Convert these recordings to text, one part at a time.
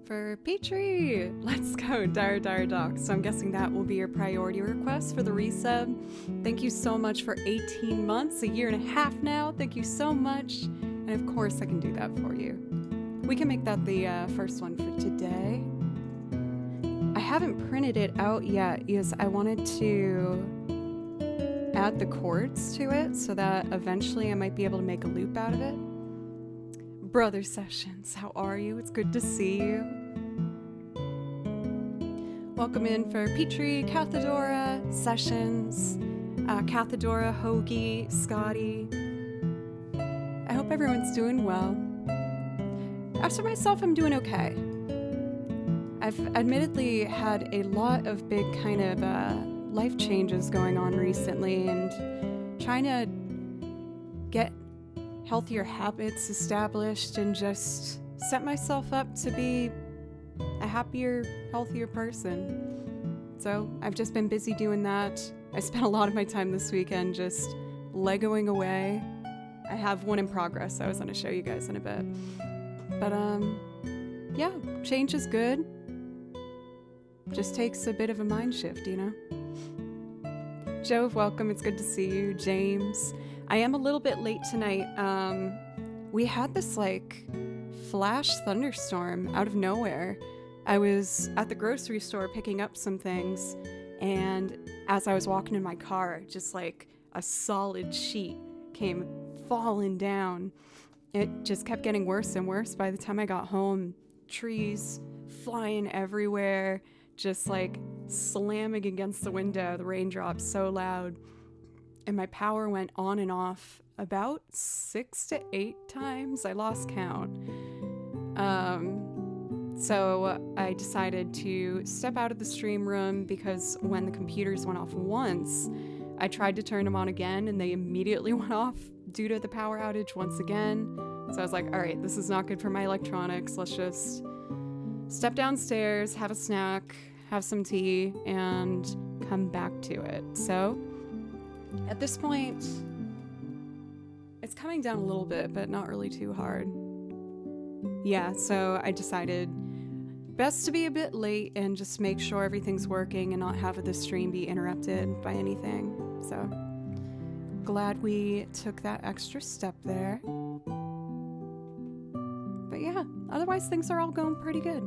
For Petrie, let's go, Dire Doc. So I'm guessing that will be your priority request for the resub. Thank you so much for 18 months, a year and a half now. Thank you so much. And of course I can do that for you. We can make that the first one for today. I haven't printed it out yet because I wanted to add the chords to it so that eventually I might be able to make a loop out of it. Brother Sessions, how are you? It's good to see you. Welcome in for Petrie, Cathedora, Sessions, Cathedora, Hoagie, Scotty. I hope everyone's doing well. As for myself, I'm doing okay. I've admittedly had a lot of big kind of life changes going on recently and trying to get healthier habits established and just set myself up to be a happier, healthier person. So I've just been busy doing that. I spent a lot of my time this weekend just Legoing away. I have one in progress I was going to show you guys in a bit. But yeah, change is good. Just takes a bit of a mind shift, you know? Jove, welcome. It's good to see you. James. I am a little bit late tonight. We had this like flash thunderstorm out of nowhere. I was at the grocery store picking up some things, and as I was walking in my car, just like a solid sheet came falling down. It just kept getting worse and worse. By the time I got home, trees flying everywhere, just like slamming against the window, the raindrops so loud. And my power went on and off about 6 to 8 times. I lost count. So I decided to step out of the stream room because when the computers went off once, I tried to turn them on again and they immediately went off due to the power outage once again. So I was like, all right, this is not good for my electronics. Let's just step downstairs, have a snack, have some tea, and come back to it. So at this point, it's coming down a little bit, but not really too hard. Yeah, so I decided best to be a bit late and just make sure everything's working and not have the stream be interrupted by anything. So glad we took that extra step there. But yeah, otherwise things are all going pretty good.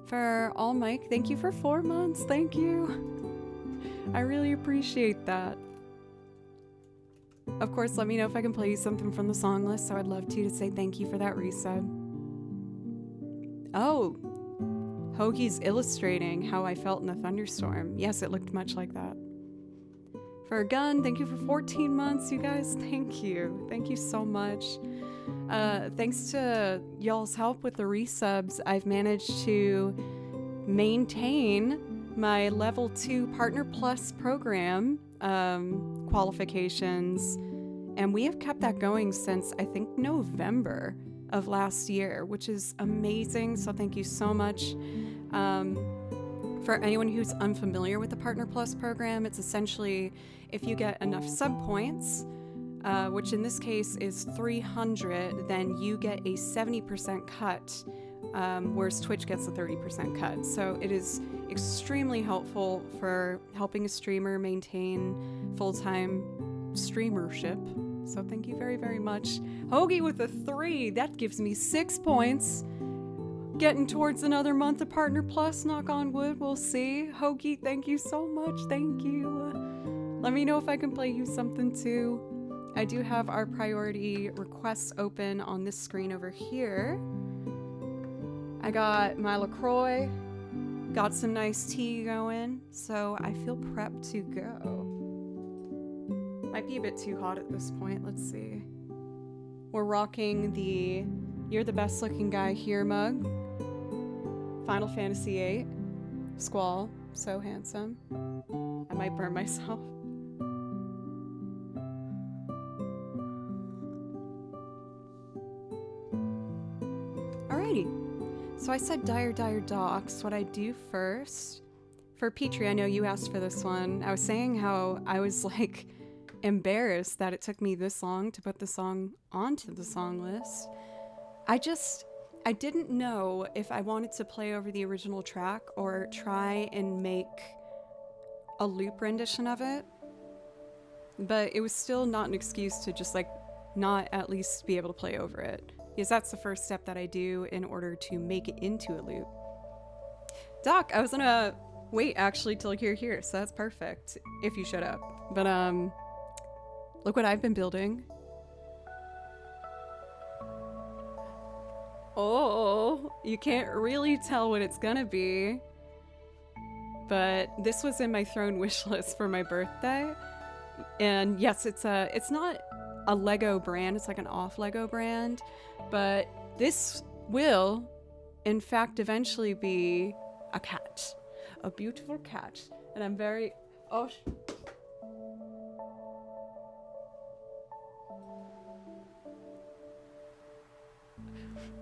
For All Mike, thank you for 4 months. Thank you. I really appreciate that. Of course, let me know if I can play you something from the song list, so I'd love to say thank you for that resub. Oh, Hoagie's illustrating how I felt in the thunderstorm. Yes, it looked much like that. For Gun, thank you for 14 months, you guys. Thank you. Thank you so much. Thanks to y'all's help with the resubs, I've managed to maintain my level 2 Partner Plus program qualifications, and we have kept that going since I think November of last year, which is amazing. So thank you so much. For anyone who's unfamiliar with the Partner Plus program, it's essentially if you get enough sub points, which in this case is 300, then you get a 70% cut, whereas Twitch gets a 30% cut. So it is extremely helpful for helping a streamer maintain full-time streamership. So thank you very, very much. Hoagie with a 3, that gives me 6 points. Getting towards another month of Partner Plus, knock on wood, we'll see. Hoagie, thank you so much, thank you. Let me know if I can play you something too. I do have our priority requests open on this screen over here. I got my LaCroix, got some nice tea going, so I feel prepped to go. Might be a bit too hot at this point, let's see. We're rocking the You're the Best Looking Guy Here mug. Final Fantasy VIII. Squall, so handsome. I might burn myself. Alrighty. So I said Dire Docs. What I do first, for Petrie, I know you asked for this one. I was saying how I was like embarrassed that it took me this long to put the song onto the song list. I didn't know if I wanted to play over the original track or try and make a loop rendition of it, but it was still not an excuse to just like not at least be able to play over it, because that's the first step that I do in order to make it into a loop. Doc, I was gonna wait actually till you're here, so that's perfect if you showed up. But look what I've been building. Oh, you can't really tell what it's gonna be, but this was in my throne wish list for my birthday. And yes, it's not a Lego brand, it's like an off Lego brand, but this will in fact eventually be a cat, a beautiful cat. And I'm very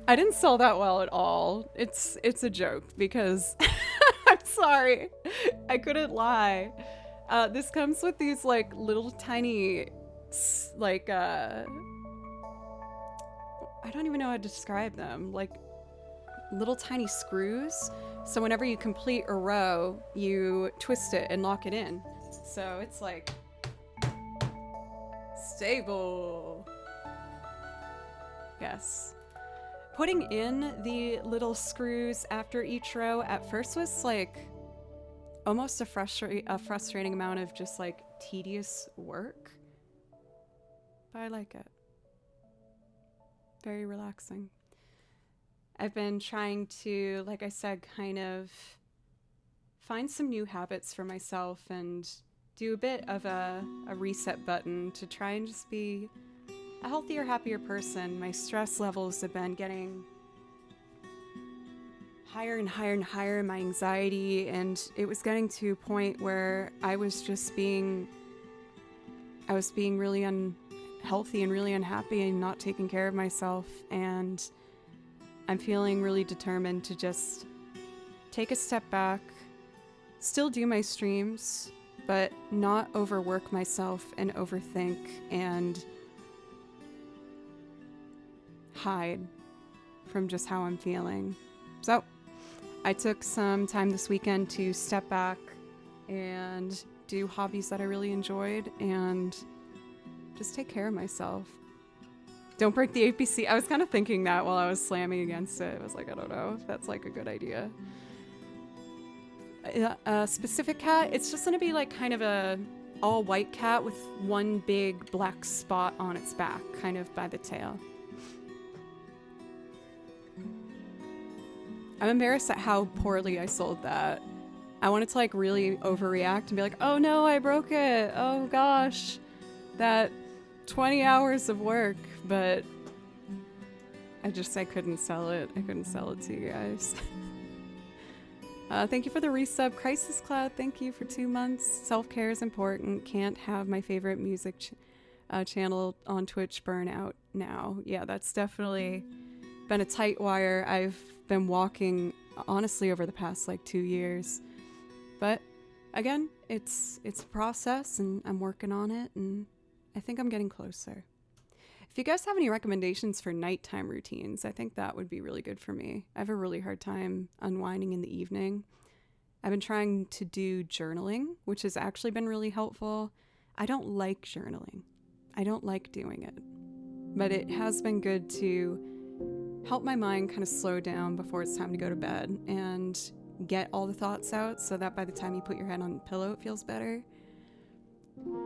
I didn't sell that well at all. It's a joke because I'm sorry, I couldn't lie. This comes with these like little tiny like I don't even know how to describe them, like little tiny screws. So whenever you complete a row, you twist it and lock it in. So it's like stable. Yes. Putting in the little screws after each row at first was like almost a frustrating amount of just like tedious work. But I like it. Very relaxing. I've been trying to, like I said, kind of find some new habits for myself and do a bit of a reset button to try and just be a healthier, happier person. My stress levels have been getting higher and higher and higher, my anxiety, and it was getting to a point where I was being really unhealthy and really unhappy and not taking care of myself. And I'm feeling really determined to just take a step back, still do my streams, but not overwork myself and overthink and hide from just how I'm feeling. So I took some time this weekend to step back and do hobbies that I really enjoyed and just take care of myself. Don't break the APC. I was kind of thinking that while I was slamming against it. I was like, I don't know if that's like a good idea. A specific cat, it's just gonna be like kind of a all white cat with one big black spot on its back, kind of by the tail. I'm embarrassed at how poorly I sold that. I wanted to like really overreact and be like, oh no, I broke it. Oh gosh, that 20 hours of work, but I couldn't sell it. I couldn't sell it to you guys. Thank you for the resub. Crisis Cloud, thank you for 2 months. Self-care is important. Can't have my favorite music channel on Twitch burn out now. Yeah, that's definitely been a tight wire I've been walking, honestly, over the past like 2 years. But again, it's a process and I'm working on it, and I think I'm getting closer. If you guys have any recommendations for nighttime routines, I think that would be really good for me. I have a really hard time unwinding in the evening. I've been trying to do journaling, which has actually been really helpful. I don't like journaling. I don't like doing it. But it has been good to help my mind kind of slow down before it's time to go to bed and get all the thoughts out so that by the time you put your head on the pillow, it feels better.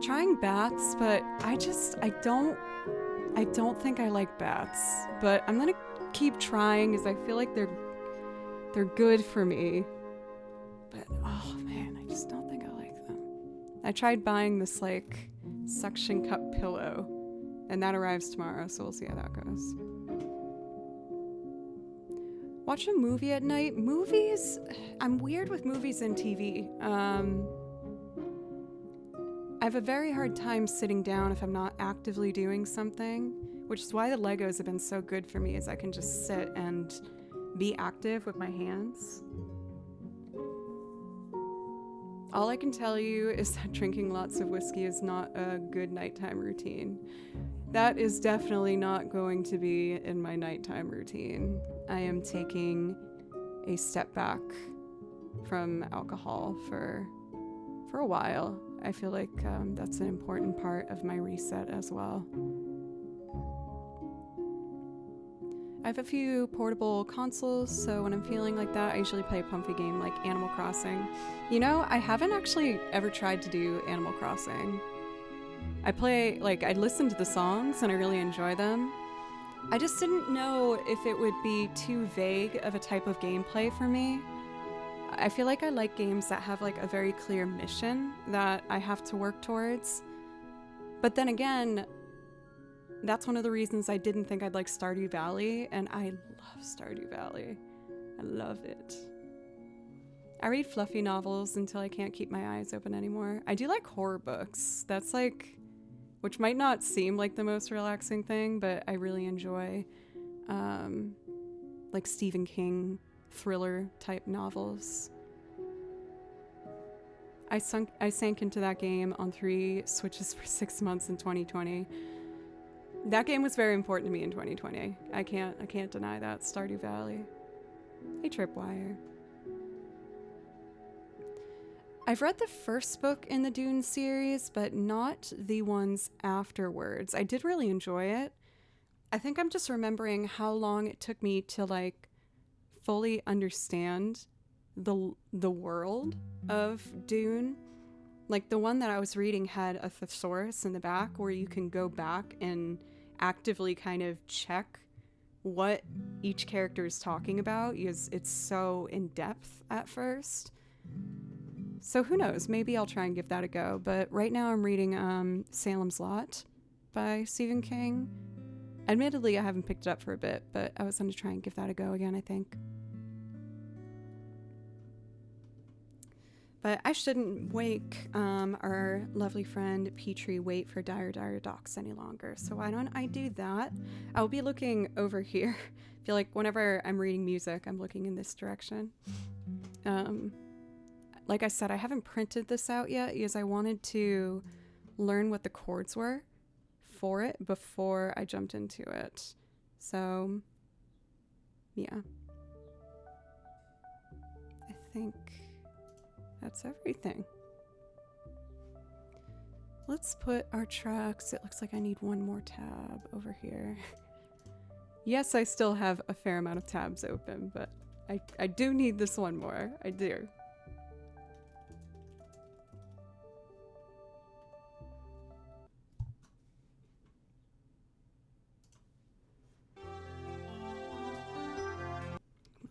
Trying baths, but I don't think I like baths, but I'm gonna keep trying because I feel like they're good for me. But oh man, I just don't think I like them. I tried buying this like suction cup pillow, and that arrives tomorrow, so we'll see how that goes. Watch a movie at night. Movies, I'm weird with movies and TV. I have a very hard time sitting down if I'm not actively doing something, which is why the Legos have been so good for me, is I can just sit and be active with my hands. All I can tell you is that drinking lots of whiskey is not a good nighttime routine. That is definitely not going to be in my nighttime routine. I am taking a step back from alcohol for a while. I feel like that's an important part of my reset as well. I have a few portable consoles, so when I'm feeling like that, I usually play a comfy game like Animal Crossing. You know, I haven't actually ever tried to do Animal Crossing. I listen to the songs and I really enjoy them. I just didn't know if it would be too vague of a type of gameplay for me. I feel like I like games that have like a very clear mission that I have to work towards. But then again, that's one of the reasons I didn't think I'd like Stardew Valley, and I love Stardew Valley. I love it. I read fluffy novels until I can't keep my eyes open anymore. I do like horror books. That's like, which might not seem like the most relaxing thing, but I really enjoy like Stephen King thriller type novels. I sank into that game on 3 Switches for 6 months in 2020. That game was very important to me in 2020. I can't deny that. Stardew Valley. Hey, Tripwire. I've read the first book in the Dune series, but not the ones afterwards. I did really enjoy it. I think I'm just remembering how long it took me to like fully understand the world of Dune. Like the one that I was reading had a thesaurus in the back where you can go back and actively kind of check what each character is talking about, because it's so in depth at first. So who knows, maybe I'll try and give that a go. But right now I'm reading Salem's Lot by Stephen King. Admittedly, I haven't picked it up for a bit, but I was going to try and give that a go again, I think. But I shouldn't make our lovely friend Petrie wait for Dire Docs any longer. So why don't I do that? I'll be looking over here. I feel like whenever I'm reading music, I'm looking in this direction. Like I said, I haven't printed this out yet because I wanted to learn what the chords were for it before I jumped into it. So, yeah. I think that's everything. Let's put our tracks. It looks like I need one more tab over here. Yes, I still have a fair amount of tabs open, but I do need this one more. I do.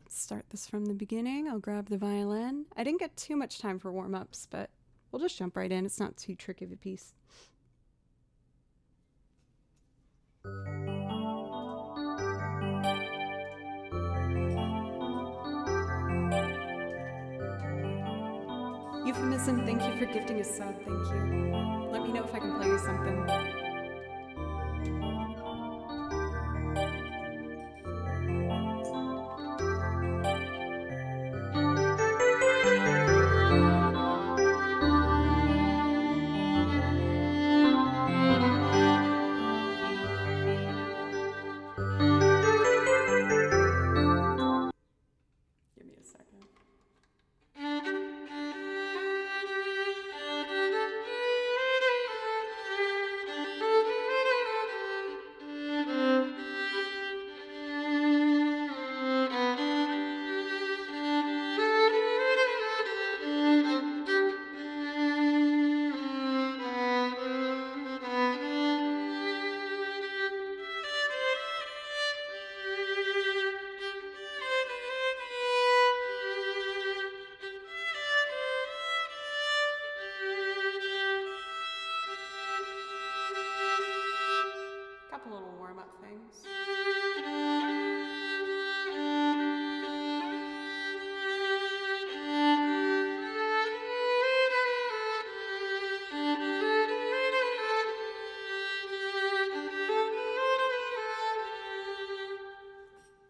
Start this from the beginning. I'll grab the violin. I didn't get too much time for warm-ups, but we'll just jump right in. It's not too tricky of a piece. Euphemism, thank you for gifting a sub. Thank you. Let me know if I can play you something. Couple little warm-up things.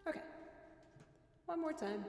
Okay. One more time.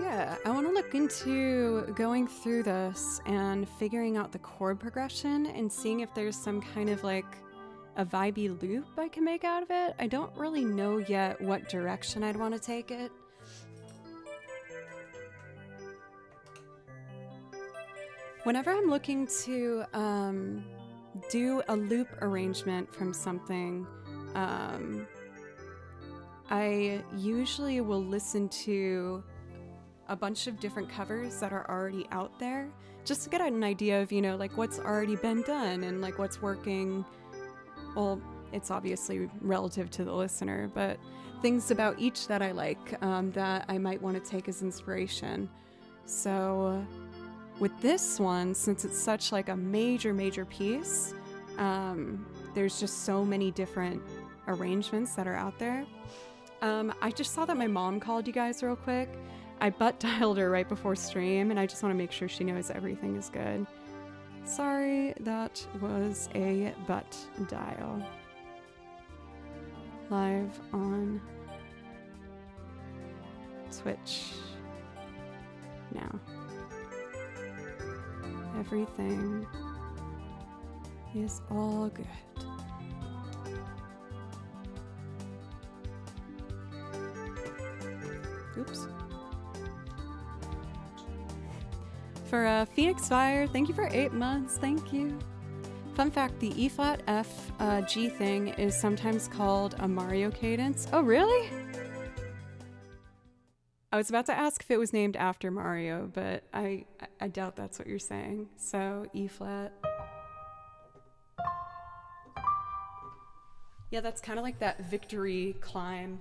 yeah, I want to look into going through this and figuring out the chord progression and seeing if there's some kind of like a vibey loop I can make out of it. I don't really know yet what direction I'd want to take it. Whenever I'm looking to do a loop arrangement from something, I usually will listen to a bunch of different covers that are already out there just to get an idea of, you know, like what's already been done and like what's working. Well, it's obviously relative to the listener, but things about each that I like that I might want to take as inspiration. So with this one, since it's such like a major piece, there's just so many different arrangements that are out there. I just saw that my mom called you guys real quick. I butt dialed her right before stream, and I just want to make sure she knows everything is good. Sorry, that was a butt dial. Live on Twitch now. Everything is all good. Oops. For Phoenix Fire, thank you for 8 months. Thank you. Fun fact, the E flat F G thing is sometimes called a Mario cadence. Oh, really? I was about to ask if it was named after Mario, but I doubt that's what you're saying. So E flat. Yeah, that's kind of like that victory climb.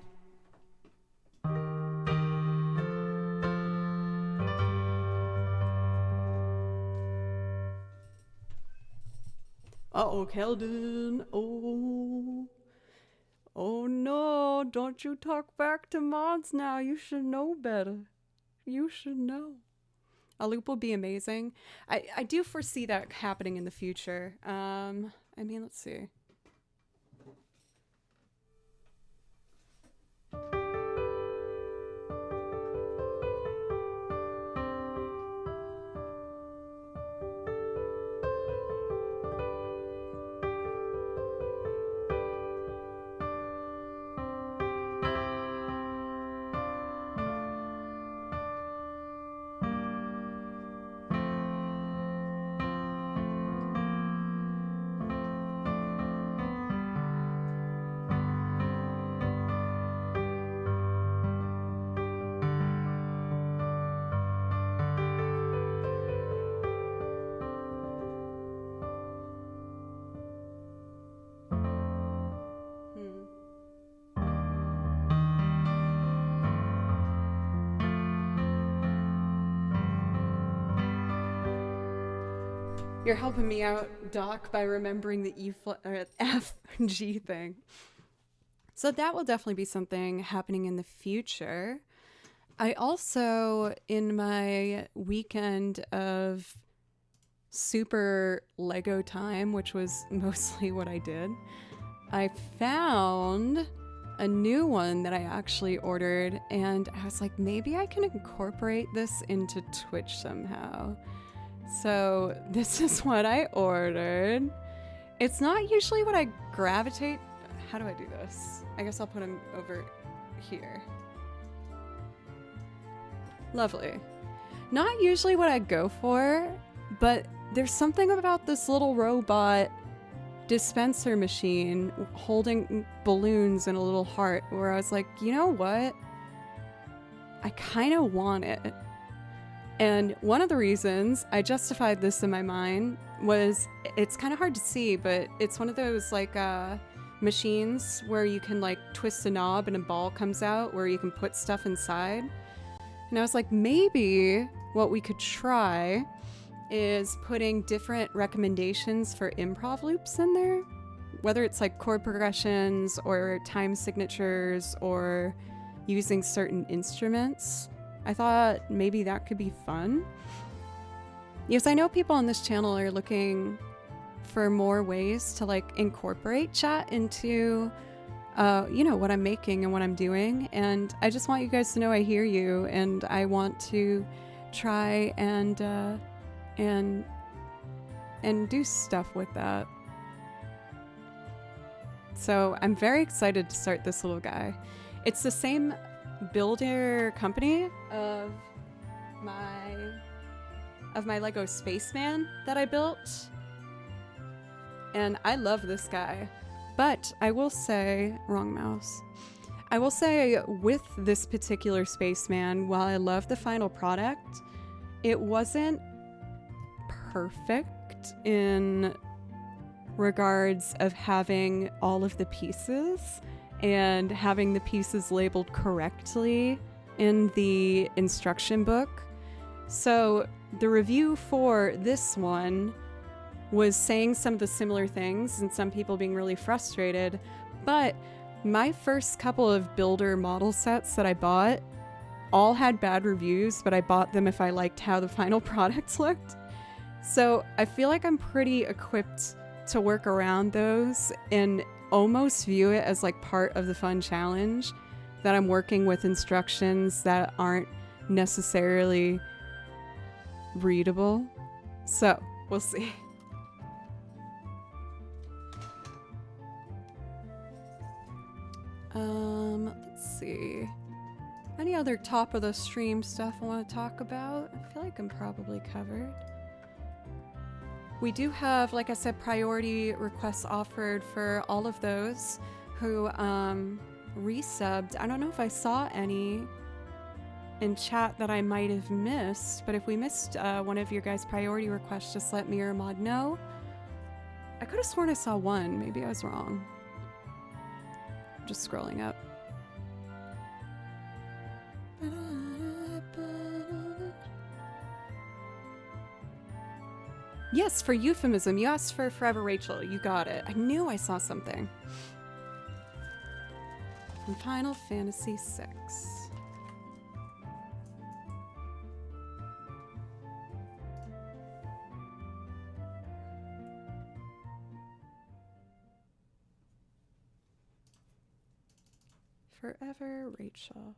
Uh-oh, Keldon. Oh no, don't you talk back to mods now. You should know better. You should know. A loop will be amazing. I do foresee that happening in the future. I mean, let's see. You're helping me out, Doc, by remembering the E flat or F G thing. So that will definitely be something happening in the future. I also, in my weekend of super Lego time, which was mostly what I did, I found a new one that I actually ordered, and I was like, maybe I can incorporate this into Twitch somehow. So this is what I ordered. It's not usually what I gravitate. How do I do this? I guess I'll put him over here. Lovely. Not usually what I go for, but there's something about this little robot dispenser machine holding balloons in a little heart where I was like, you know what? I kind of want it. And one of the reasons I justified this in my mind was, it's kind of hard to see, but it's one of those like machines where you can like twist a knob and a ball comes out where you can put stuff inside. And I was like, maybe what we could try is putting different recommendations for improv loops in there, whether it's like chord progressions or time signatures or using certain instruments. I thought maybe that could be fun. Yes, I know people on this channel are looking for more ways to like incorporate chat into what I'm making and what I'm doing. And I just want you guys to know I hear you, and I want to try and do stuff with that. So I'm very excited to start this little guy. It's the same builder company of my Lego Spaceman that I built. And I love this guy. But I will say, wrong mouse. I will say with this particular Spaceman, while I love the final product, it wasn't perfect in regards of having all of the pieces and having the pieces labeled correctly in the instruction book. So the review for this one was saying some of the similar things and some people being really frustrated, but my first couple of builder model sets that I bought all had bad reviews, but I bought them if I liked how the final product looked. So I feel like I'm pretty equipped to work around those and almost view it as like part of the fun challenge, that I'm working with instructions that aren't necessarily readable. So we'll see. Let's see. Any other top of the stream stuff I want to talk about? I feel like I'm probably covered. We do have, like I said, priority requests offered for all of those who resubbed. I don't know if I saw any in chat that I might have missed, but if we missed one of your guys' priority requests, just let me or Mod know. I could have sworn I saw one. Maybe I was wrong. Just scrolling up. Yes, for euphemism. You asked for Forever Rachel. You got it. I knew I saw something. From Final Fantasy VI. Forever Rachel.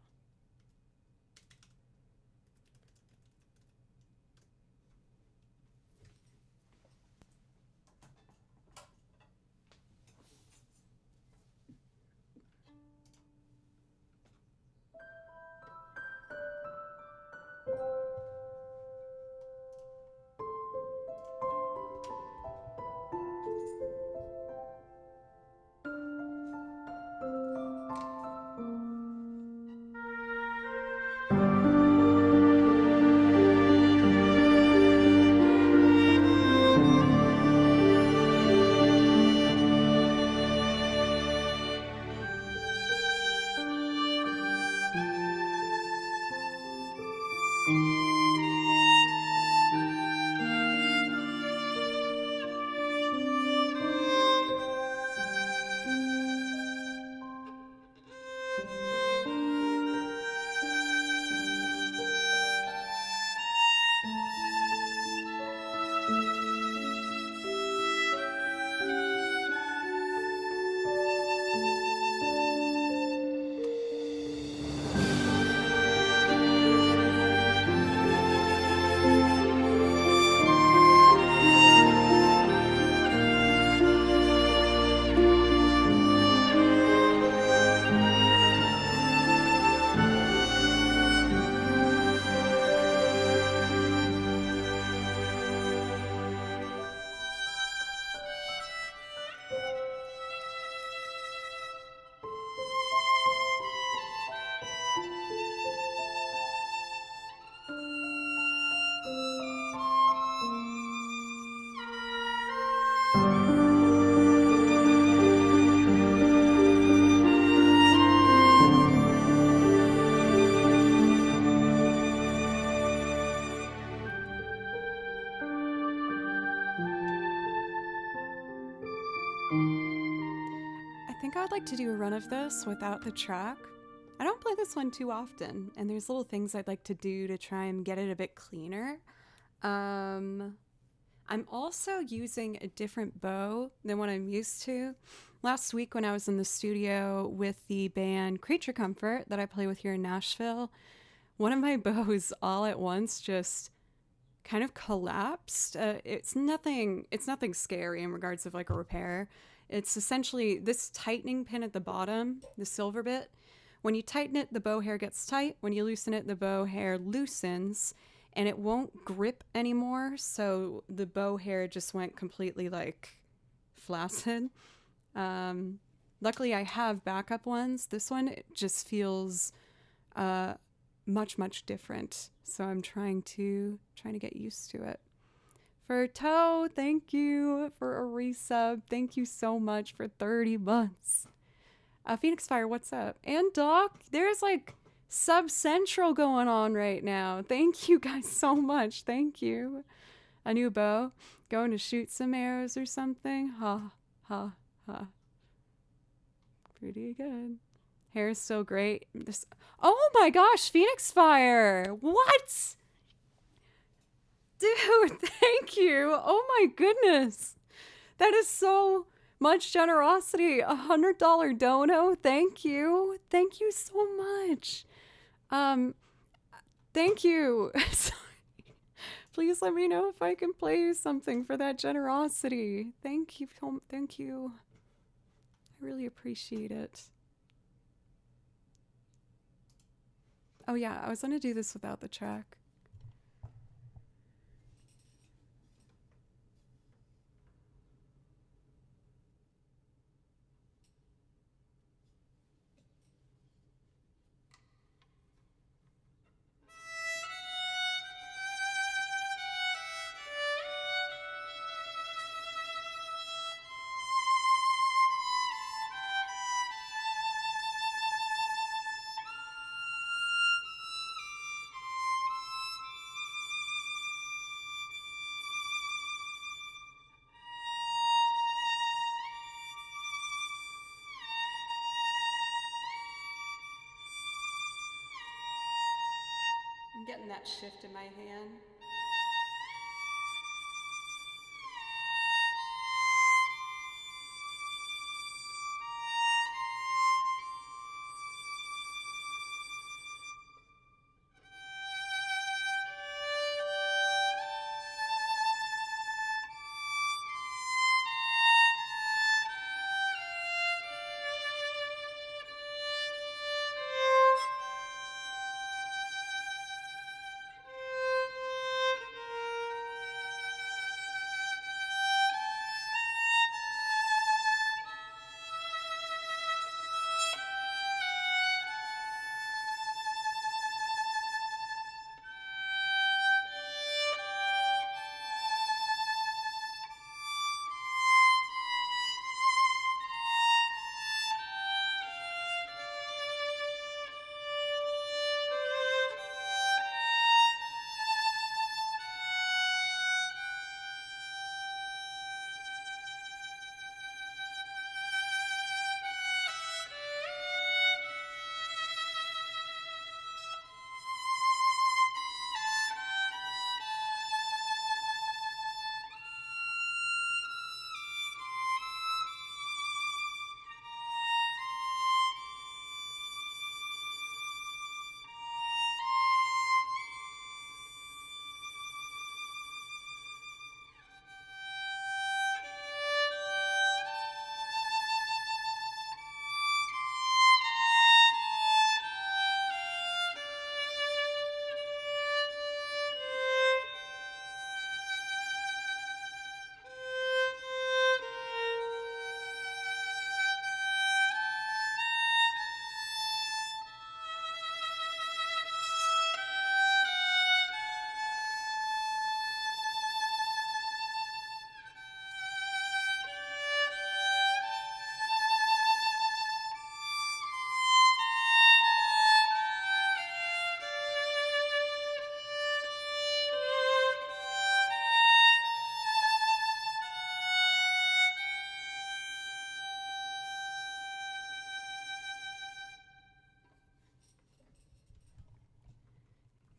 I would like to do a run of this without the track. I don't play this one too often, and there's little things I'd like to do to try and get it a bit cleaner. I'm also using a different bow than what I'm used to. last week when I was in the studio with the band Creature Comfort that I play with here in Nashville, one of my bows all at once just kind of collapsed. It's nothing. It's nothing scary in regards of like a repair. It's essentially this tightening pin at the bottom, the silver bit. When you tighten it, the bow hair gets tight. When you loosen it, the bow hair loosens, and it won't grip anymore. So the bow hair just went completely like flaccid. Um, Luckily, I have backup ones. This one it just feels uh, much different. So I'm trying to get used to it. For Toe, thank you for a resub. Thank you so much for 30 months. Phoenix Fire, what's up? And Doc, there's like Sub Central going on right now. Thank you guys so much. Thank you. A new bow. Going to shoot some arrows or something. Ha, ha, ha. Pretty good. Hair is so great. Oh my gosh, Phoenix Fire. What? Dude, thank you. Oh my goodness. That is so much generosity. $100 dono. Thank you. Thank you so much. Thank you. Please let me know if I can play you something for that generosity. Thank you. Thank you. I really appreciate it. Oh yeah, I was gonna do this without the track. I'm getting that shift in my hand.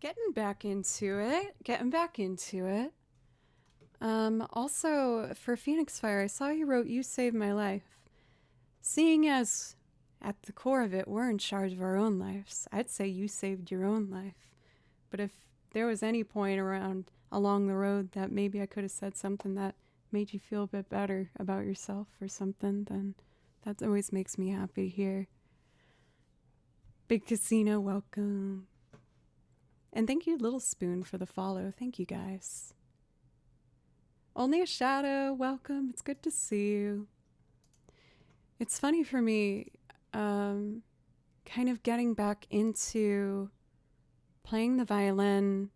Getting back into it. Getting back into it. Also, for Phoenix Fire, I saw you wrote You Saved My Life. seeing as at the core of it, we're in charge of our own lives. I'd say you saved your own life. But if there was any point along the road that maybe I could have said something that made you feel a bit better about yourself or something, then that always makes me happy to hear. Big Casino, welcome. And thank you, Little Spoon, for the follow. Thank you, guys. Only a Shadow, welcome. It's good to see you. It's funny for me, kind of getting back into playing the violin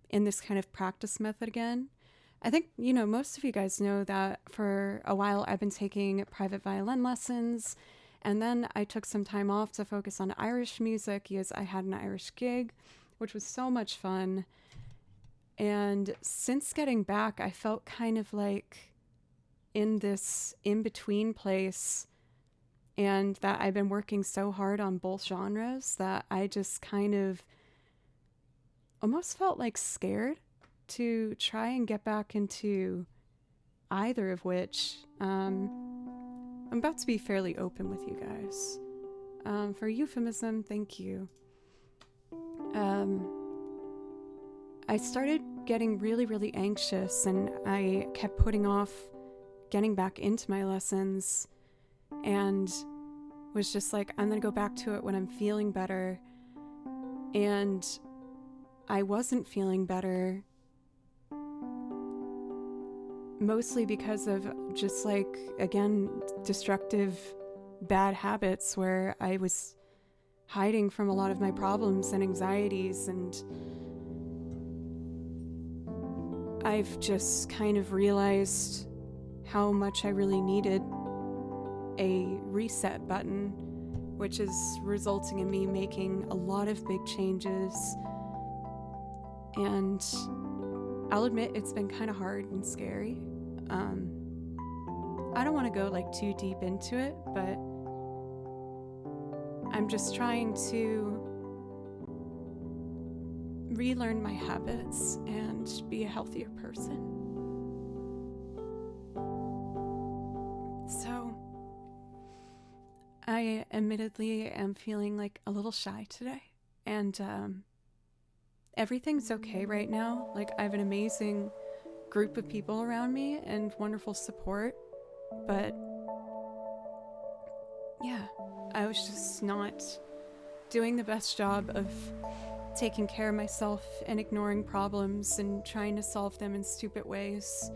in this kind of practice method again. I think, most of you guys know that for a while I've been taking private violin lessons, and then I took some time off to focus on Irish music because I had an Irish gig, which was so much fun. And since getting back, I felt kind of like in this in-between place, and that I've been working so hard on both genres that I just kind of almost felt like scared to try and get back into either of which. I'm about to be fairly open with you guys. For euphemism, thank you. I started getting really, really anxious, and I kept putting off getting back into my lessons, and was just like, I'm gonna go back to it when I'm feeling better. And I wasn't feeling better, mostly because of just like, again, destructive bad habits where I was hiding from a lot of my problems and anxieties, and I've just kind of realized how much I really needed a reset button, which is resulting in me making a lot of big changes. And I'll admit it's been kind of hard and scary. I don't want to go like too deep into it, but I'm just trying to relearn my habits and be a healthier person. So I admittedly am feeling like a little shy today, and everything's okay right now. Like, I have an amazing group of people around me and wonderful support, but yeah, I was just not doing the best job of taking care of myself and ignoring problems and trying to solve them in stupid ways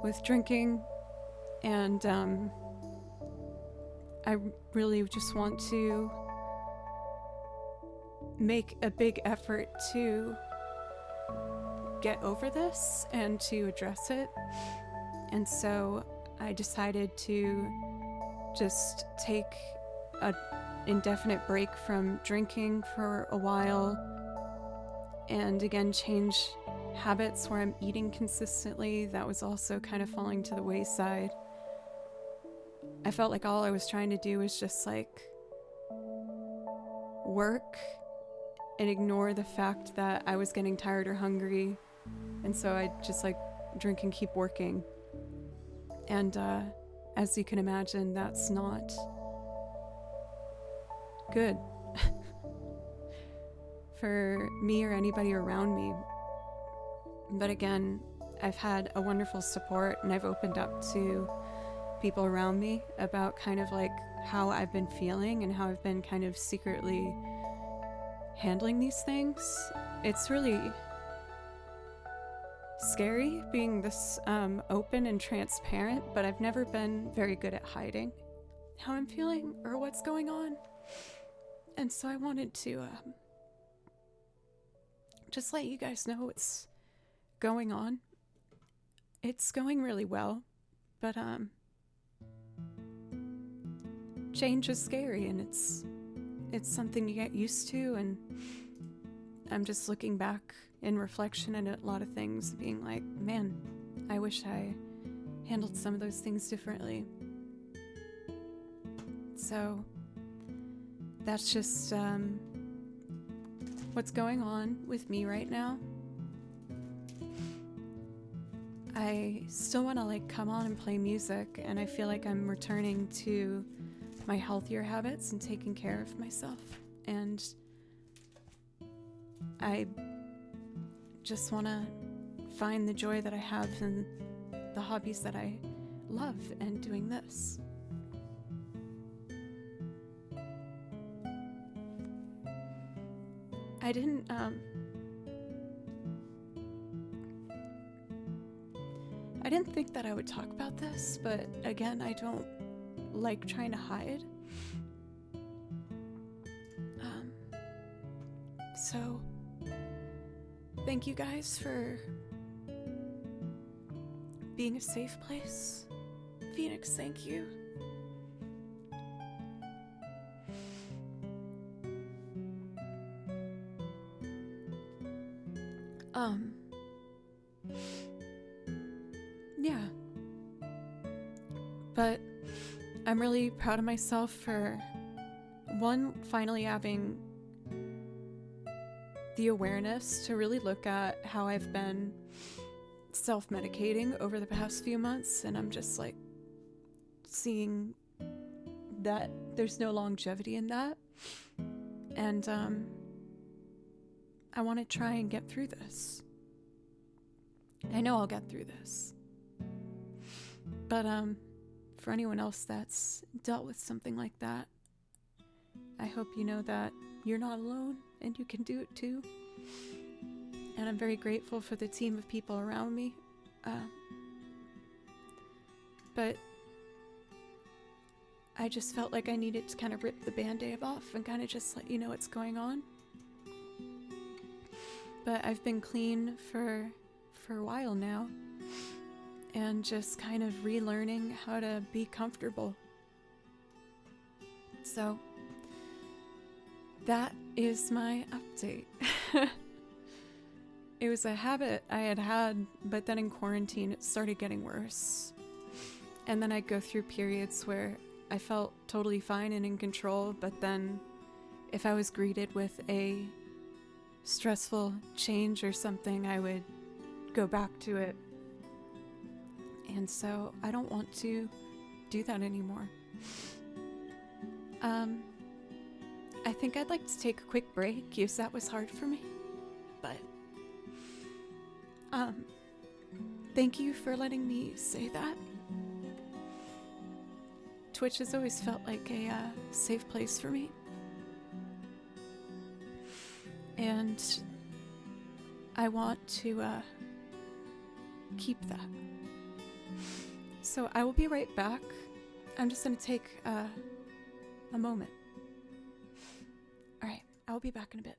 with drinking. And I really just want to make a big effort to get over this and to address it. And so I decided to just take an indefinite break from drinking for a while, and again change habits where I'm eating consistently. That was also kind of falling to the wayside. I felt like all I was trying to do was just like work and ignore the fact that I was getting tired or hungry, and so I just like drink and keep working. And as you can imagine, that's not good for me or anybody around me. But again, I've had a wonderful support, and I've opened up to people around me about kind of like how I've been feeling and how I've been kind of secretly handling these things. It's really scary being this open and transparent, but I've never been very good at hiding how I'm feeling or what's going on. And so I wanted to just let you guys know what's going on. It's going really well, but change is scary, and it's something you get used to. And I'm just looking back in reflection at a lot of things, being like, man, I wish I handled some of those things differently. So that's just what's going on with me right now. I still want to like come on and play music, and I feel like I'm returning to my healthier habits and taking care of myself. And I just want to find the joy that I have in the hobbies that I love and doing this. I didn't think that I would talk about this, but again, I don't like trying to hide. So thank you guys for being a safe place. Phoenix, thank you. Yeah. But I'm really proud of myself for, one, finally having the awareness to really look at how I've been self-medicating over the past few months, and I'm just like seeing that there's no longevity in that. And I want to try and get through this. I know I'll get through this. But for anyone else that's dealt with something like that, I hope you know that you're not alone and you can do it too. And I'm very grateful for the team of people around me. But I just felt like I needed to kind of rip the band-aid off and kind of just let you know what's going on. But I've been clean for a while now, and just kind of relearning how to be comfortable. So that is my update. It was a habit I had, but then in quarantine it started getting worse. And then I'd go through periods where I felt totally fine and in control, but then if I was greeted with a stressful change or something, I would go back to it. And so I don't want to do that anymore. I think I'd like to take a quick break, because that was hard for me. But thank you for letting me say that. Twitch has always felt like a safe place for me. And I want to keep that. So I will be right back. I'm just going to take a moment. All right, I'll be back in a bit.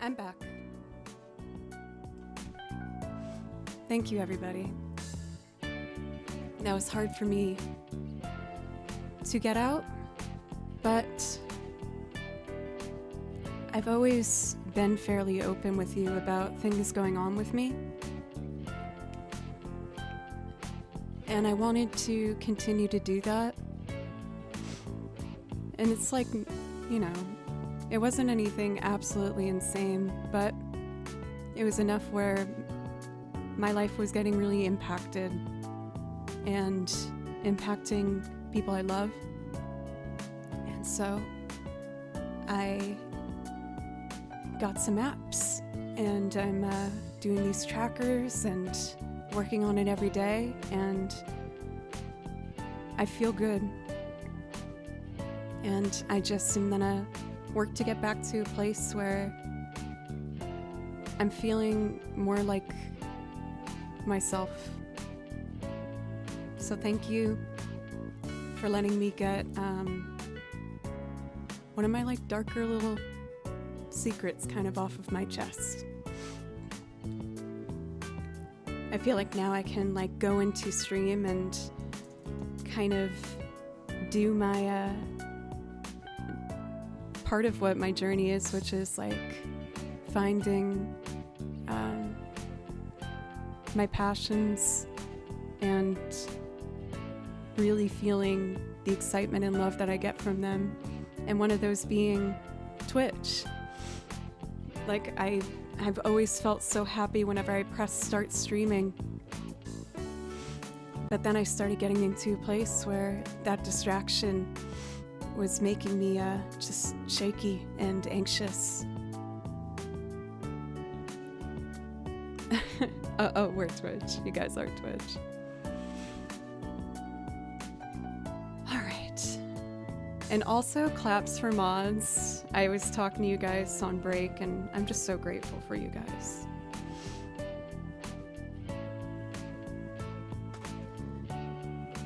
I'm back. Thank you, everybody. That was hard for me to get out, but I've always been fairly open with you about things going on with me. And I wanted to continue to do that. And it's like, you know, it wasn't anything absolutely insane, but it was enough where my life was getting really impacted and impacting people I love. And so I got some apps, and I'm doing these trackers and working on it every day, and I feel good. And I just am gonna work to get back to a place where I'm feeling more like myself. So thank you for letting me get one of my like darker little secrets kind of off of my chest. I feel like now I can like go into stream and kind of do my part of what my journey is, which is like finding my passions and really feeling the excitement and love that I get from them. And one of those being Twitch. Like I've always felt so happy whenever I press start streaming. But then I started getting into a place where that distraction was making me just shaky and anxious. Oh, we're Twitch. You guys are Twitch. All right. And also claps for mods. I was talking to you guys on break, and I'm just so grateful for you guys.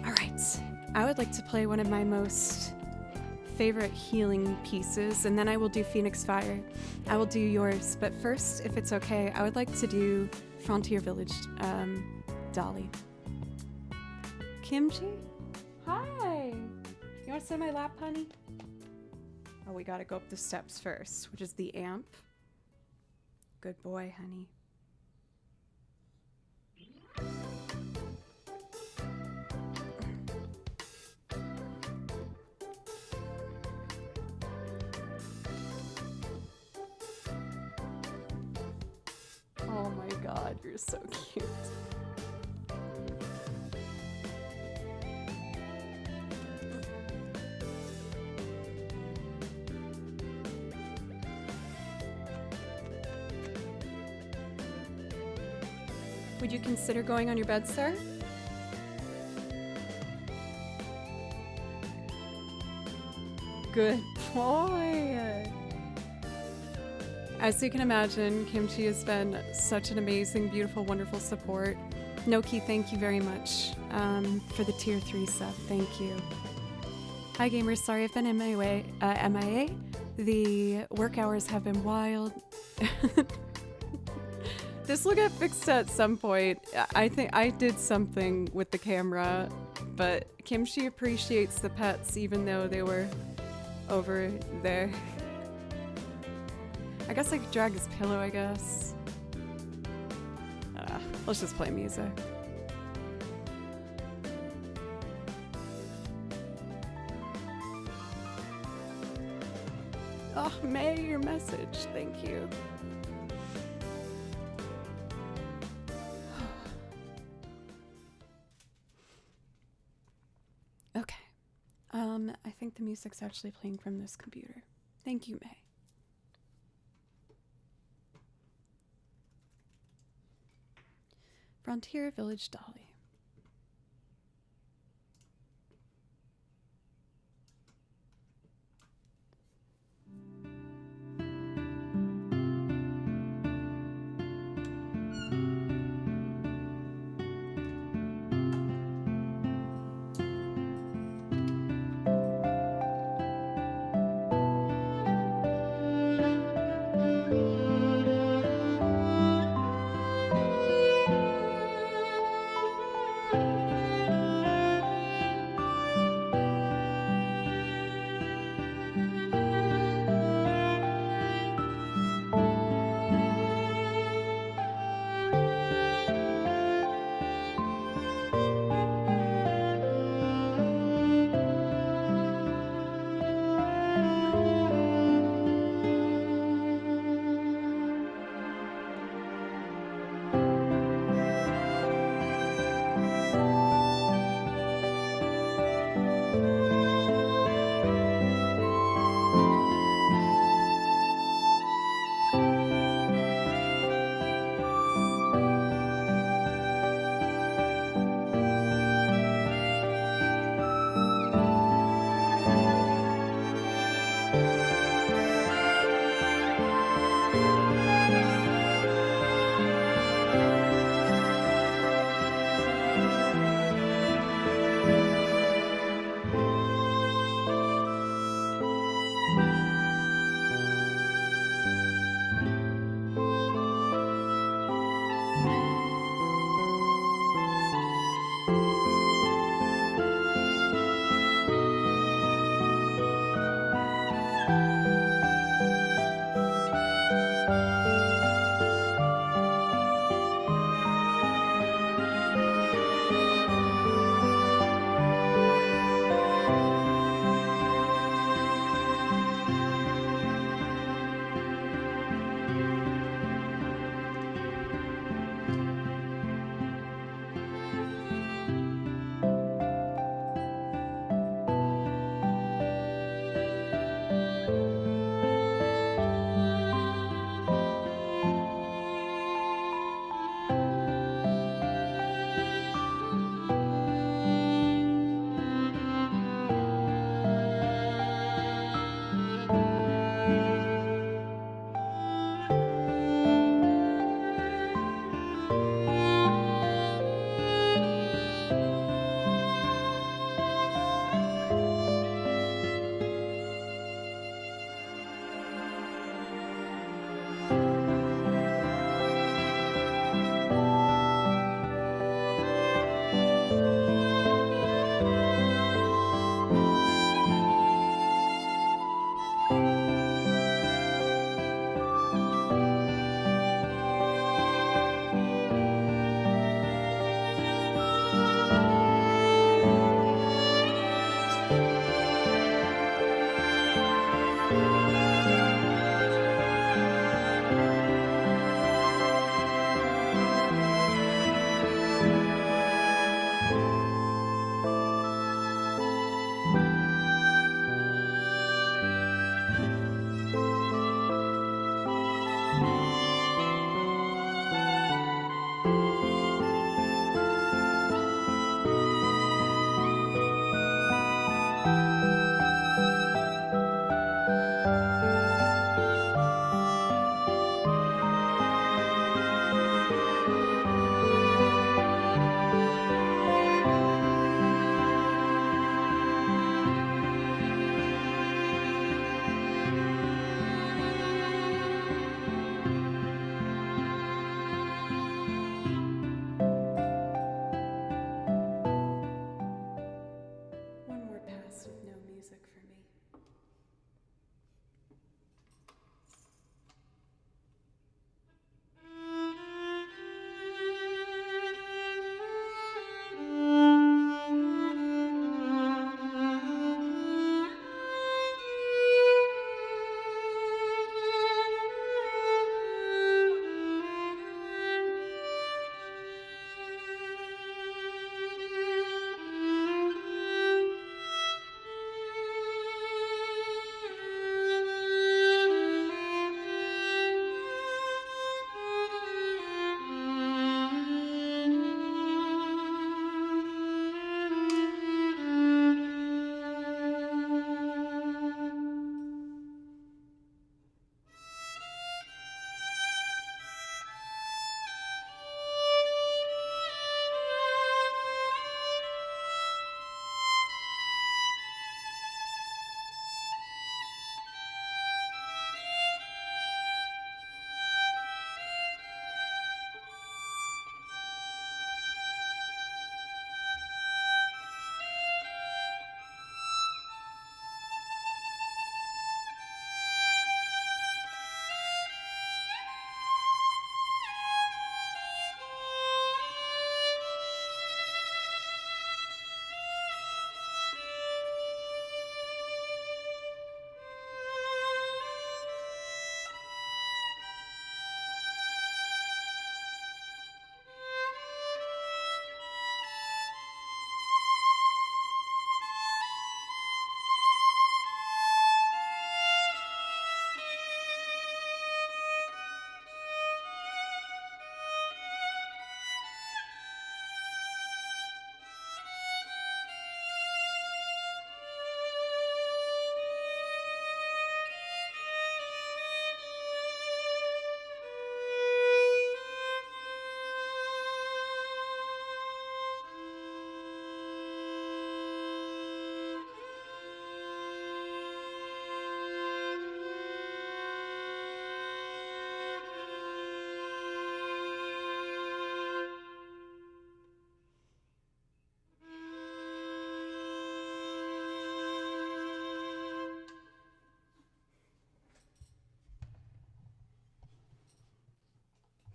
All right. I would like to play one of my most favorite healing pieces, and then I will do Phoenix Fire. I will do yours, but first, if it's okay, I would like to do Frontier Village, Dolly. Kimchi? Hi! You want to sit in my lap, honey? Oh, we gotta go up the steps first, which is the amp. Good boy, honey. Oh my god, you're so cute. Would you consider going on your bed, sir? Good boy. As you can imagine, Kimchi has been such an amazing, beautiful, wonderful support. Noki, thank you very much for the tier 3 sub. Thank you. Hi gamers, sorry I've been MIA. The work hours have been wild. This will get fixed at some point. I think I did something with the camera, but Kimchi appreciates the pets even though they were over there. I guess I could drag his pillow, I guess. Let's just play music. Oh, May, your message. Thank you. Okay. I think the music's actually playing from this computer. Thank you, May. Frontier Village Dolly.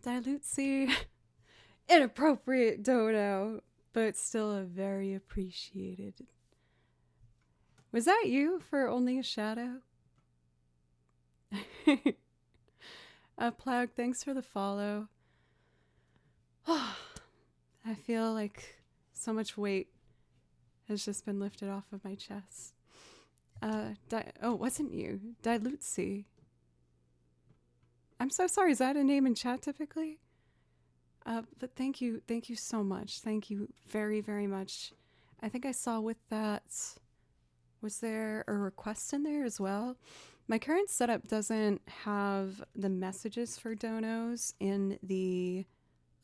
Dilute C. Inappropriate dodo, but still a very appreciated. Was that you for Only a Shadow? Ploug, thanks for the follow. I feel like so much weight has just been lifted off of my chest. Oh, wasn't you? Dilute C. I'm so sorry. Is that a name in chat typically? But thank you so much. Thank you very, very much. I think I saw with that, was there a request in there as well? My current setup doesn't have the messages for donos in the,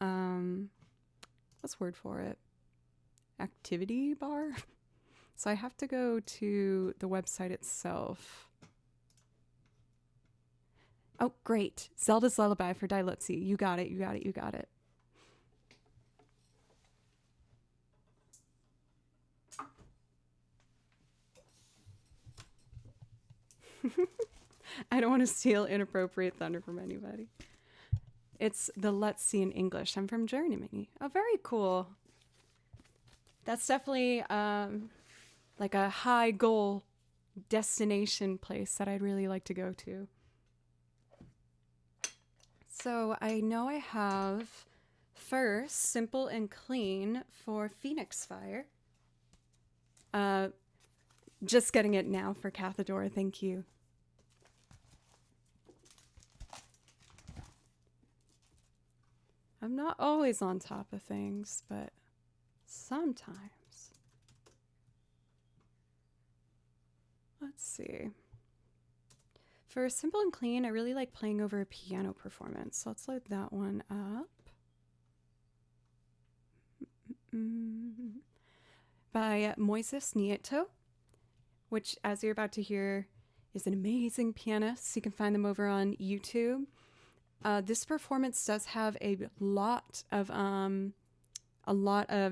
what's the word for it? Activity bar? So I have to go to the website itself. Oh, great. Zelda's Lullaby for Dilutzi. You got it. I don't want to steal inappropriate thunder from anybody. It's the Let's See in English. I'm from Germany. Oh, very cool. That's definitely like a high goal destination place that I'd really like to go to. So I know I have first Simple and Clean for Phoenix Fire. Just getting it now for Cathador. Thank you. I'm not always on top of things, but sometimes. Let's see. For Simple and Clean, I really like playing over a piano performance. So let's load that one up. By Moises Nieto, which, as you're about to hear, is an amazing pianist. You can find them over on YouTube. This performance does have a lot of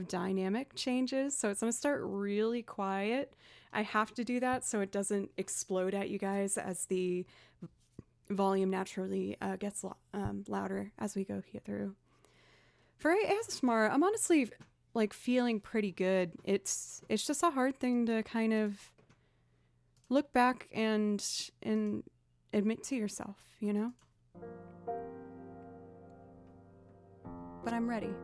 dynamic changes, so it's going to start really quiet. I have to do that so it doesn't explode at you guys as the volume naturally gets louder as we go through. For ASMR, I'm honestly like feeling pretty good. It's just a hard thing to kind of look back and admit to yourself, you know? But I'm ready.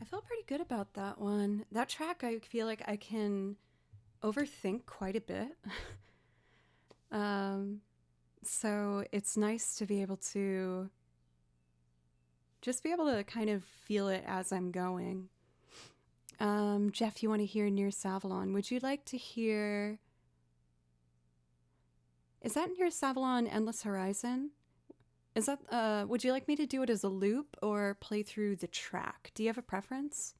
I feel pretty good about that one. That track, I feel like I can overthink quite a bit. um, so it's nice to be able to just be able to kind of feel it as I'm going. Jeff, you want to hear Near Savalon? Would you like to hear? Is that Near Savalon Endless Horizon? Is that? Would you like me to do it as a loop or play through the track? Do you have a preference?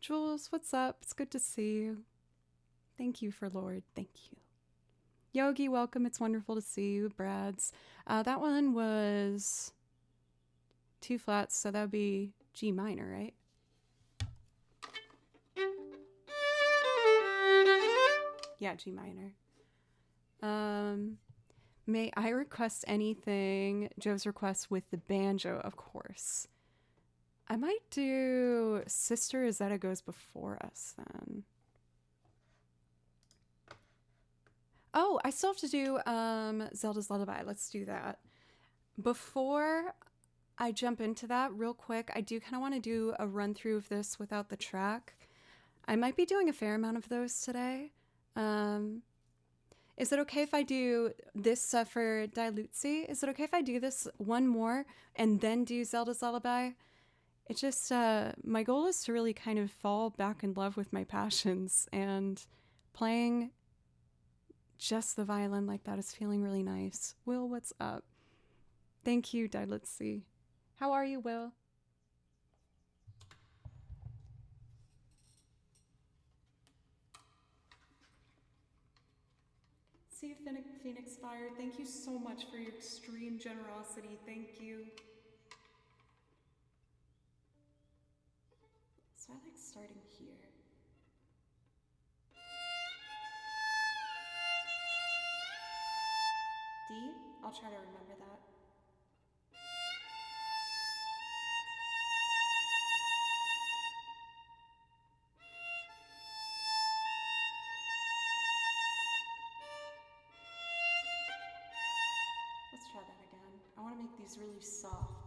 Jules, what's up? It's good to see you. Thank you for Lord. Thank you. Yogi, welcome. It's wonderful to see you. Brad's. That one was two flats, so that would be G minor, right? Yeah, G minor. May I request anything? Joe's request with the banjo, of course. I might do Sister Izetta Goes Before Us then. Oh, I still have to do Zelda's Lullaby. Let's do that. Before I jump into that real quick, I do kind of want to do a run through of this without the track. I might be doing a fair amount of those today. Is it okay if I do this for Dilutzi? Is it okay if I do this one more and then do Zelda's Lullaby? It just, my goal is to really kind of fall back in love with my passions, and playing just the violin like that is feeling really nice. Will, what's up? Thank you, Dilutzi. How are you, Will? See you, Phoenix Fire. Thank you so much for your extreme generosity. Thank you. So I like starting here. D? I'll try to remember that. Let's try that again. I want to make these really soft.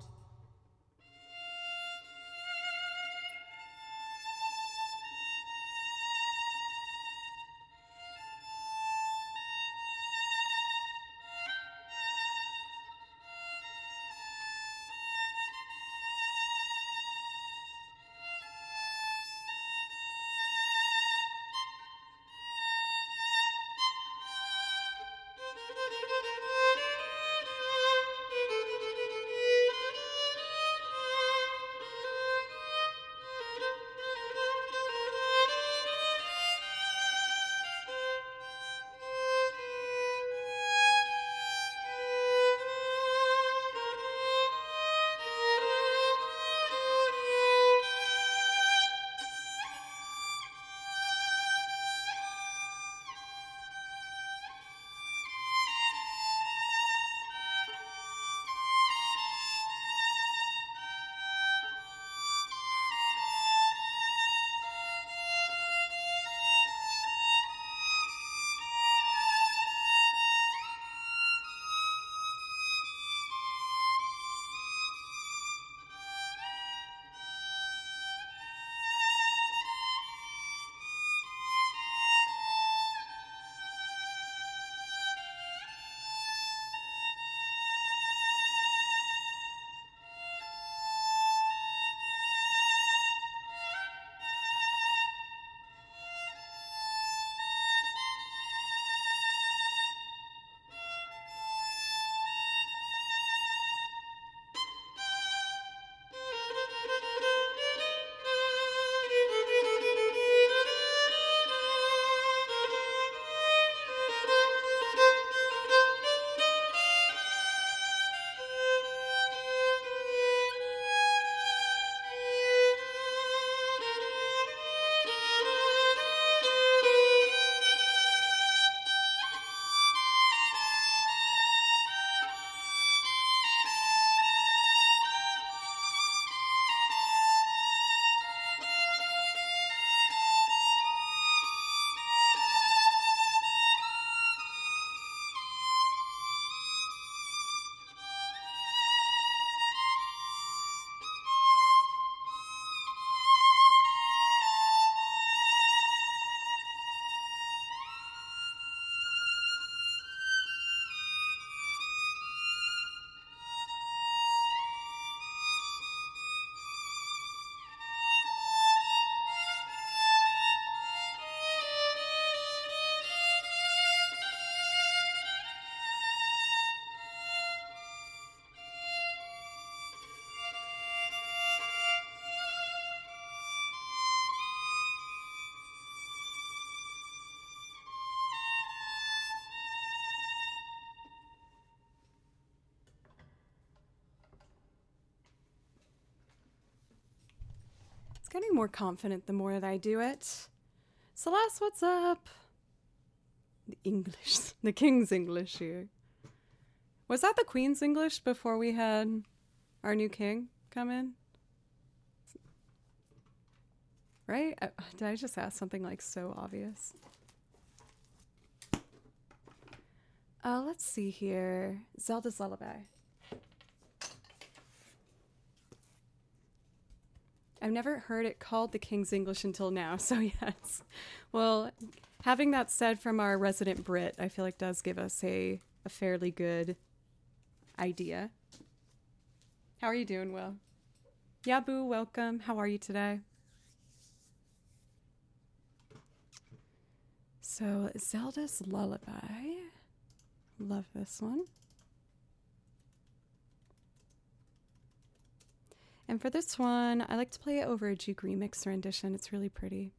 Getting more confident the more that I do it. Celeste, what's up? The English. The King's English here. Was that the Queen's English before we had our new king come in? Right? Did I just ask something like so obvious? Let's see here. Zelda's Lullaby. I've never heard it called the King's English until now, so yes. Well, having that said from our resident Brit, I feel like does give us a fairly good idea. How are you doing, Will? Yeah, Boo, welcome. How are you today? So, Zelda's Lullaby. Love this one. And for this one, I like to play it over a Juke remix rendition. It's really pretty.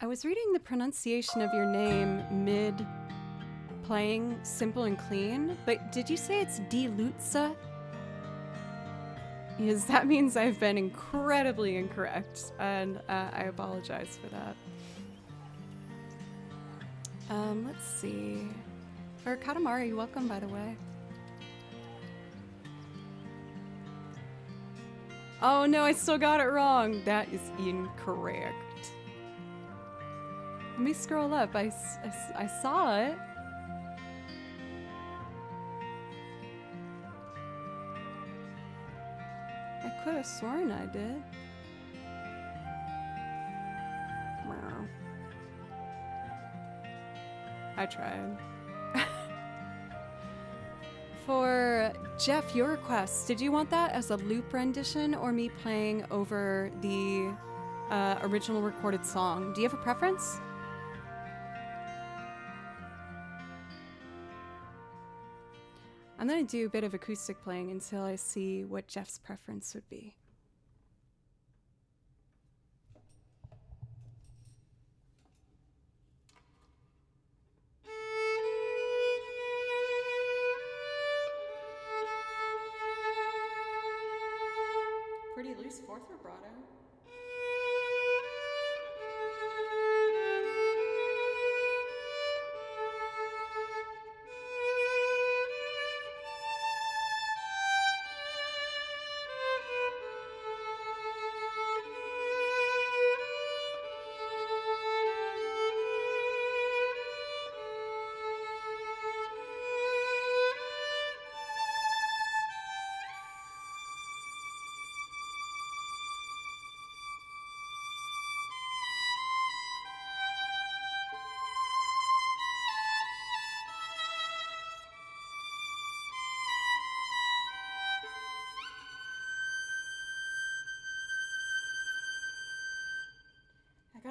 I was reading the pronunciation of your name mid playing Simple and Clean, but did you say it's Dilutza? Because that means I've been incredibly incorrect, and I apologize for that. Let's see. For Katamari, welcome, by the way. Oh no, I still got it wrong. That is incorrect. Let me scroll up. I saw it. I could have sworn I did. Wow. I tried. For Jeff, your request, did you want that as a loop rendition or me playing over the original recorded song? Do you have a preference? I'm going to do a bit of acoustic playing until I see what Jeff's preference would be. Pretty loose fourth vibrato.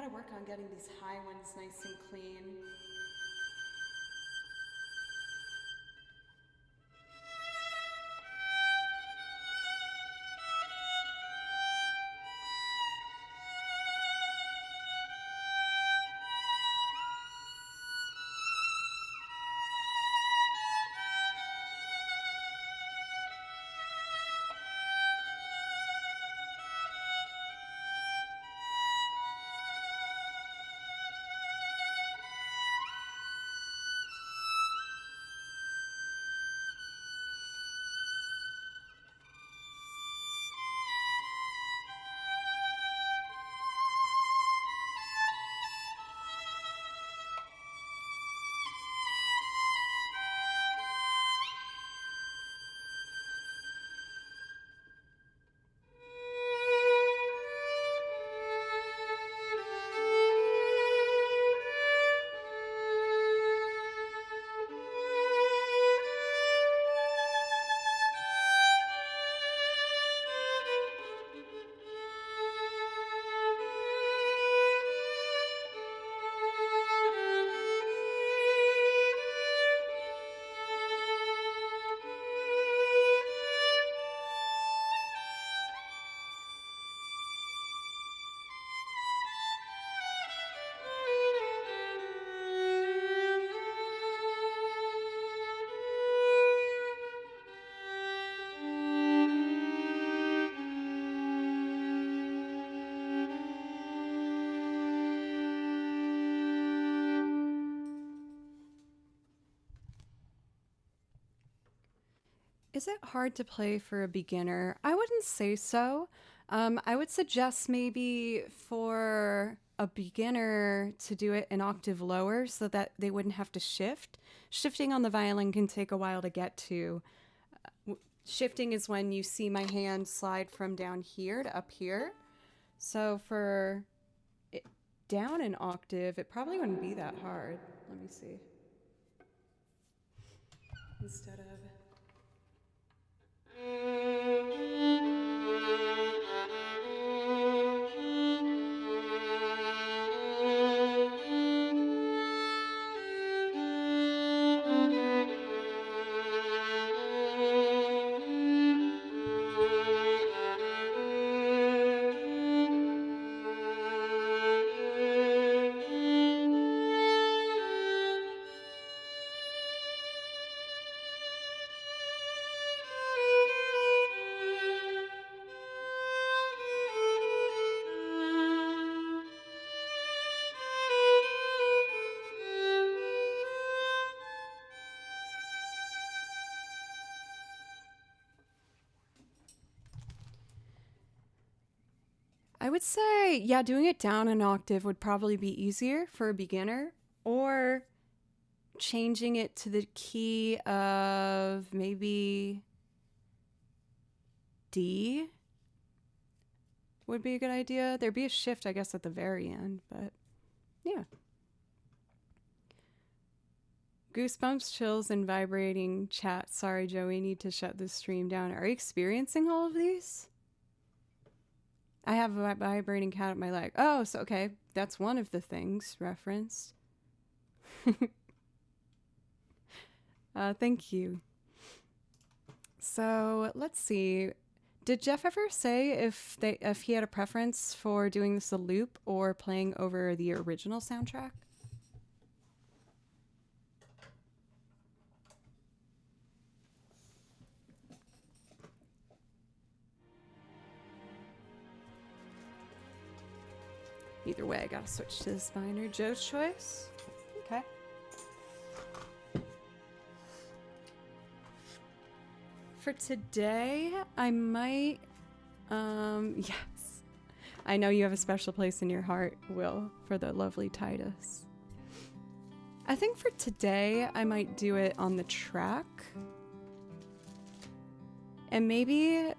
gotta work on getting these high ones nice and clean. Is it hard to play for a beginner? I wouldn't say so. I would suggest maybe for a beginner to do it an octave lower so that they wouldn't have to shift. Shifting on the violin can take a while to get to. Shifting is when you see my hand slide from down here to up here. So for it down an octave, it probably wouldn't be that hard. Let me see. Instead of... I would say, yeah, doing it down an octave would probably be easier for a beginner, or changing it to the key of maybe D would be a good idea. There'd be a shift, I guess, at the very end, but yeah. Goosebumps, chills, and vibrating chat. Sorry, Joe, we need to shut this stream down. Are you experiencing all of these? I have a vibrating cat at my leg. Oh, so okay. That's one of the things referenced. Thank you. So let's see. Did Jeff ever say if he had a preference for doing this a loop or playing over the original soundtrack? Either way, I gotta switch to this minor. Joe's choice? Okay. For today, I might, yes. I know you have a special place in your heart, Will, for the lovely Titus. I think for today, I might do it on the track. And maybe...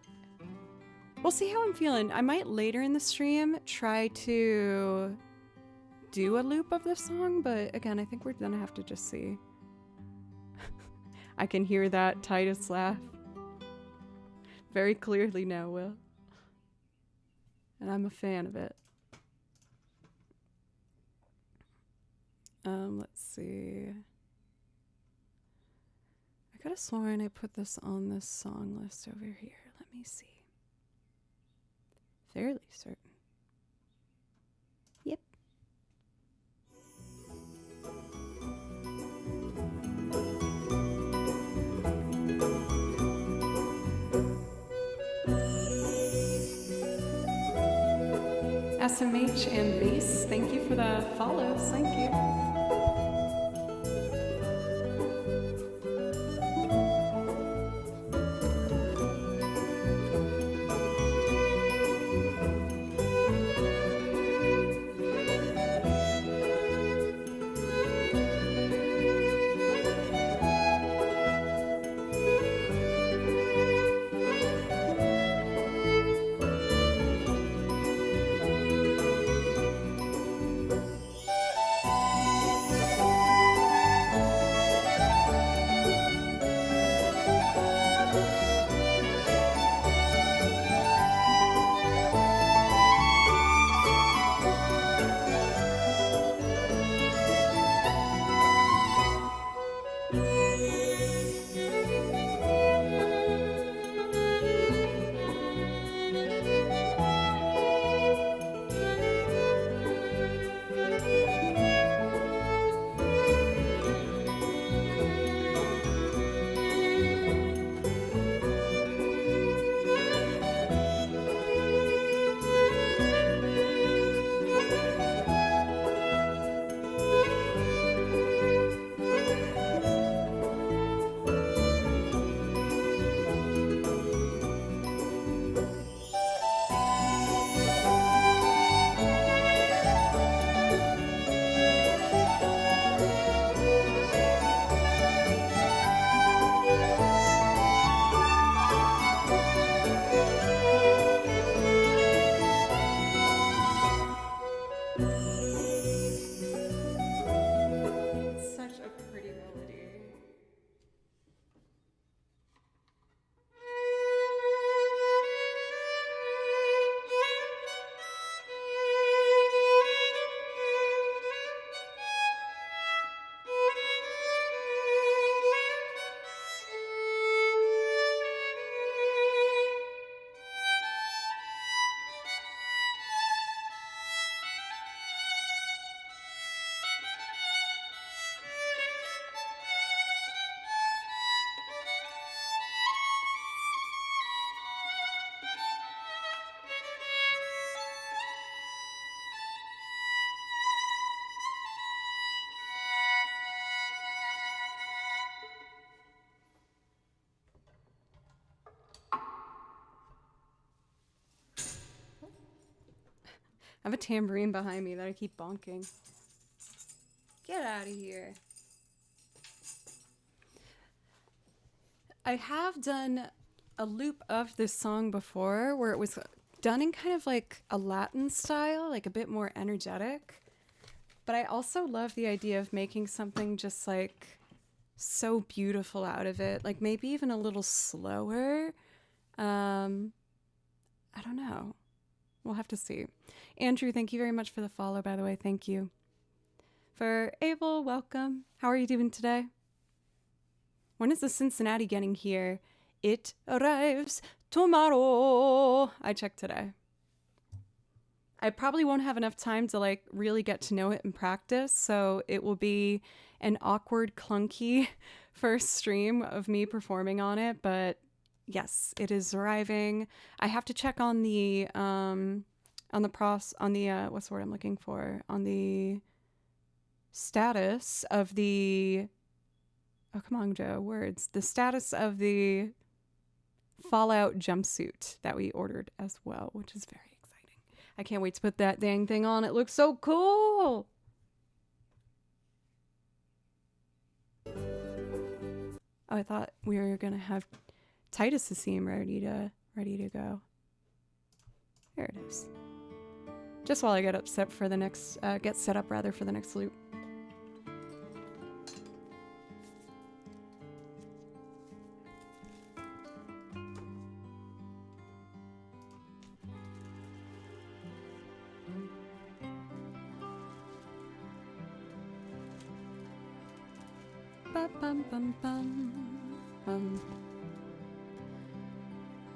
we'll see how I'm feeling. I might later in the stream try to do a loop of the song, but again, I think we're gonna have to just see. I can hear that Titus laugh very clearly now, Will. And I'm a fan of it. Let's see. I could have sworn I put this on this song list over here. Let me see. Fairly certain. Yep. SMH and Base, thank you for the follows. Thank you. Such a pretty melody. I have a tambourine behind me that I keep bonking. Get out of here. I have done a loop of this song before where it was done in kind of like a Latin style, like a bit more energetic. But I also love the idea of making something just like so beautiful out of it, like maybe even a little slower. I don't know. We'll have to see. Andrew, thank you very much for the follow, by the way. Thank you. For Abel, welcome. How are you doing today? When is the Cincinnati getting here? It arrives tomorrow. I checked today. I probably won't have enough time to like really get to know it and practice, so it will be an awkward, clunky first stream of me performing on it, but yes, it is arriving. I have to check on the what's the word I'm looking for? On the status of the oh, come on, Joe, words. The status of the Fallout jumpsuit that we ordered as well, which is very exciting. I can't wait to put that dang thing on. It looks so cool. Oh, I thought we were going to have Titus's theme ready to go. There it is. Just while I get upset for the next, get set up rather for the next loop.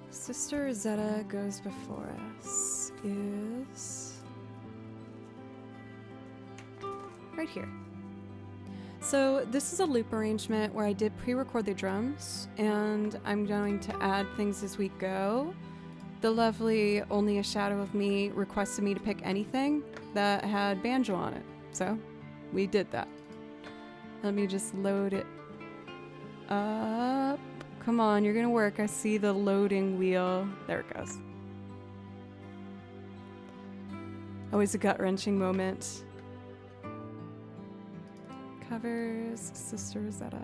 Sister Rosetta goes before us is right here. So this is a loop arrangement where I did pre-record the drums, and I'm going to add things as we go. The lovely Only a Shadow of Me requested me to pick anything that had banjo on it, so we did that. Let me just load it up. Come on, you're gonna work. I see the loading wheel. There it goes. Always a gut-wrenching moment. Covers, Sister Rosetta.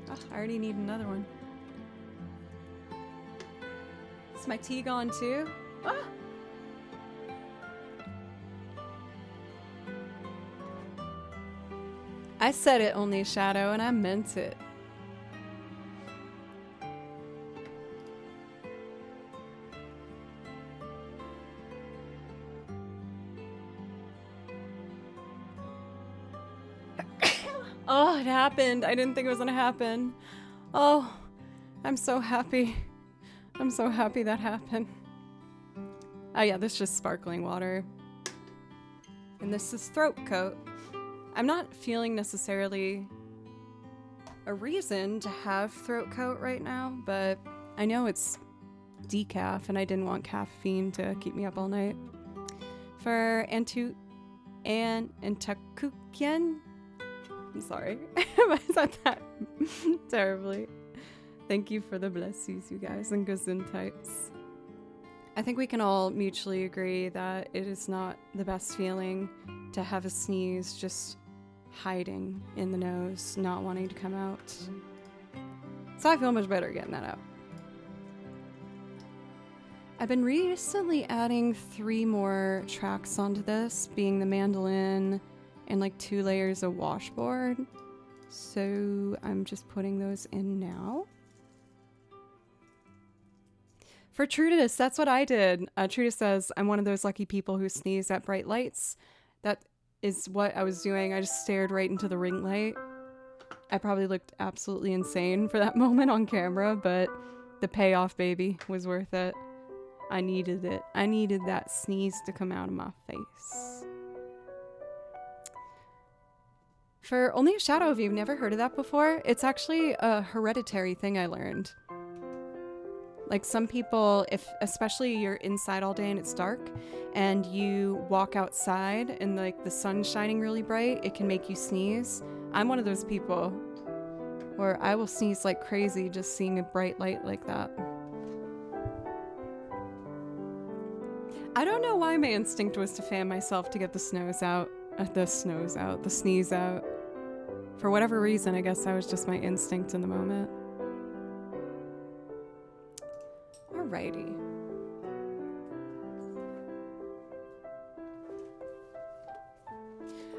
Oh, I already need another one. Is my tea gone too? Ah! I said it, Only a Shadow, and I meant it. Oh, it happened. I didn't think it was gonna happen. Oh, I'm so happy. I'm so happy that happened. Oh yeah, this is just sparkling water. And this is throat coat. I'm not feeling necessarily a reason to have throat coat right now, but I know it's decaf and I didn't want caffeine to keep me up all night. For Antakukien, I'm sorry, I said that terribly. Thank you for the blessings, you guys, and gesundheits. I think we can all mutually agree that it is not the best feeling to have a sneeze just hiding in the nose, not wanting to come out. So I feel much better getting that out. I've been recently adding 3 more tracks onto this, being the mandolin and like 2 layers of washboard. So I'm just putting those in now. For Truditus, that's what I did. Truditus says, I'm one of those lucky people who sneeze at bright lights. That is what I was doing. I just stared right into the ring light. I probably looked absolutely insane for that moment on camera, but the payoff, baby, was worth it. I needed it. I needed that sneeze to come out of my face. For Only a Shadow, if you've never heard of that before, it's actually a hereditary thing I learned. Like some people, if especially you're inside all day and it's dark and you walk outside and like the sun's shining really bright, it can make you sneeze. I'm one of those people where I will sneeze like crazy just seeing a bright light like that. I don't know why my instinct was to fan myself to get the sneeze out. For whatever reason, I guess that was just my instinct in the moment. Alrighty.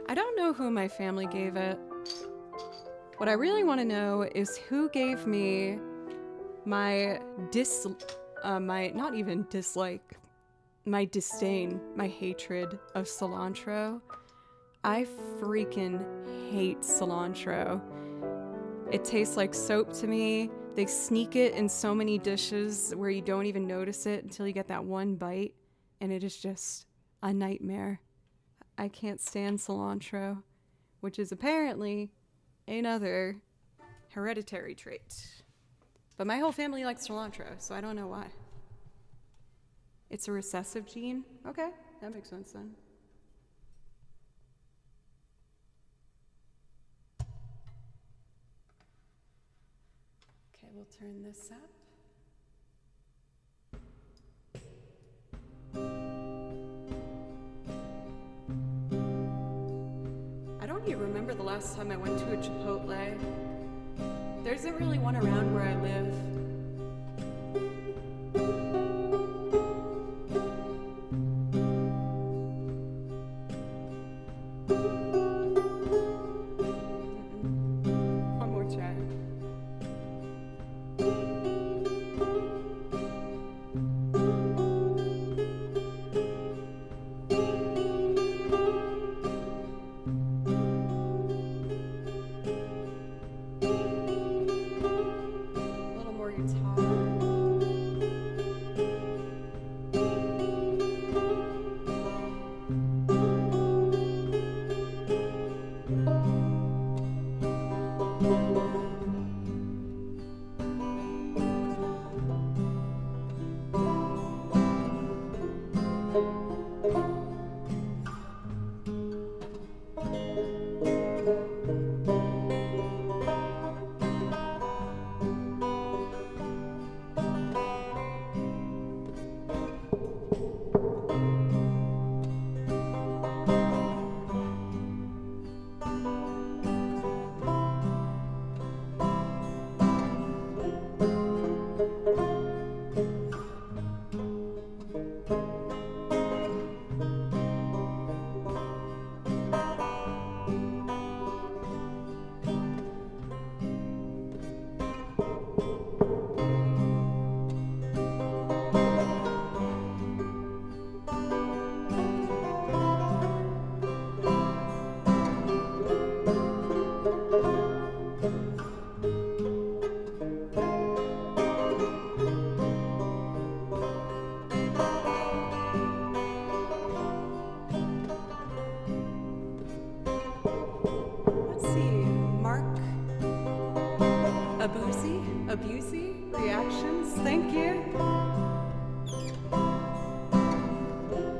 I don't know who my family gave it. What I really want to know is who gave me my not even dislike, my disdain, my hatred of cilantro. I freaking hate cilantro. It tastes like soap to me. They sneak it in so many dishes where you don't even notice it until you get that one bite, and it is just a nightmare. I can't stand cilantro, which is apparently another hereditary trait. But my whole family likes cilantro, so I don't know why. It's a recessive gene? Okay, that makes sense then. We'll turn this up. I don't even remember the last time I went to a Chipotle. There isn't really one around where I live. One more try.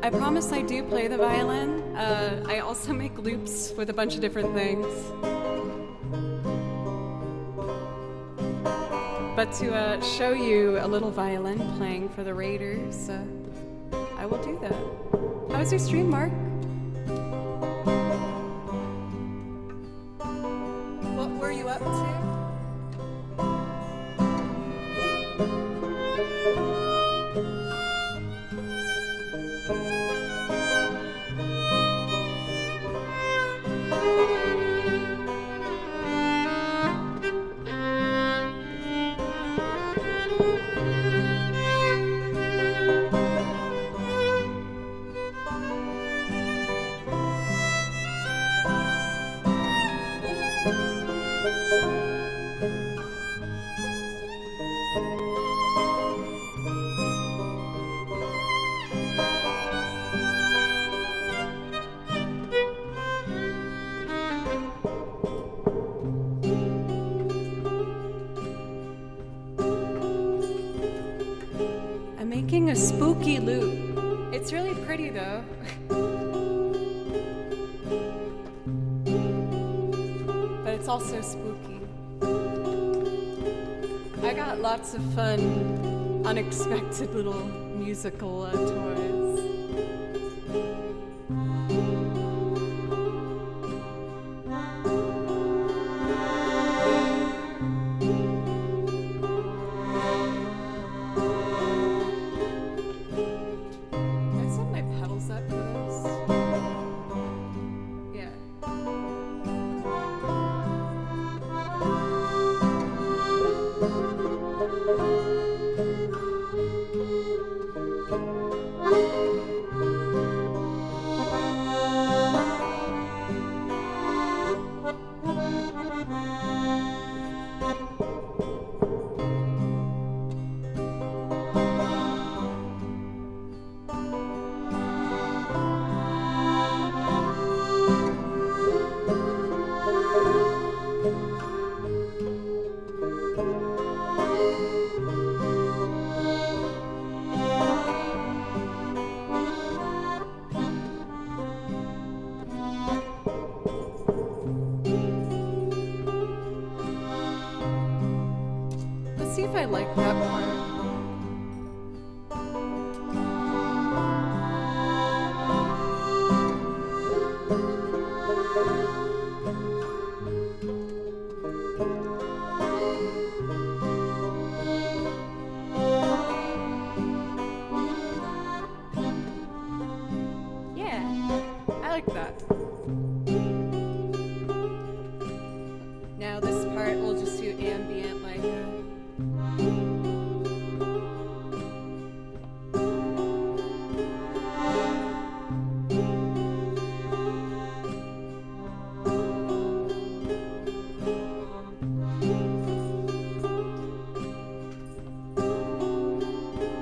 I promise I do play the violin. I also make loops with a bunch of different things. But to show you a little violin playing for the Raiders, I will do that. How was your stream, Mark? What were you up to? Making a spooky loop. It's really pretty though. But it's also spooky. I got lots of fun, unexpected little musical toys. See if I like that part. Yeah, I like that. Now this part we'll just do ambient like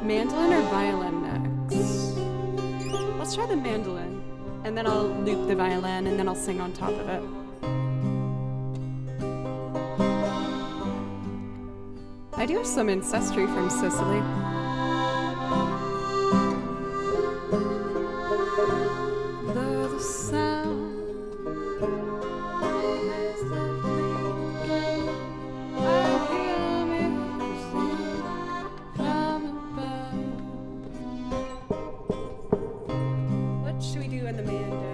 mandolin or violin next? Let's try the mandolin, and then I'll loop the violin, and then I'll sing on top of it. I do have some ancestry from Sicily. The sound has left me. I hear music from above. What should we do in the manda?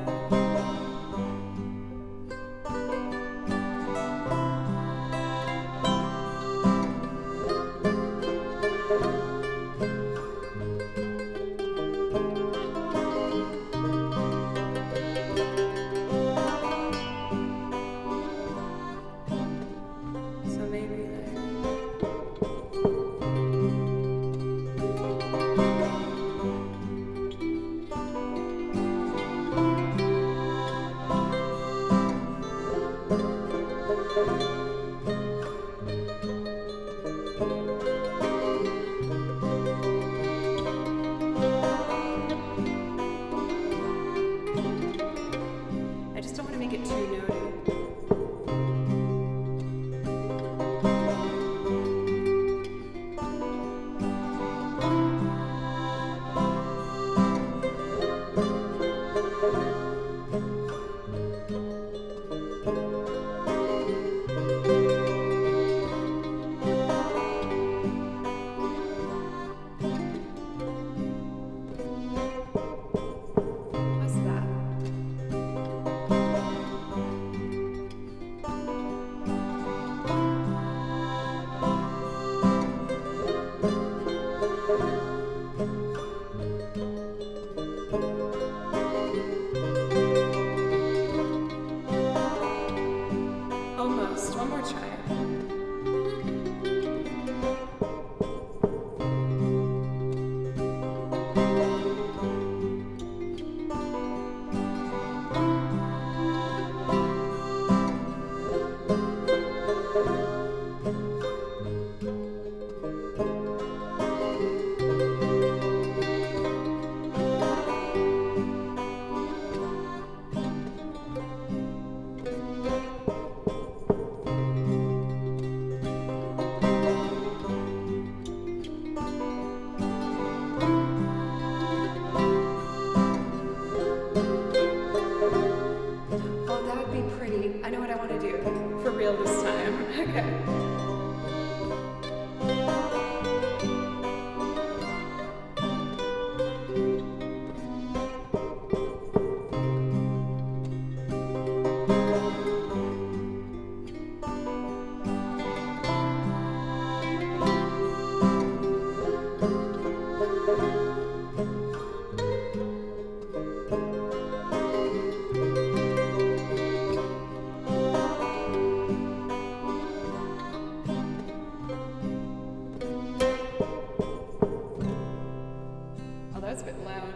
loud.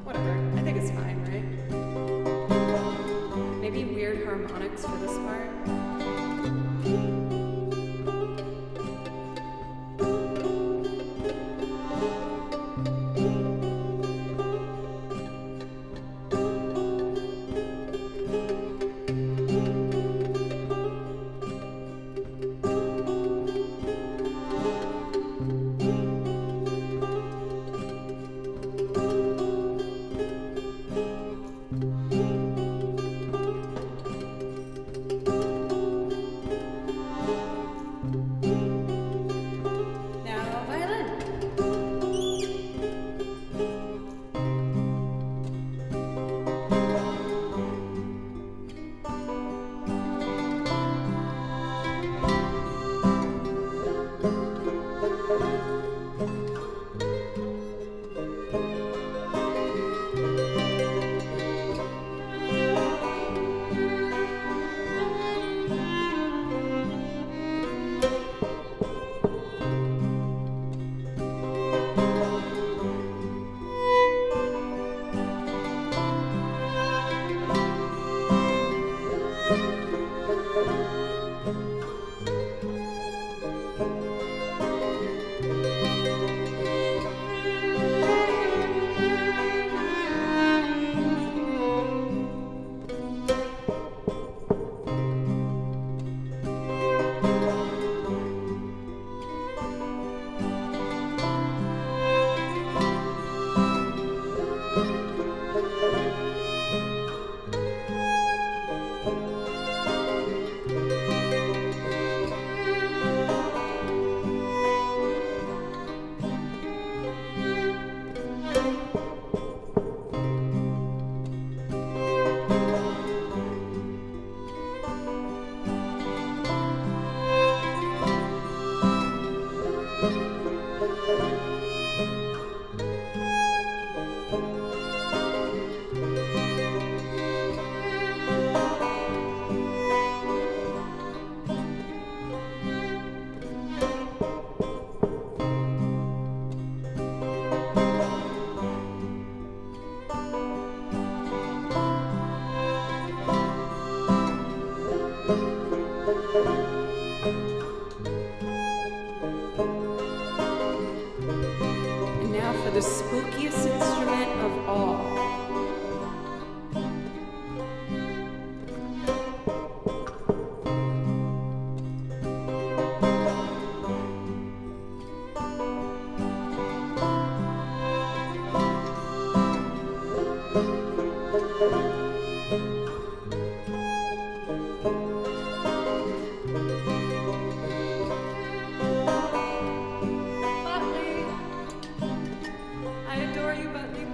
Whatever. I think it's fine, right? Maybe weird harmonics for this part. And now for the spookiest instrument of all. I adore you, Butley.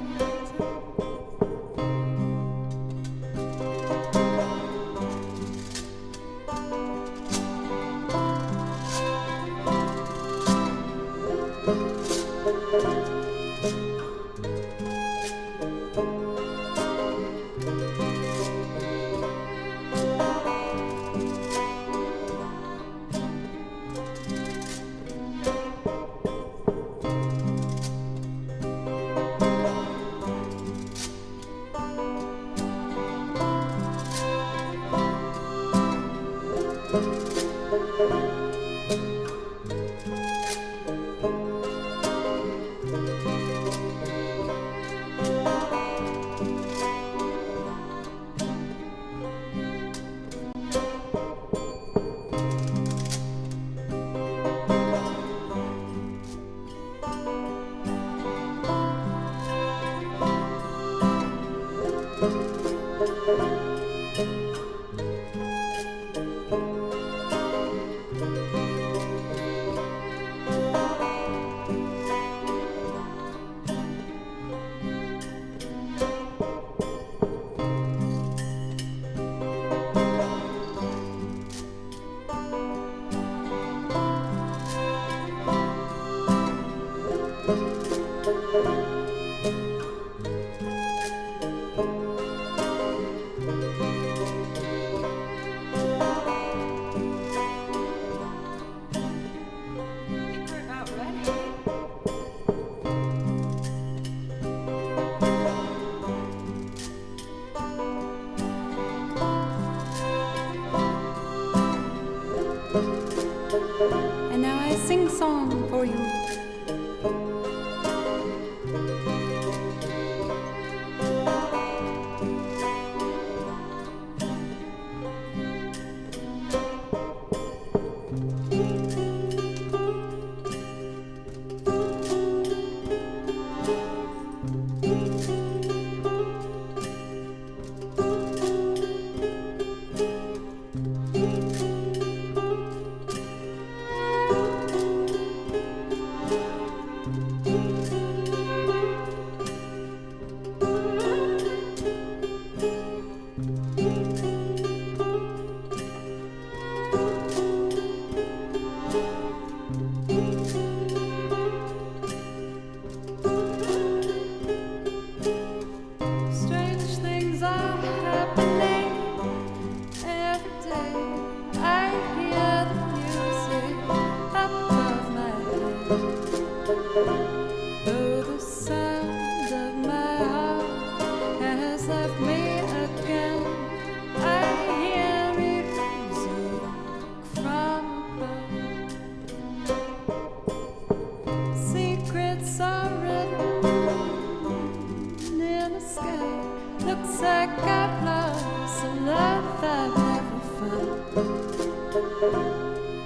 sky. Looks like I've lost a love I've never found.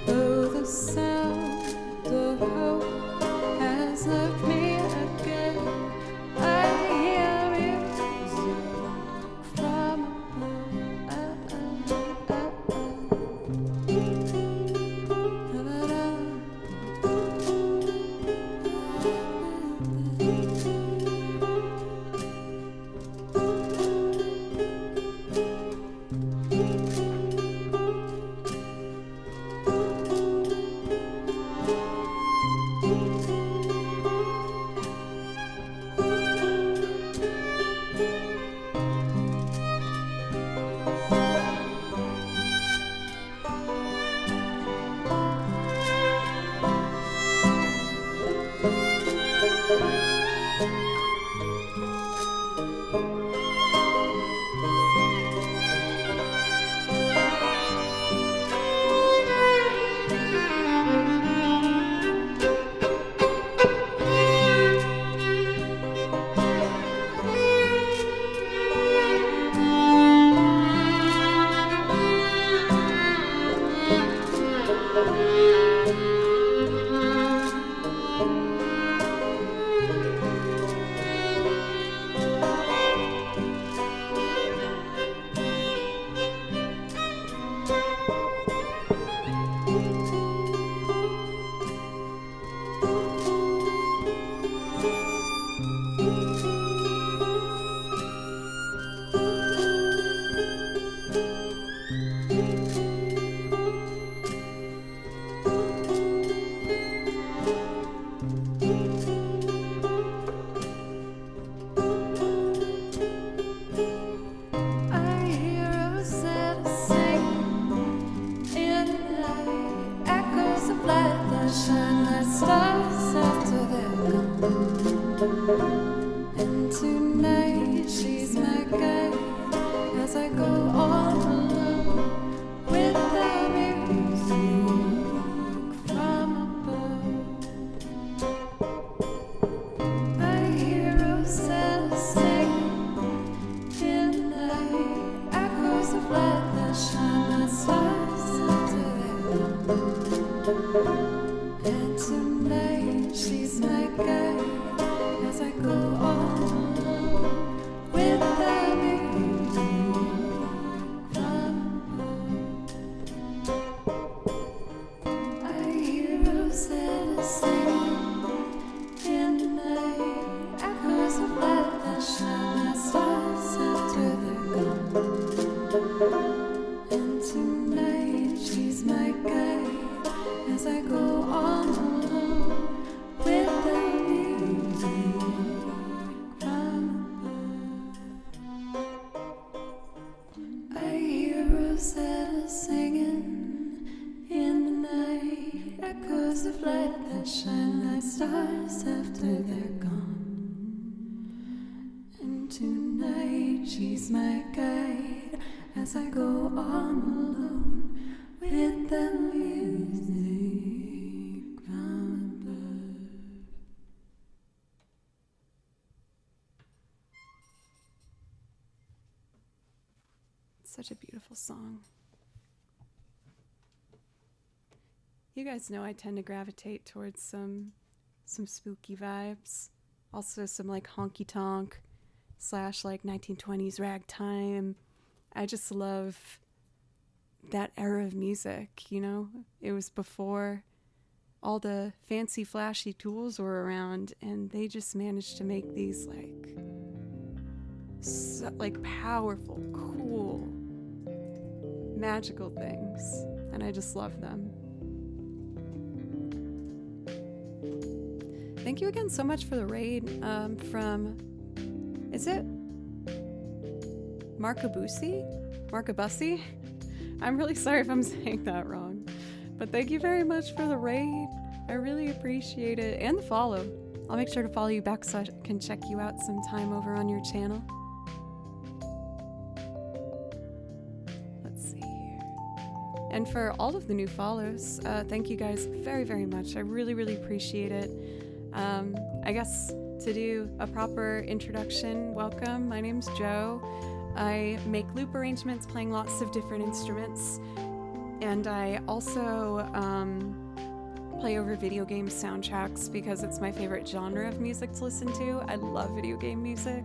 Oh, the sound of hope has left me again. I hear music from and tonight she's my guide as I go on alone with the music from above. I hear Rosanna sing in the echoes of light that shine like stars after they're gone. And tonight she's my guide as I go on alone with the music from above. I hear Rosanna sing in the night, echoes of light that shine like stars after they're gone. And tonight she's my guide as I go on alone with the music from above. I hear Rosetta singing in the night, echoes of light that shine like stars after they're gone. And tonight she's my guide as I go on alone with the music from above. Such a beautiful song. You guys know I tend to gravitate towards some spooky vibes. Also some like honky tonk / like 1920s ragtime. I just love that era of music, you know? It was before all the fancy flashy tools were around, and they just managed to make these like powerful, cool, magical things, and I just love them. Thank you again so much for the raid from, is it Markabusi? I'm really sorry if I'm saying that wrong, but thank you very much for the raid. I really appreciate it, and the follow. I'll make sure to follow you back so I can check you out sometime over on your channel. Let's see here. And for all of the new follows, thank you guys very, very much. I really, really appreciate it. I guess to do a proper introduction. Welcome, my name's Jo. I make loop arrangements playing lots of different instruments, and I also play over video game soundtracks because it's my favorite genre of music to listen to. I love video game music.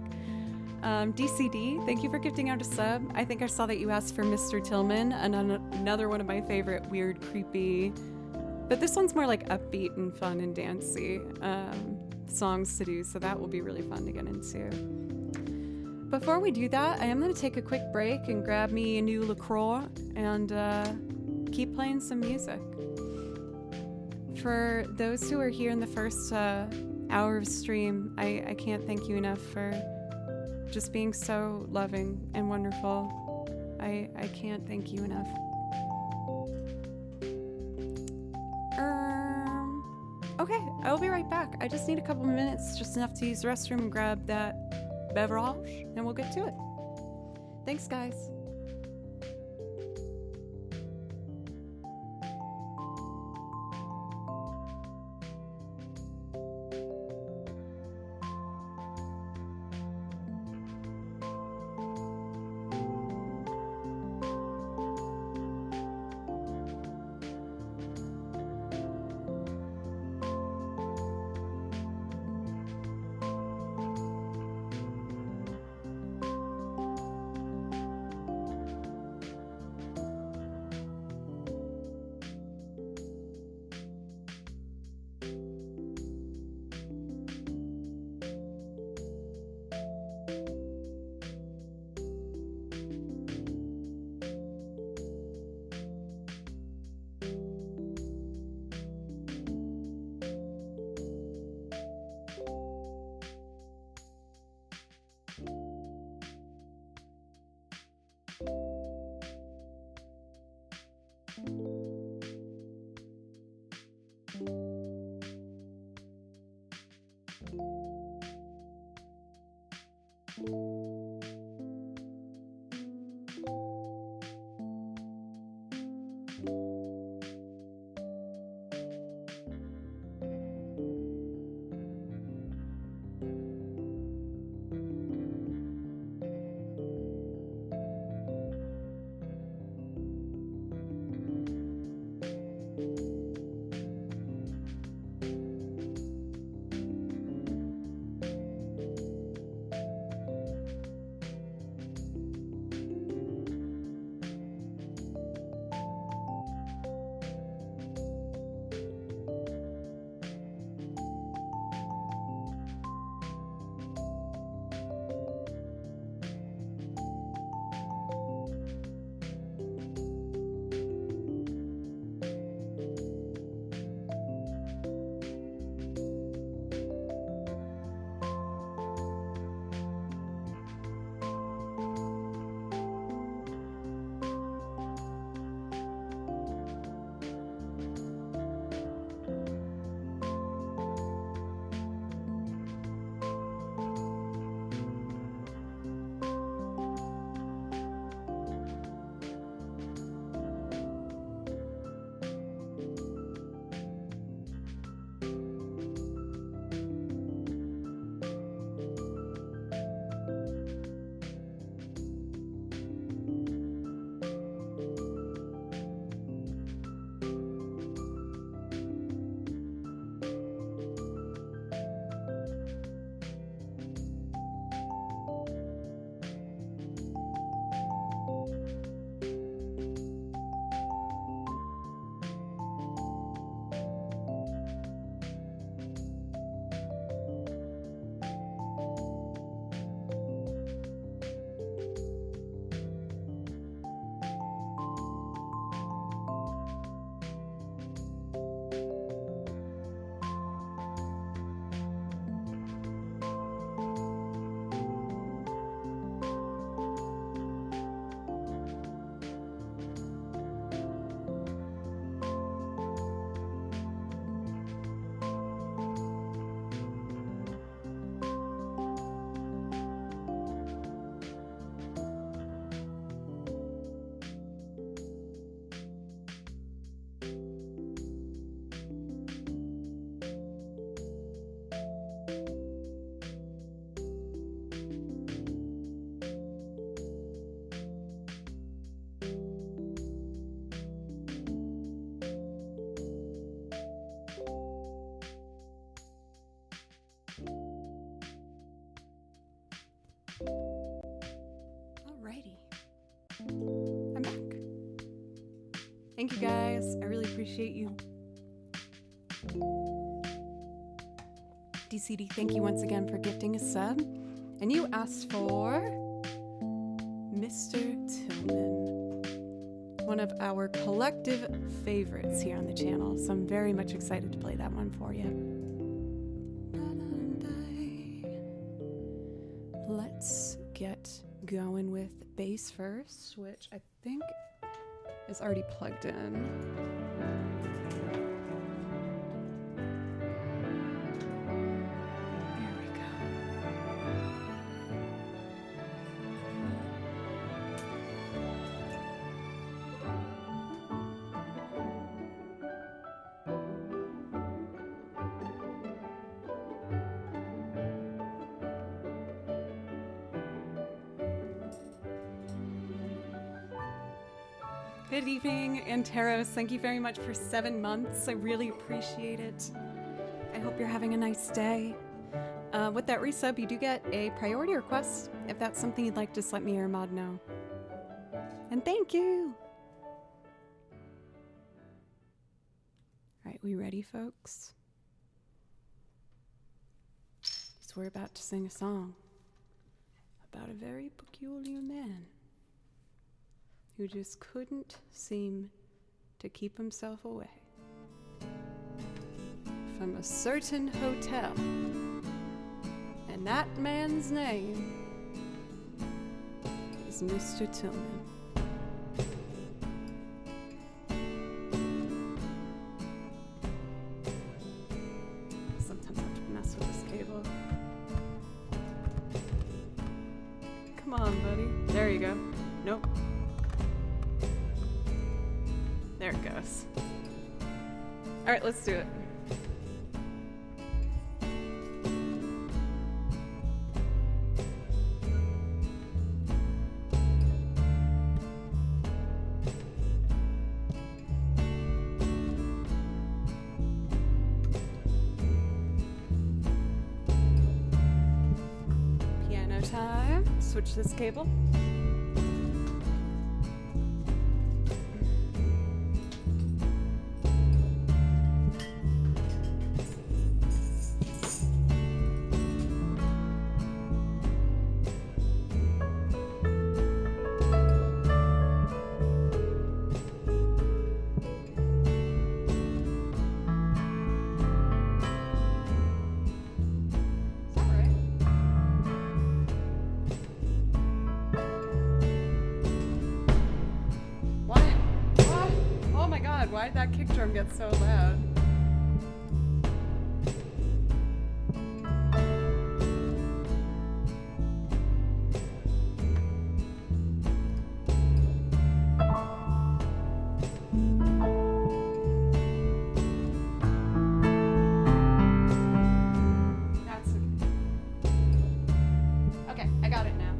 DCD, thank you for gifting out a sub. I think I saw that you asked for Mr. Tillman, another one of my favorite weird, creepy, but this one's more like upbeat and fun and dancey songs to do, so that will be really fun to get into. Before we do that, I am going to take a quick break and grab me a new LaCroix and keep playing some music. For those who are here in the first hour of stream, I can't thank you enough for just being so loving and wonderful. I can't thank you enough. Okay, I will be right back. I just need a couple minutes, just enough to use the restroom and grab that beverage, and we'll get to it. Thanks, guys. Alrighty. I'm back. Thank you guys. I really appreciate you. DCD, thank you once again for gifting a sub. And you asked for Mr. Tillman, one of our collective favorites here on the channel. So I'm very much excited to play that one for you. Let's get going with bass first, which I think is already plugged in. There we go. Good evening, Anteros. Thank you very much for 7 months. I really appreciate it. I hope you're having a nice day. With that resub, you do get a priority request. If that's something you'd like, just let me or Mod know. And thank you. All right, we ready, folks? So we're about to sing a song about a very peculiar man who just couldn't seem to keep himself away from a certain hotel. And that man's name is Mr. Tillman. Sometimes I have to mess with this cable. Come on, buddy. There you go. Nope. There it goes. All right, let's do it. Piano time. Switch this cable. Why did that kick drum get so loud? That's okay. Okay, I got it now.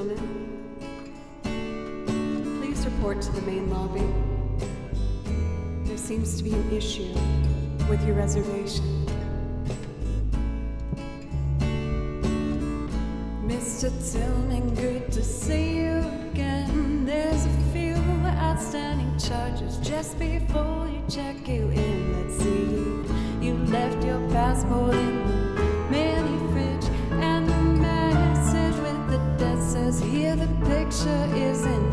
Tillman, please report to the main lobby. There seems to be an issue with your reservation. Mr. Tillman, good to see you again. There's a few outstanding charges just before you check you in. Let's see, you left your passport in the mini fridge, and the message with the death says here the picture isn't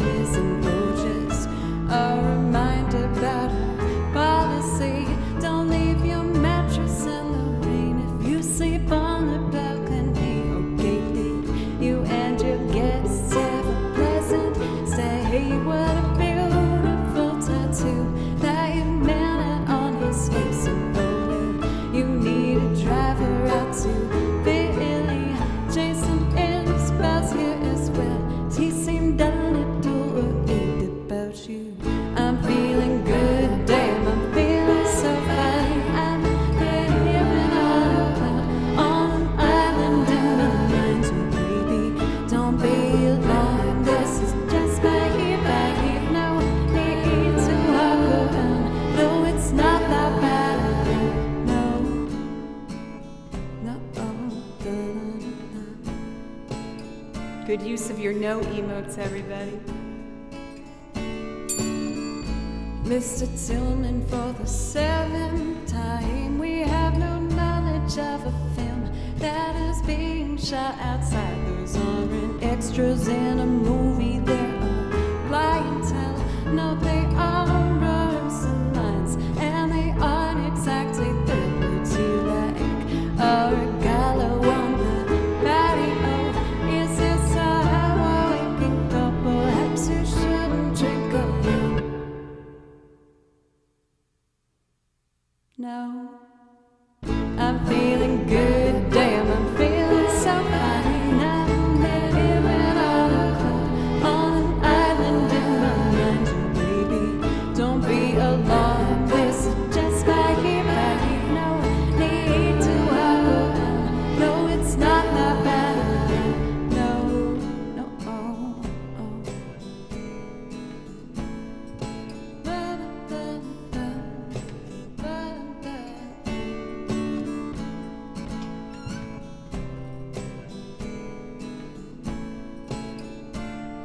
gorgeous. A reminder about our policy: don't leave your mattress in the rain if you sleep on the balcony. Okay, did you and your guests have a pleasant stay? Hey, what a beautiful tattoo that you mounted on his face. And oh, you need a driver out to Philly. Jason is fast here as well. He seemed a little worried about you. I'm feeling good, damn, I'm feeling so fine. I'm living on an island in the mind. So baby, don't be alarmed. This is just baggy, no need to walk around. Though it's not that bad, no, no. Good use of your no emotes, everybody. Mr. Tillman, for the 7th time, we have no knowledge of a film that is being shot outside. Those aren't extras in a movie, there are clientele. No, they are rehearsal lines, and they aren't exactly the words you like. A regalo on the patio. Is this a Hawaiian couple? Perhaps you shouldn't drink alone. No, I'm feeling good, damn, I'm feeling so fine. I'm living on an island in my mind. And baby, don't be alarmed. This is just baggy, no need to walk around. No, it's not that bad. No, no, oh, oh.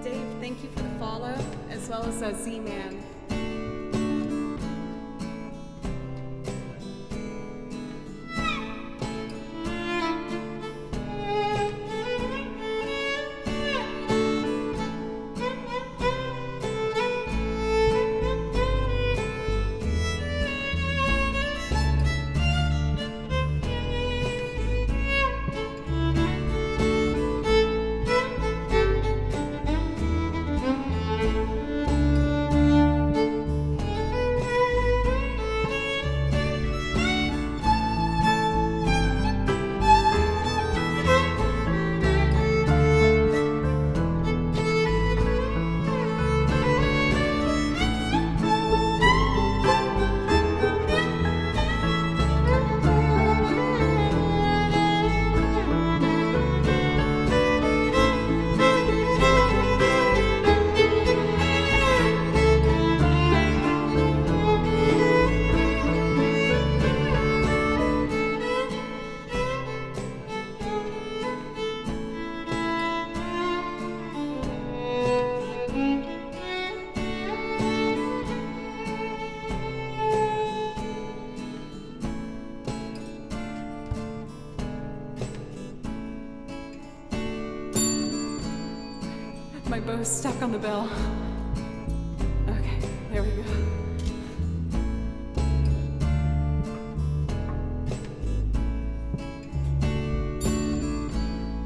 Dave, thank you for the follow, as well as Z-Man. My bow's stuck on the bell. Okay, there we go.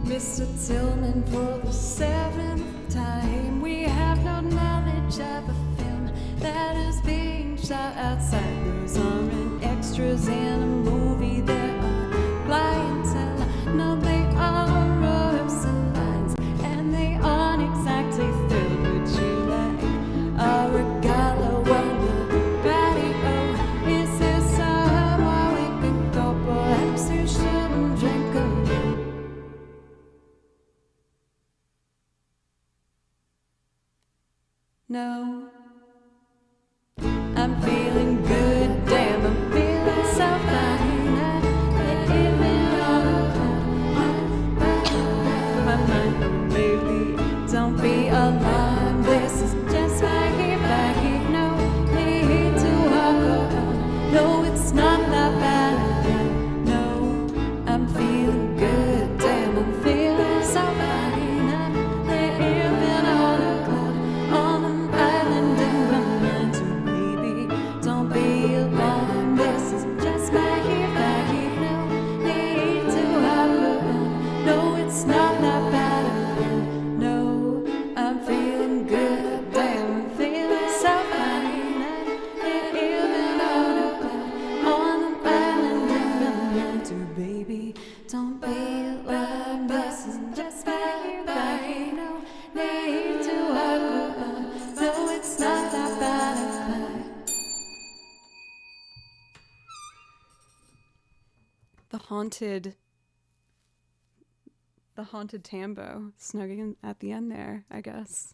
Mr. Tillman, for the 7th time, we have no knowledge of a film that is being shot outside. Those aren't extras in a movie, there are clientele. No, they are rehearsal lines, and they aren't exactly filled with you like a regalo on the patio. Is this how we could go? Perhaps you shouldn't drink alone. I'm feeling good, damn, I'm feeling so fine. Living on my mind, baby. Don't be alarmed, this is just my feedback. No need to walk on. No, it's not that bad. No, I'm feeling good, damn, I'm feeling so fine. Living on a cloud, on an island in my mind. So baby, don't be alarmed, this is just my feedback. No need to walk on. No, it's not that bad. No, I'm feeling good, damn, I'm feeling so fine. Living on a cloud, on an island in my mind. So baby, don't be alarmed, this is just my feedback. No need to walk on. No, it's not that bad. The haunted tambo snugging at the end there, I guess.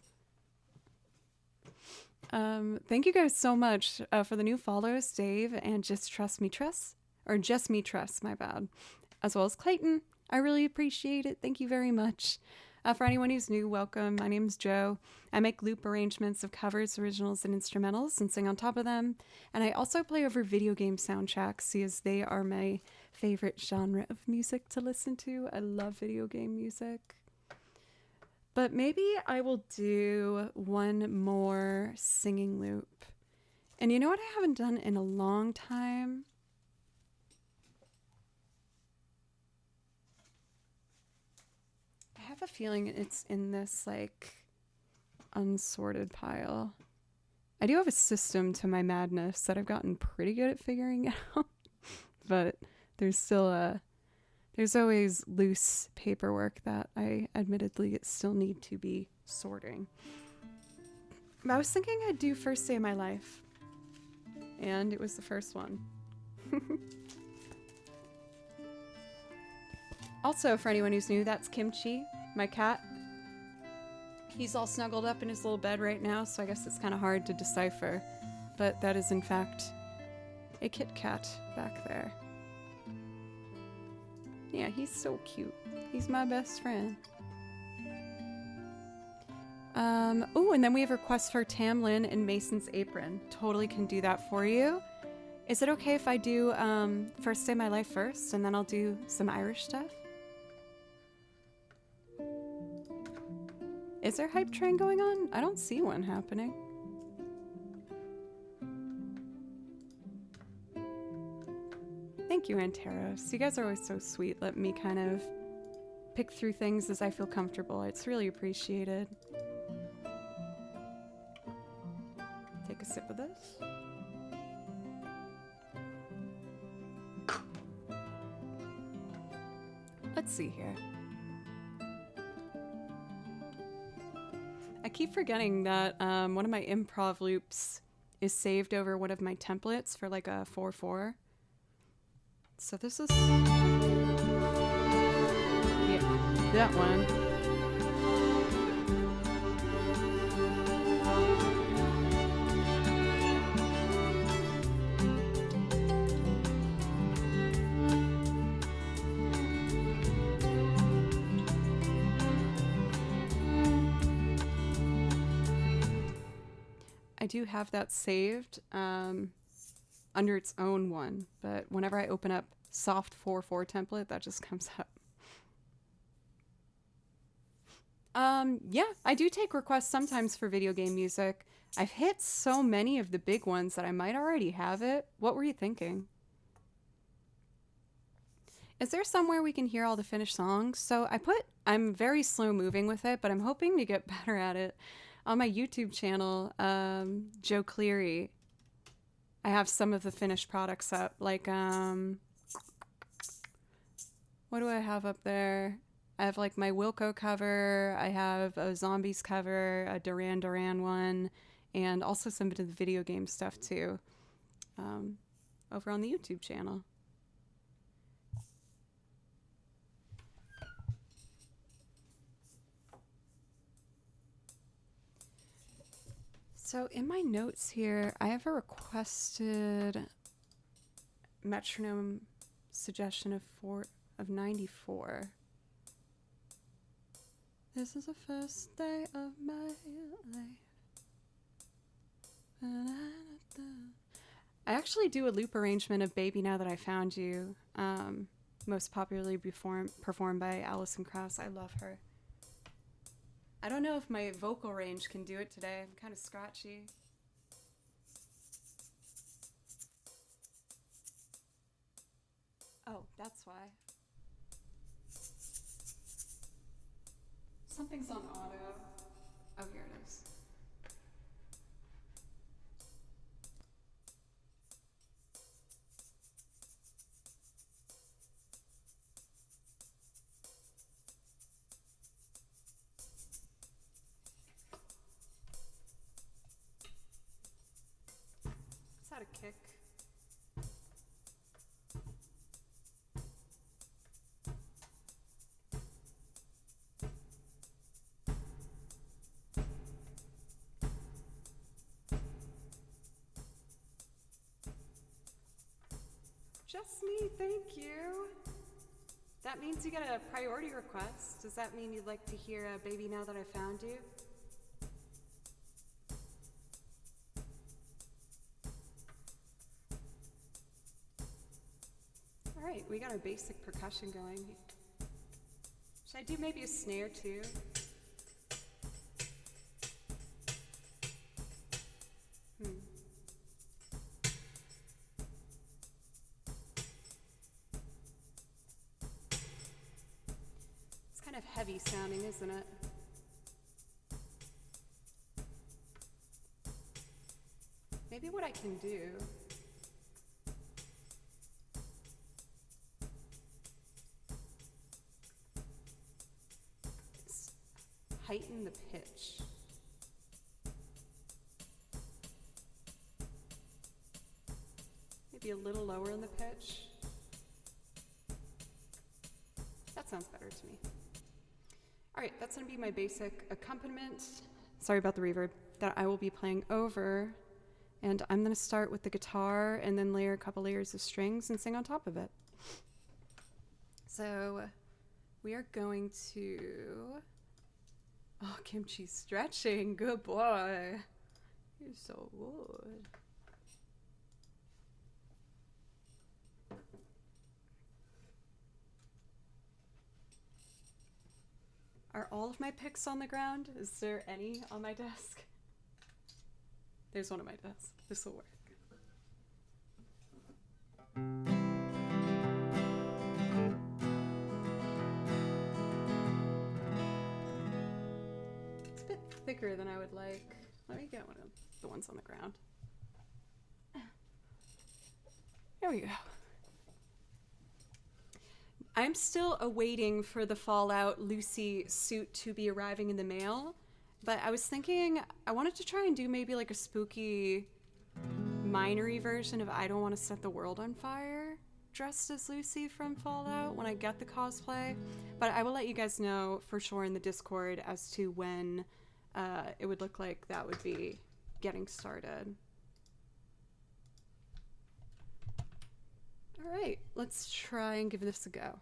Thank you guys so much for the new follows, Dave and Just Trust Me Trust, or Just Me Trust, my bad, as well as Clayton. I really appreciate it. Thank you very much. For anyone who's new, welcome. My name's Joe. I make loop arrangements of covers, originals, and instrumentals and sing on top of them. And I also play over video game soundtracks, as they are my favorite genre of music to listen to. I love video game music. But maybe I will do one more singing loop. And you know what I haven't done in a long time? I have a feeling it's in this like unsorted pile. I do have a system to my madness that I've gotten pretty good at figuring out, but there's still there's always loose paperwork that I admittedly still need to be sorting. But I was thinking I'd do First Day of My Life, and it was the first one. Also, for anyone who's new, that's Kimchi, my cat. He's all snuggled up in his little bed right now, so I guess it's kind of hard to decipher. But that is, in fact, a Kit Kat back there. Yeah, he's so cute. He's my best friend. Oh, and then we have requests for Tamlin and Mason's Apron. Totally can do that for you. Is it okay if I do First Day of My Life first, and then I'll do some Irish stuff? Is there hype train going on? I don't see one happening. Thank you, Anteros. You guys are always so sweet. Let me kind of pick through things as I feel comfortable. It's really appreciated. Take a sip of this. Let's see here. I keep forgetting that one of my improv loops is saved over one of my templates for like a 4/4. So this is, yeah, that one. I do have that saved under its own one, but whenever I open up soft 4/4 template, that just comes up. Yeah, I do take requests sometimes for video game music. I've hit so many of the big ones that I might already have it. What were you thinking? Is there somewhere we can hear all the finished songs? So I'm very slow moving with it, but I'm hoping to get better at it. On my YouTube channel, Joe Cleary, I have some of the finished products up. Like, what do I have up there? I have like my Wilco cover, I have a Zombies cover, a Duran Duran one, and also some of the video game stuff too, over on the YouTube channel. So in my notes here, I have a requested metronome suggestion of 94. This is the first day of my life. I actually do a loop arrangement of Baby Now That I Found You, most popularly performed by Alison Krauss. I love her. I don't know if my vocal range can do it today. I'm kind of scratchy. Oh, that's why. Something's on auto. Oh, here it is. Is that a kick? Just me, thank you. That means you get a priority request. Does that mean you'd like to hear Baby Now That I Found You? All right, we got our basic percussion going. Should I do maybe a snare too? It's kind of heavy sounding, isn't it? Maybe what I can do is heighten the pitch. Maybe a little lower in the pitch. That sounds better to me. All right, that's gonna be my basic accompaniment. Sorry about the reverb. That I will be playing over. And I'm gonna start with the guitar and then layer a couple layers of strings and sing on top of it. So we are going to, oh, Kimchi's stretching, good boy. You're so good. Are all of my picks on the ground? Is there any on my desk? There's one on my desk. This will work. It's a bit thicker than I would like. Let me get one of the ones on the ground. There we go. I'm still awaiting for the Fallout Lucy suit to be arriving in the mail, but I was thinking I wanted to try and do maybe like a spooky minery version of I Don't Want to Set the World on Fire dressed as Lucy from Fallout when I get the cosplay, but I will let you guys know for sure in the Discord as to when it would look like that would be getting started. All right, let's try and give this a go.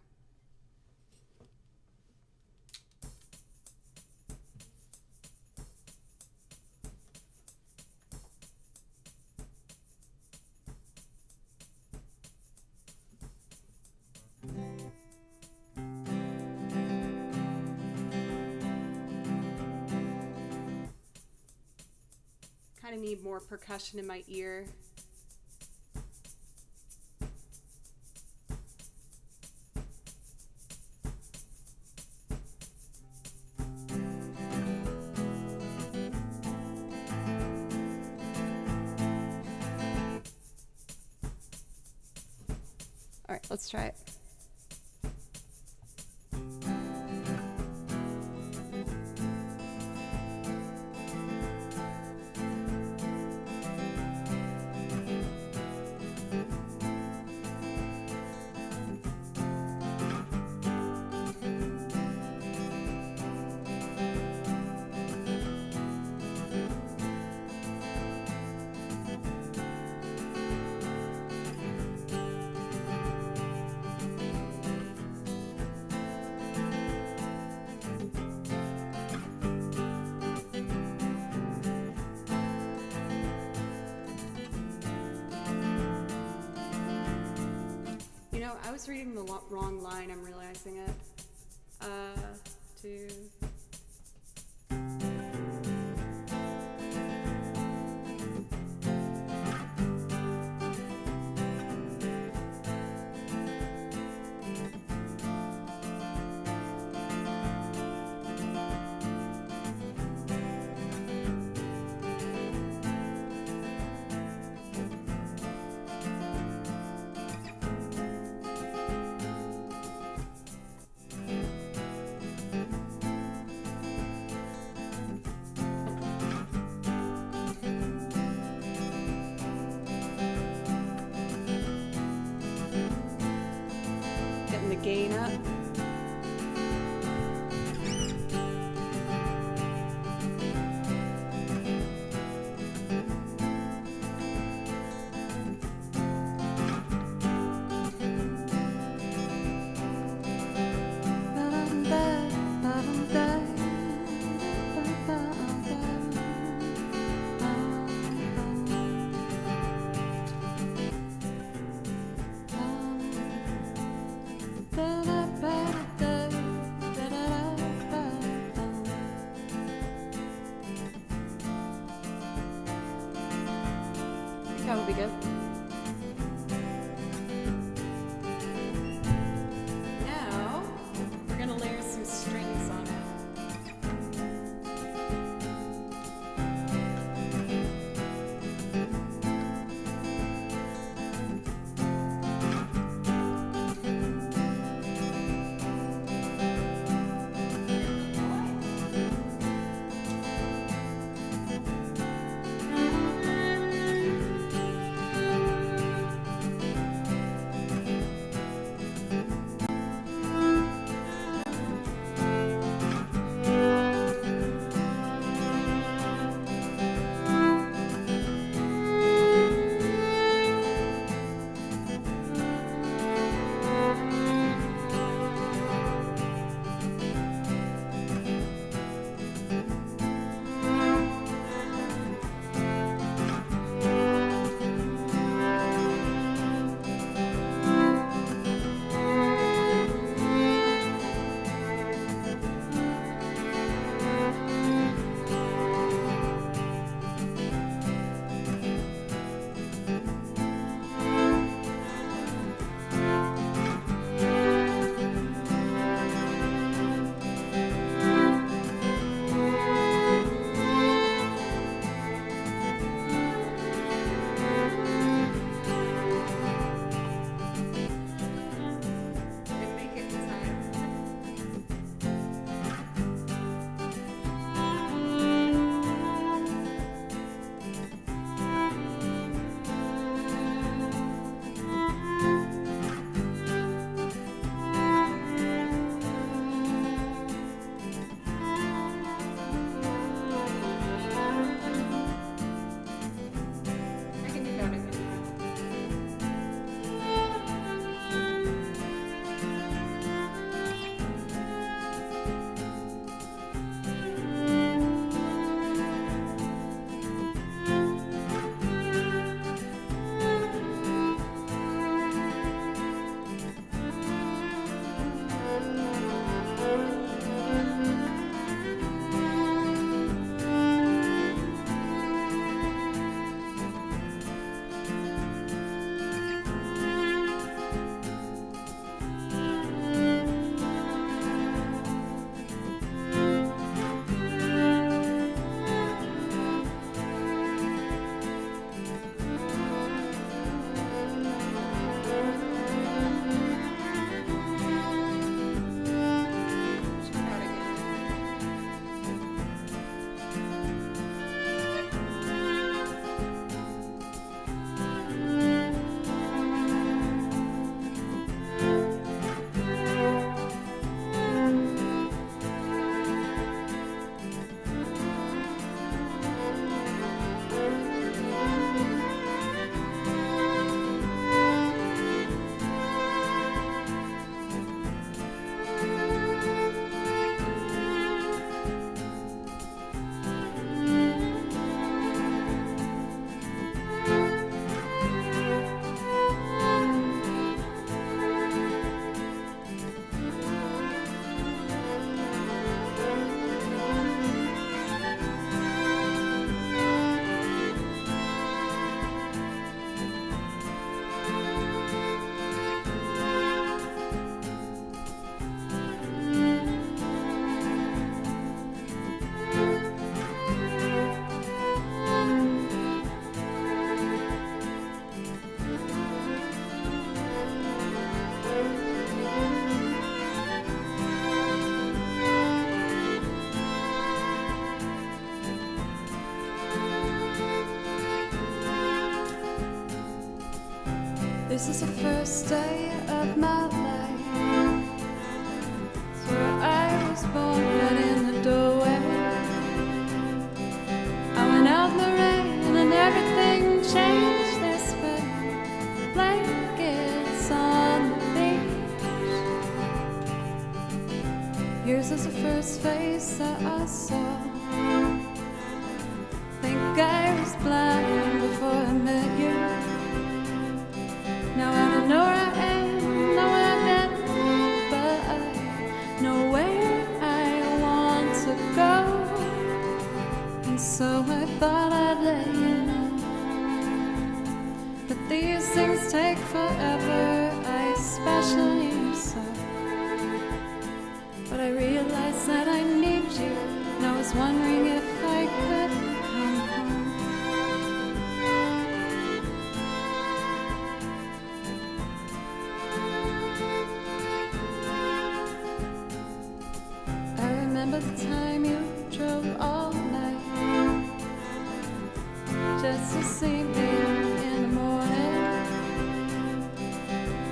Kind of need more percussion in my ear. All right, let's try it. I was reading the wrong line. I'm realizing it. Two. Getting the gain up. This is the first day of my life. It's where I was born, right in the doorway. I went out in the rain and everything changed this way. Blankets on the beach. Yours is the first face that I saw. Think I was blind before I met you. Now I don't know where I am, know where I've been, but I know where I want to go. And so I thought I'd let you know that these things take forever, I especially am so. But I realized that I need you, and I was wondering if I could come home. I remember the time you drove all night just to see me in the morning.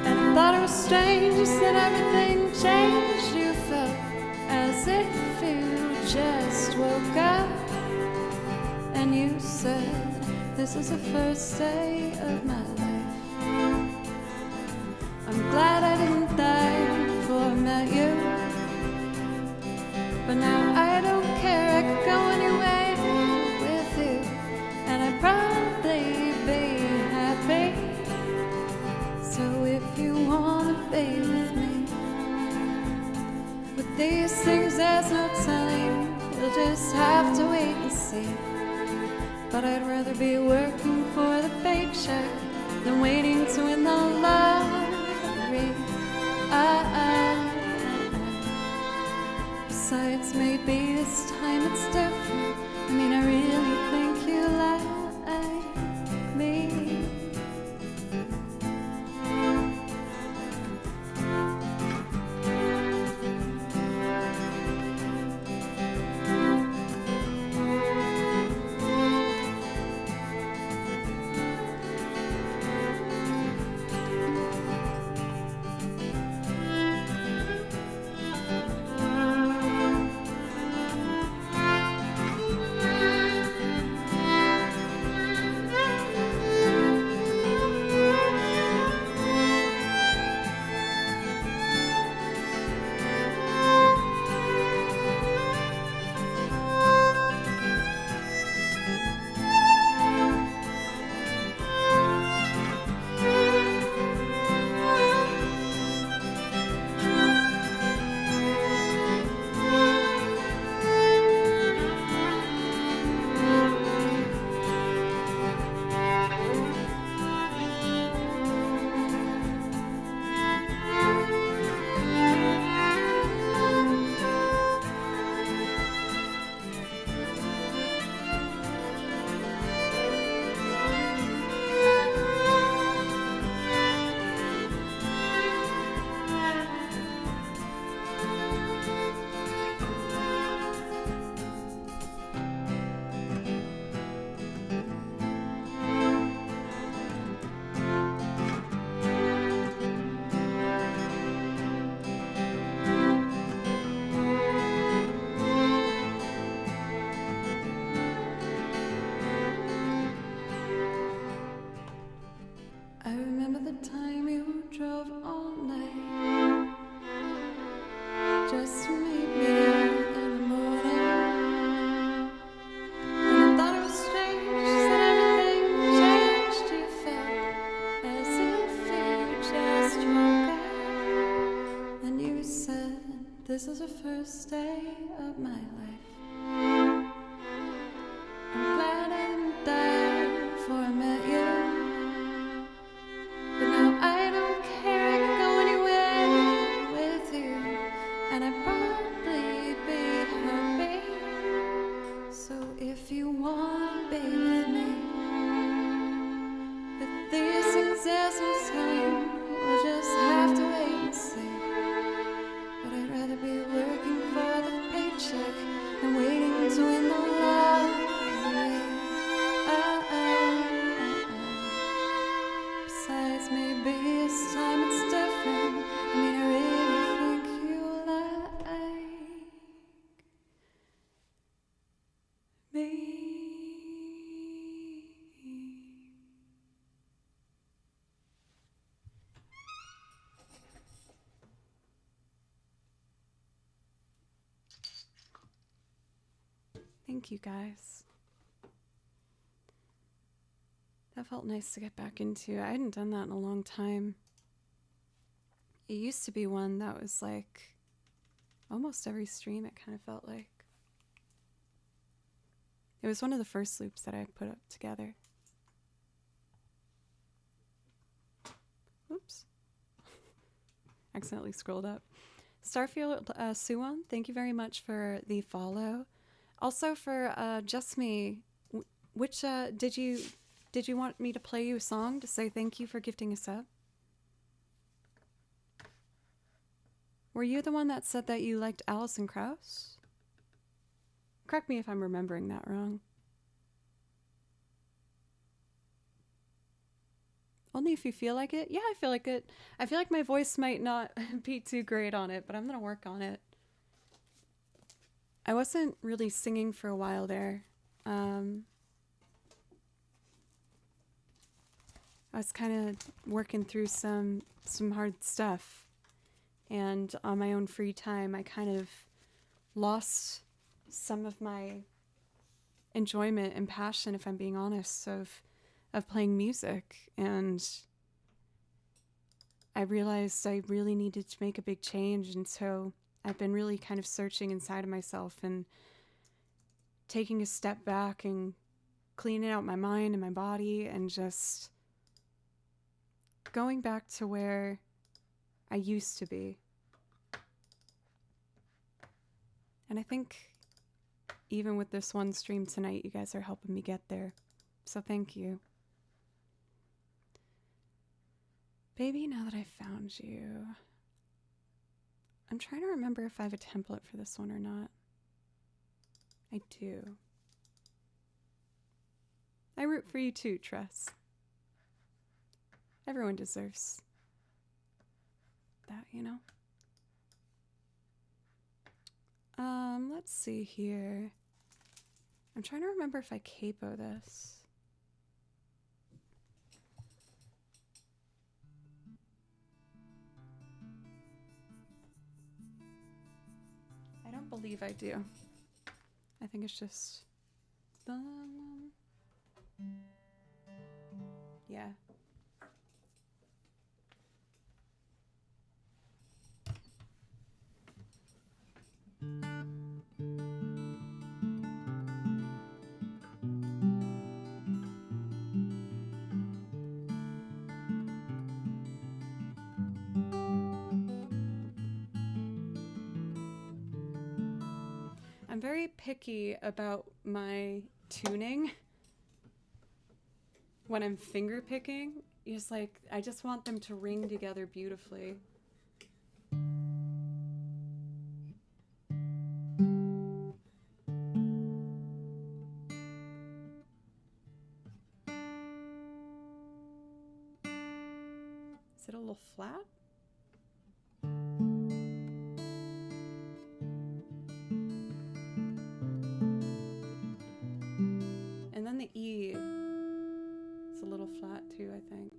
And I thought it was strange, you said everything changed. You felt as if you just woke up. And you said, this is the first day of my life. I'm glad I didn't die before I met you. But now I don't care, I could go anywhere with you, and I'd probably be happy. So if you wanna be with me, with these things there's no telling, we'll just have to wait and see. But I'd rather be working for the paycheck than waiting to win the lottery. Besides, maybe this time it's different. I mean, I really think you like me. I remember the time you drove all night just to meet me in the morning. And I thought it was strange, you said everything changed. You felt as if you just woke up. And you said, this is the first day of my life. I'm glad I didn't die before I met you. But now I don't care, I could go anywhere with you, and I'd probably be happy. So if you wanna be with me, with these things there's no time, we'll just have to wait and see. But I'd rather be working for the paycheck than waiting to win the lottery. Besides, maybe this time it's different. I mean, I really think you like me. Thank you, guys. That felt nice to get back into. I hadn't done that in a long time. It used to be one that was like almost every stream, it kind of felt like. It was one of the first loops that I put up together. Oops. Accidentally scrolled up. Starfield Suwon, thank you very much for the follow. Also for Just Me, which did you want me to play you a song to say thank you for gifting a sub? Were you the one that said that you liked Alison Krauss? Correct me if I'm remembering that wrong. Only if you feel like it? Yeah, I feel like it. I feel like my voice might not be too great on it, but I'm going to work on it. I wasn't really singing for a while there. I was kind of working through some hard stuff. And on my own free time, I kind of lost some of my enjoyment and passion, if I'm being honest, of playing music. And I realized I really needed to make a big change. And so I've been really kind of searching inside of myself and taking a step back and cleaning out my mind and my body and just going back to where I used to be. And I think even with this one stream tonight, you guys are helping me get there. So thank you. Baby, now that I found you, I'm trying to remember if I have a template for this one or not. I do. I root for you too, Tress. Everyone deserves that, you know? Let's see here. I'm trying to remember if I capo this. I don't believe I do. I think it's just... Yeah. I'm very picky about my tuning when I'm finger picking. It's like, I just want them to ring together beautifully. Is it a little flat? And then the E is a little flat too, I think.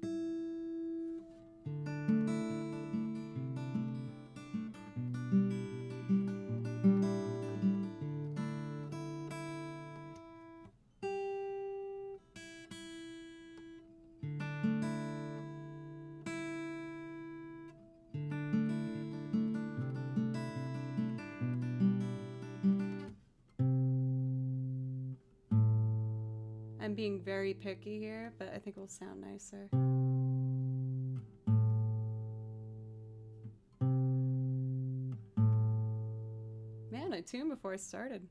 I'm being very picky here, but I think it will sound nicer. Man, I tuned before I started.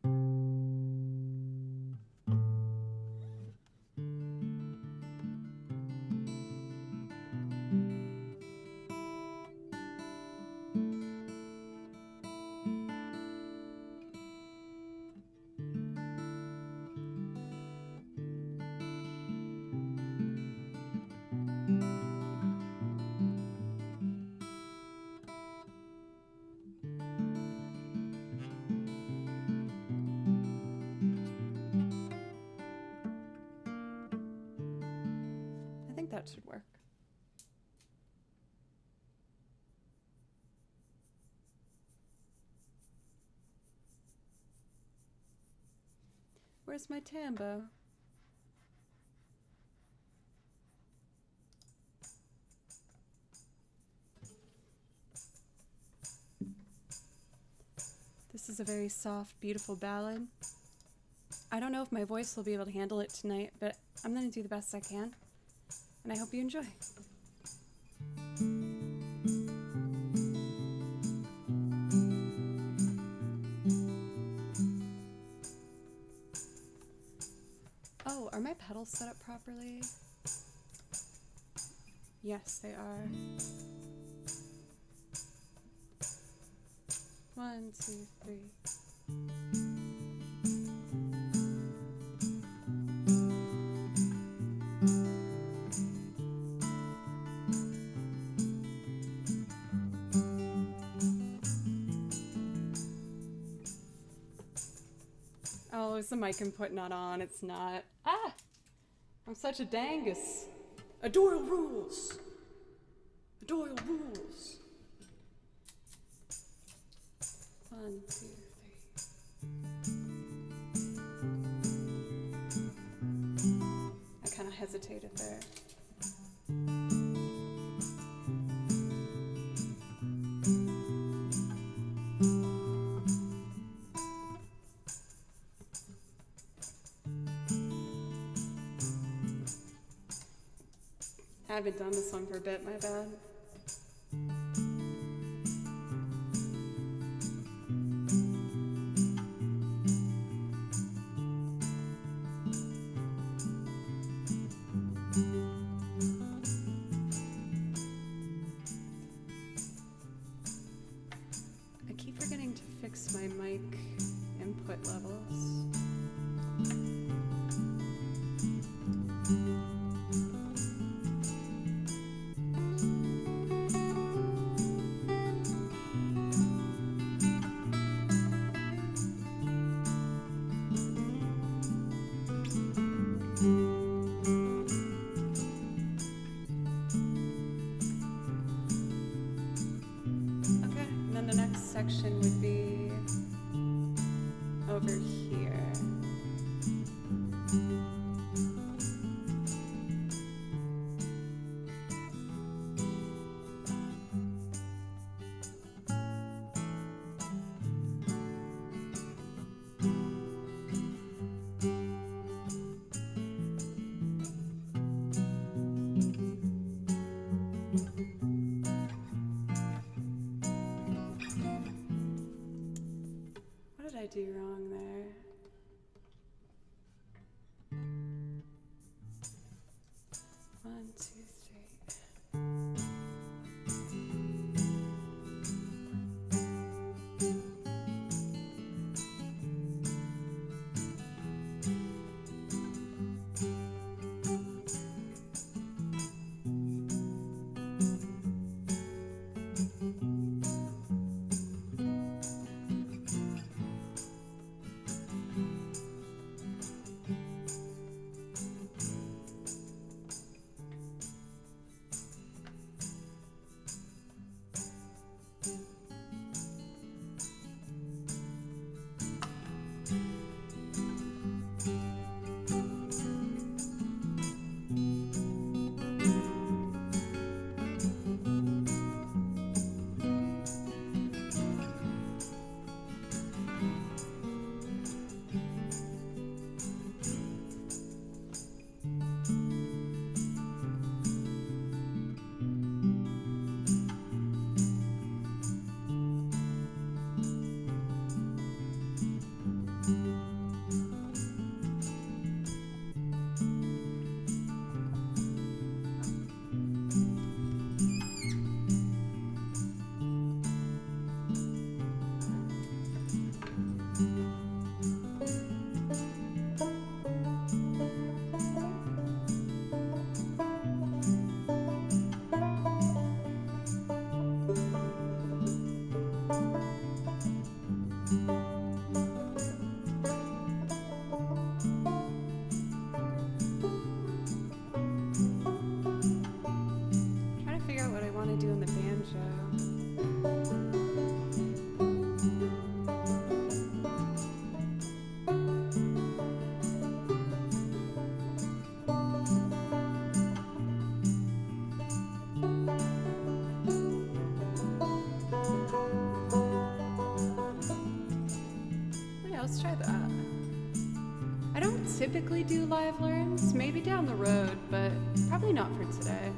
that should work. Where's my tambo? This is a very soft, beautiful ballad. I don't know if my voice will be able to handle it tonight, but I'm going to do the best I can, and I hope you enjoy. Oh, are my pedals set up properly? Yes, they are. 1, 2, 3. Oh, is the mic input not on? It's not. Ah! I'm such a dangus. Adoral rules! Adoral rules! 1, 2, 3. I kind of hesitated there. I haven't done this one for a bit, my bad. I keep forgetting to fix my mic input levels. Section would be over here. What did I do wrong there? typically do live learns, maybe down the road, but probably not for today.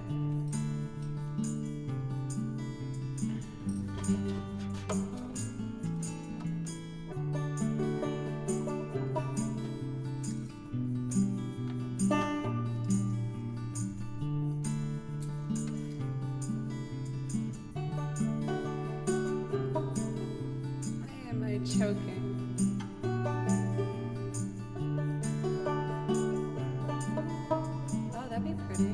Why am I choking? Oh, that'd be pretty.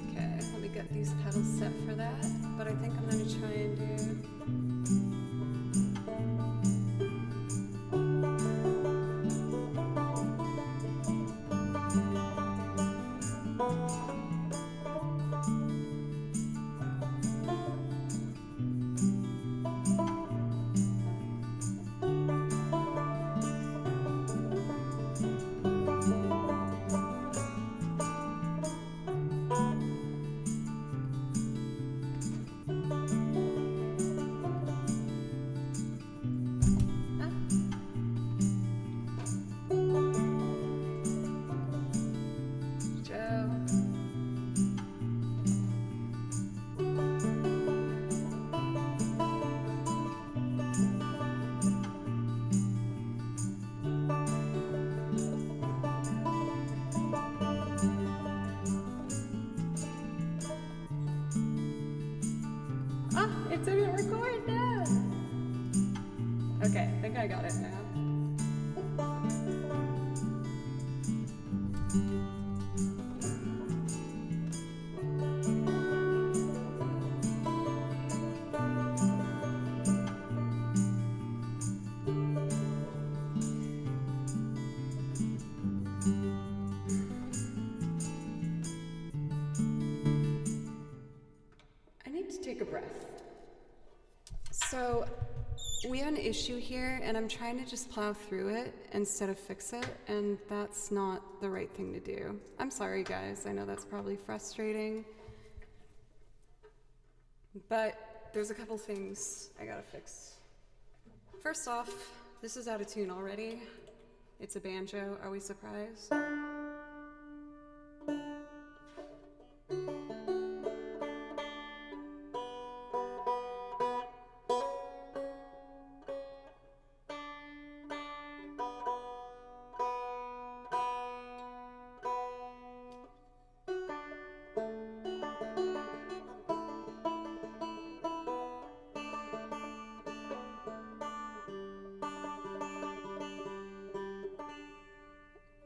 Okay, let me get these pedals set for that, but I think I'm gonna try and do Joe. Ah, it didn't record now. Okay, I think I got it now. I need to take a breath. So, we have an issue here, and I'm trying to just plow through it instead of fix it, and that's not the right thing to do. I'm sorry, guys. I know that's probably frustrating, but there's a couple things I gotta fix. First off, this is out of tune already. It's a banjo. Are we surprised?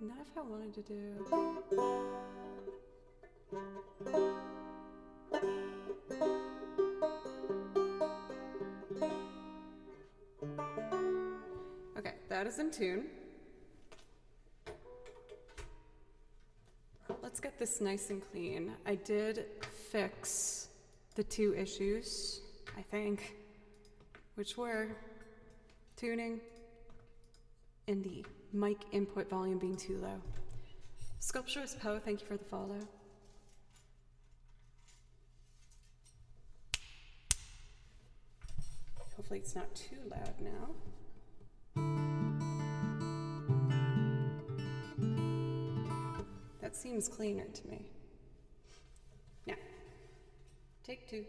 Not if I wanted to do. Okay, that is in tune. Let's get this nice and clean. I did fix the two issues, I think, which were tuning and the mic input volume being too low. Sculpturous Poe, thank you for the follow. Hopefully it's not too loud now. That seems cleaner to me. Now, take two.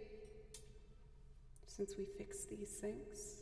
Since we fixed these things.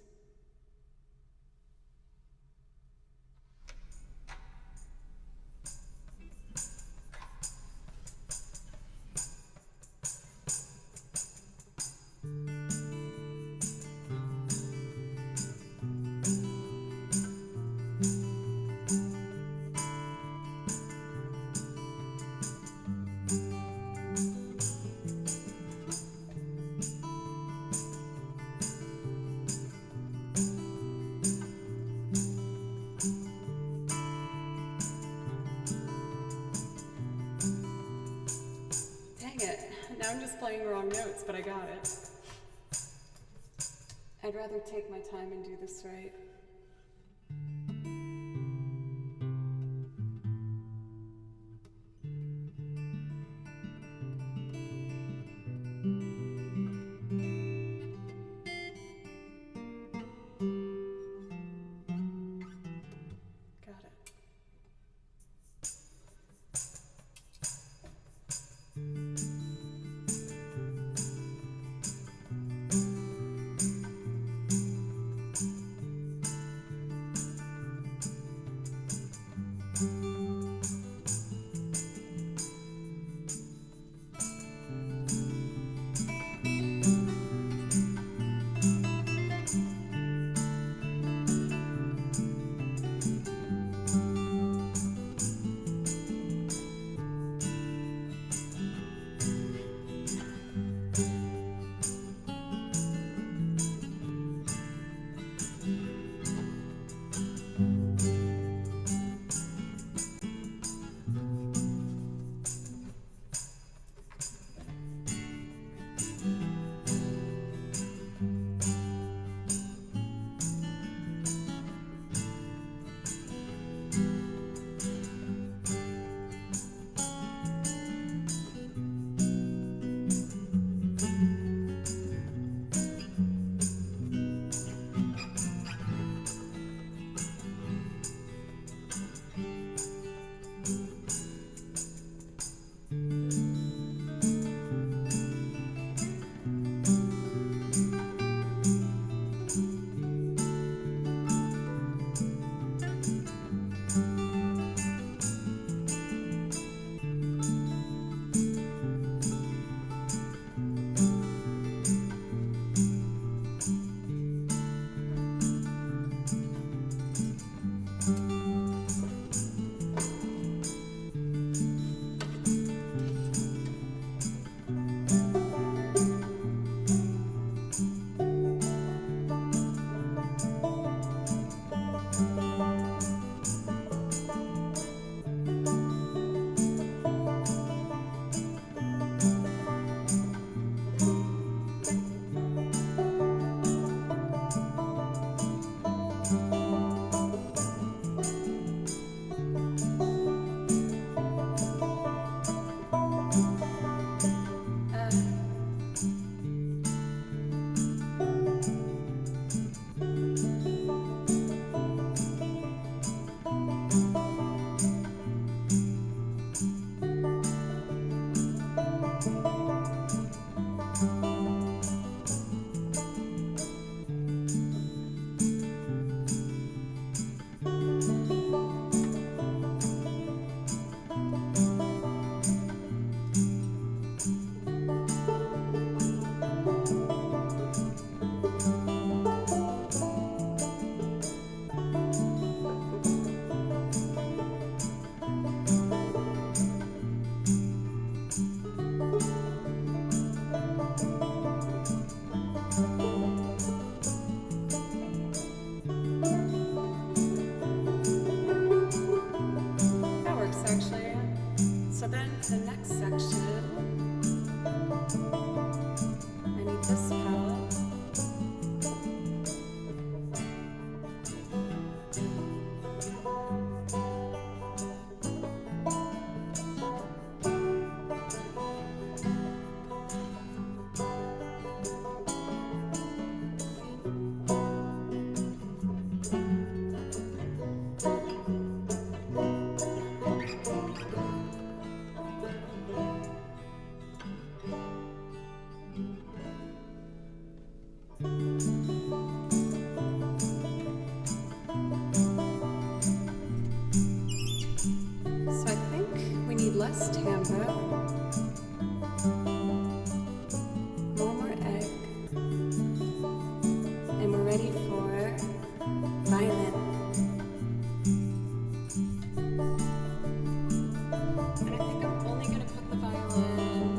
Now I'm just playing wrong notes, but I got it. I'd rather take my time and do this right. So I think we need less timbre, more egg, and we're ready for violin. And I think I'm only going to put the violin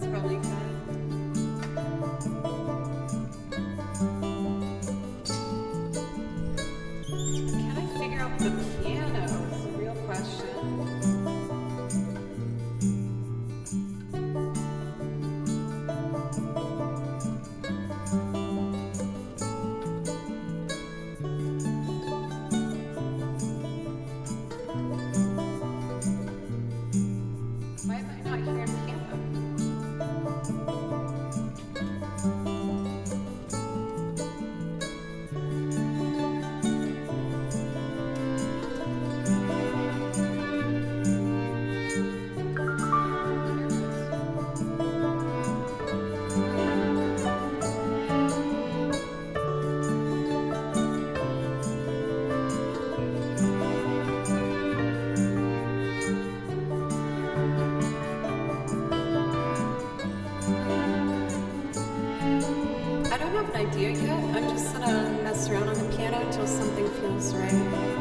That's probably fine. Can I figure out the piano? It's a real question. Why am I not hearing piano? I don't have an idea yet. I'm just gonna mess around on the piano until something feels right.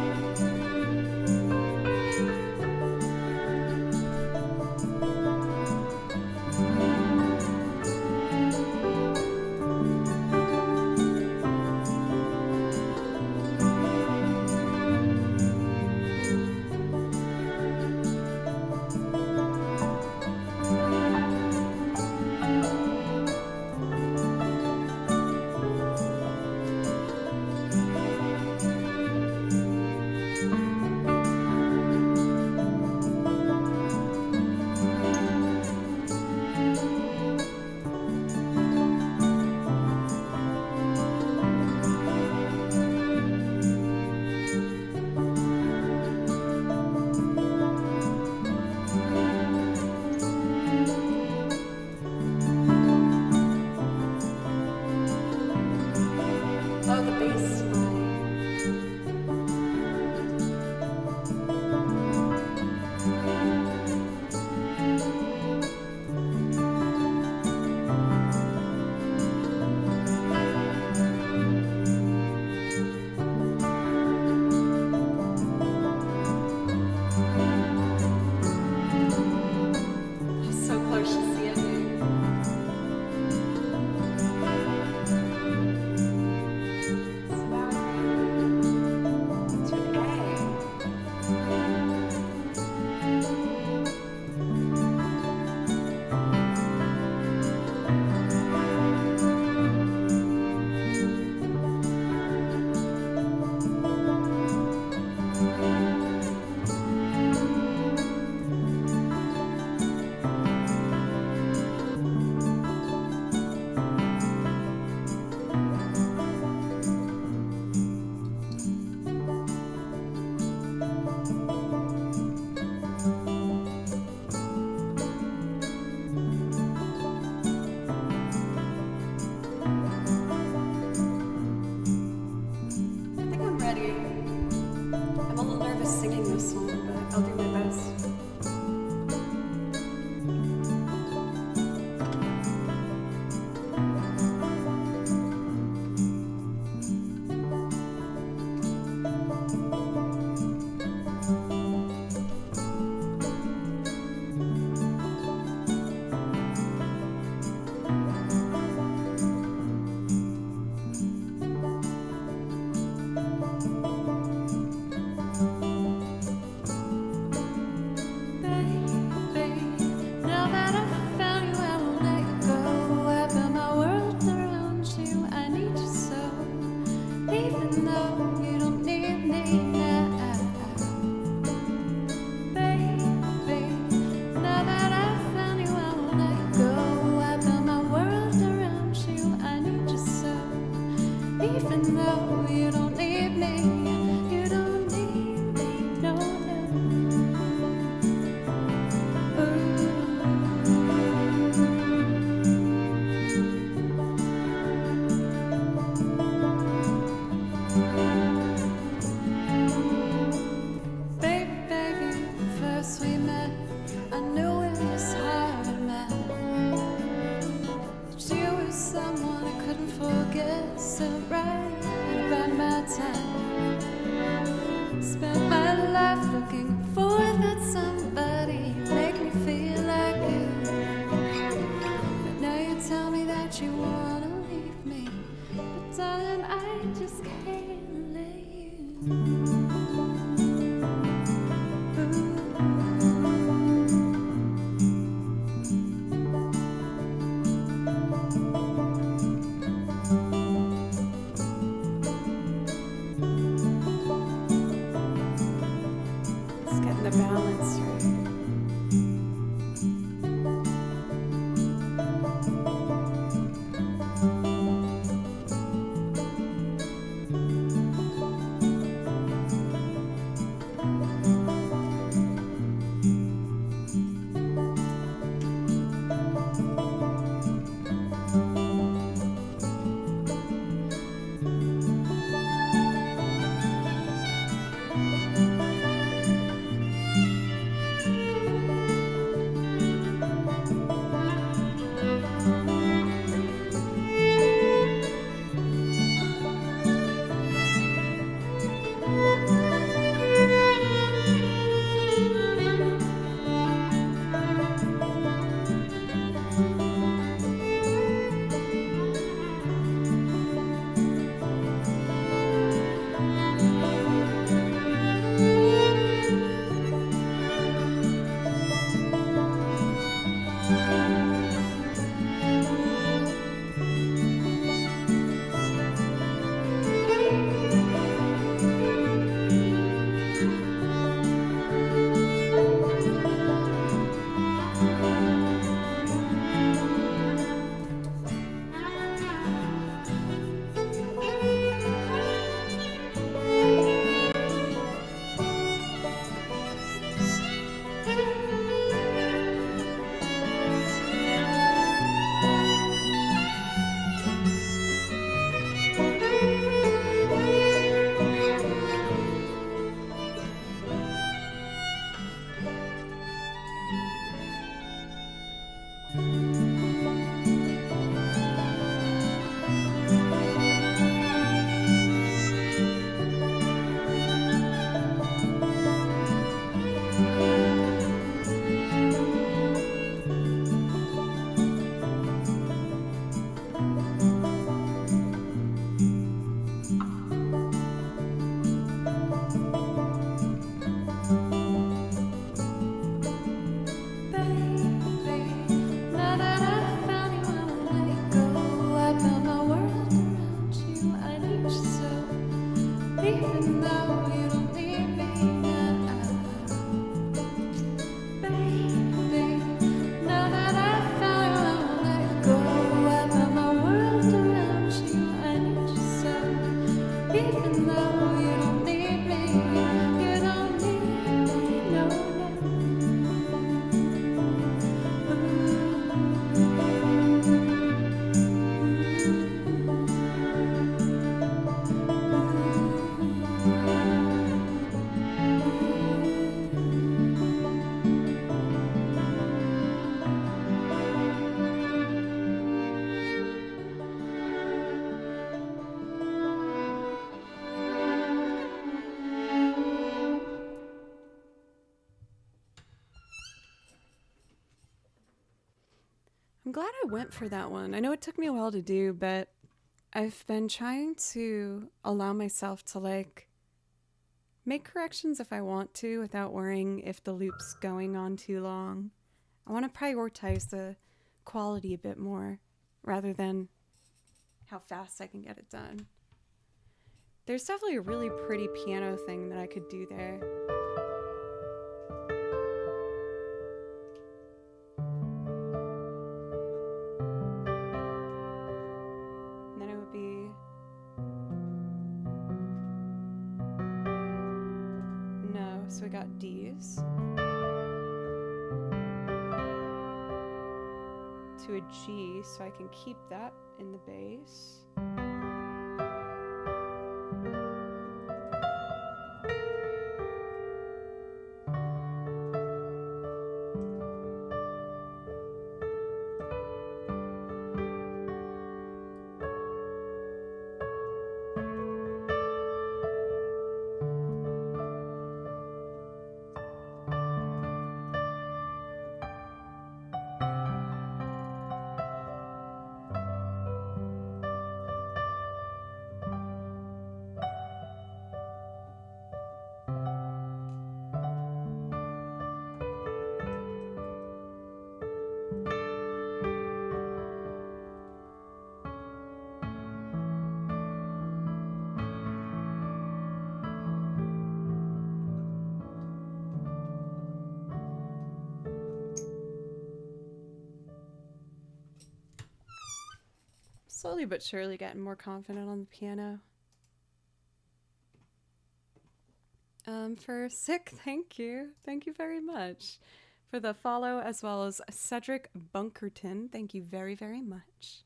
I'm glad I went for that one. I know it took me a while to do, but I've been trying to allow myself to like make corrections if I want to without worrying if the loop's going on too long. I want to prioritize the quality a bit more rather than how fast I can get it done. There's definitely a really pretty piano thing that I could do there. And then it would be no, so we got D's to a G, so I can keep that in the bass. Slowly but surely getting more confident on the piano. For Sick, thank you. Thank you very much for the follow, as well as Cedric Bunkerton. Thank you very, very much.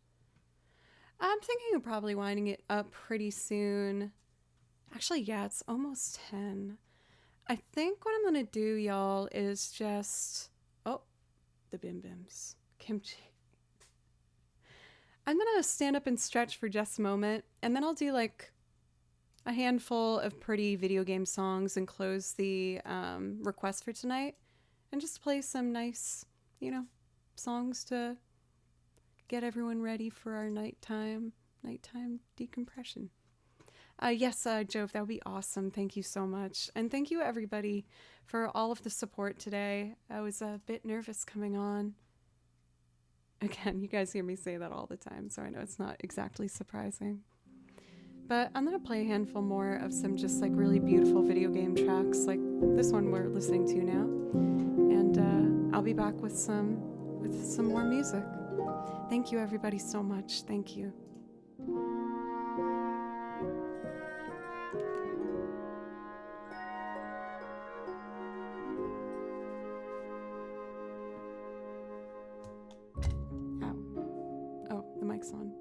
I'm thinking of probably winding it up pretty soon. Actually, yeah, it's almost 10. I think what I'm going to do, y'all, is just... Oh, the Bim Bims. Kimchi. I'm going to stand up and stretch for just a moment, and then I'll do like a handful of pretty video game songs and close the request for tonight, and just play some nice, songs to get everyone ready for our nighttime decompression. Yes, Jove, that would be awesome. Thank you so much. And thank you, everybody, for all of the support today. I was a bit nervous coming on. Again, you guys hear me say that all the time, so I know it's not exactly surprising. But I'm going to play a handful more of some just like really beautiful video game tracks, like this one we're listening to now. And I'll be back with some more music. Thank you, everybody, so much. Thank you. Oh, the mic's on.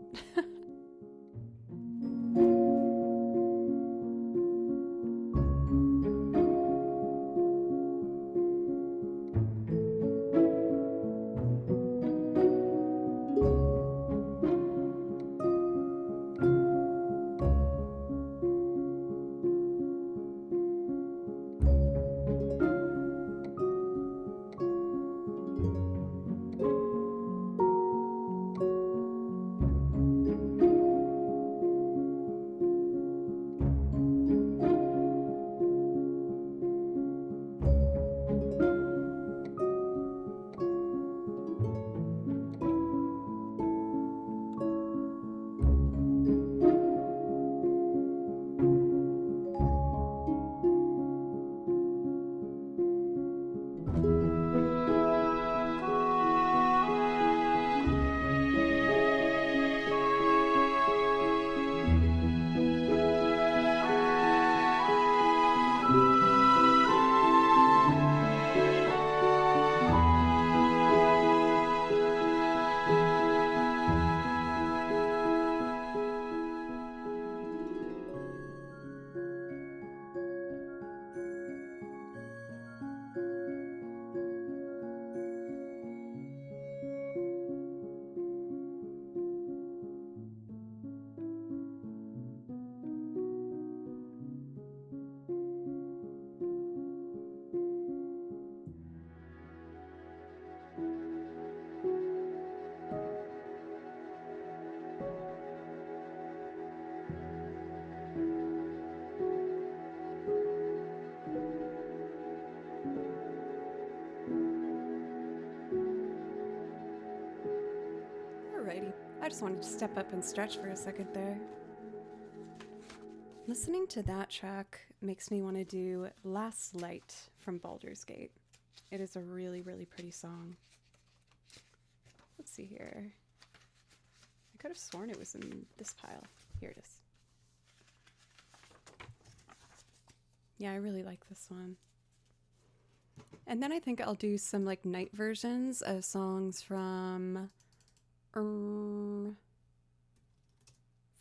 Alrighty. I just wanted to step up and stretch for a second there. Listening to that track makes me want to do Last Light from Baldur's Gate. It is a really, really pretty song. Let's see here. I could have sworn it was in this pile. Here it is. Yeah, I really like this one. And then I think I'll do some like night versions of songs from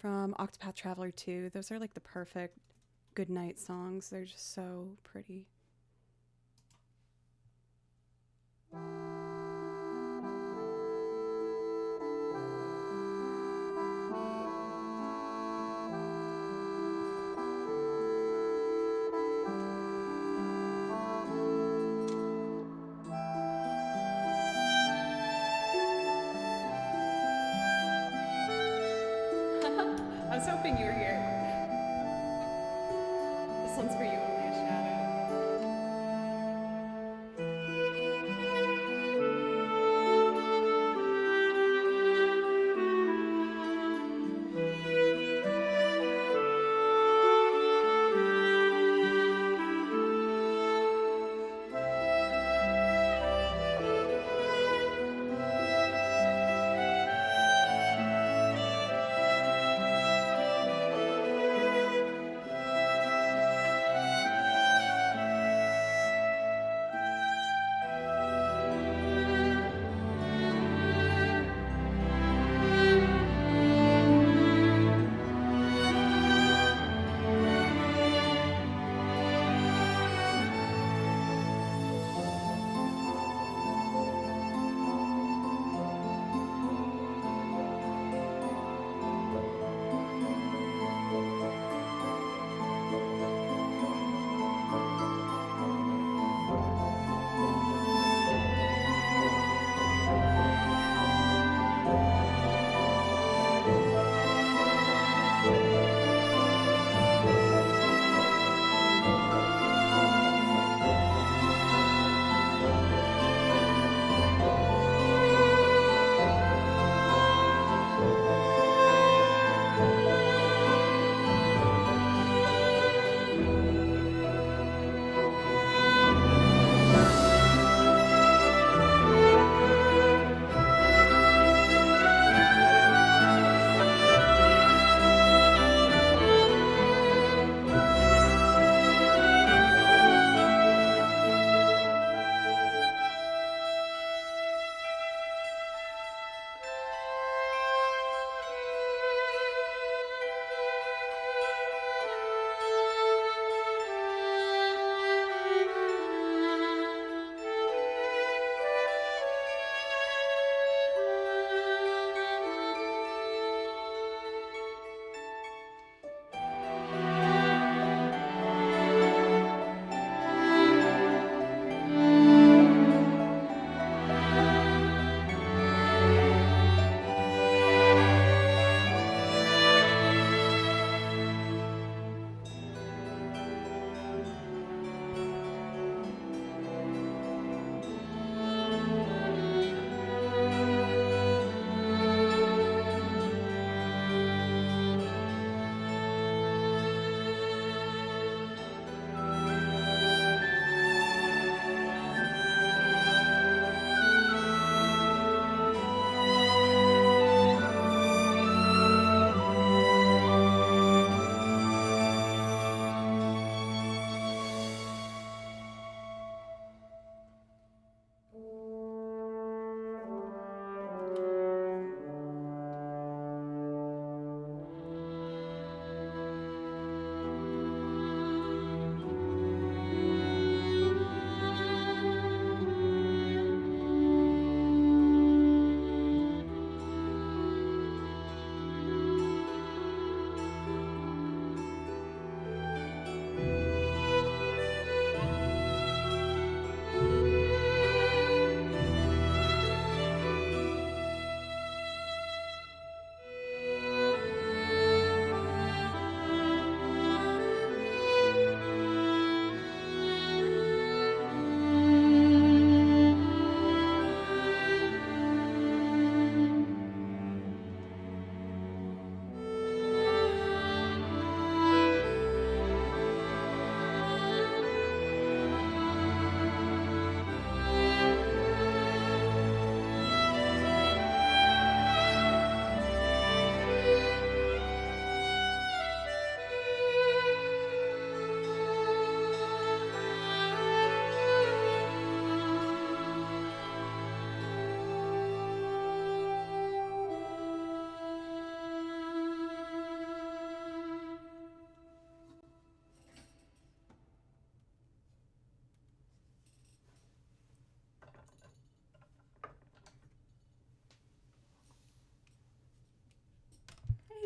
Octopath Traveler 2. Those are like the perfect good night songs. They're just so pretty. I was hoping you were here. This one's for you, only a shadow.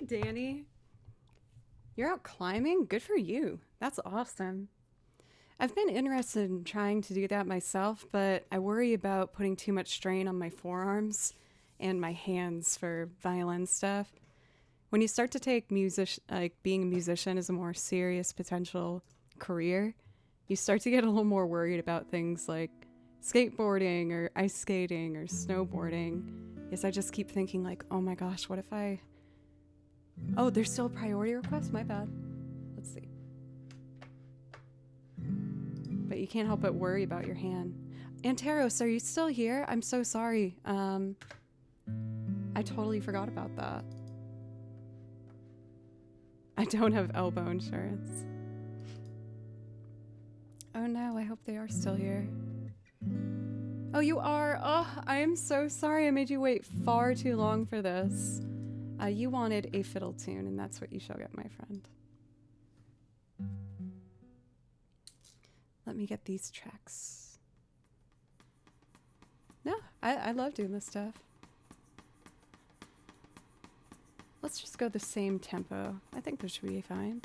Danny. You're out climbing? Good for you. That's awesome. I've been interested in trying to do that myself, but I worry about putting too much strain on my forearms and my hands for violin stuff. When you start to take being a musician as a more serious potential career, you start to get a little more worried about things like skateboarding or ice skating or snowboarding. Yes, I just keep thinking like, oh my gosh, what if I... Oh, there's still a priority request? My bad. Let's see. But you can't help but worry about your hand. Anteros, are you still here? I'm so sorry. I totally forgot about that. I don't have elbow insurance. Oh no, I hope they are still here. Oh, you are? Oh, I am so sorry I made you wait far too long for this. You wanted a fiddle tune, and that's what you shall get, my friend. Let me get these tracks. No, I love doing this stuff. Let's just go the same tempo. I think this should be fine.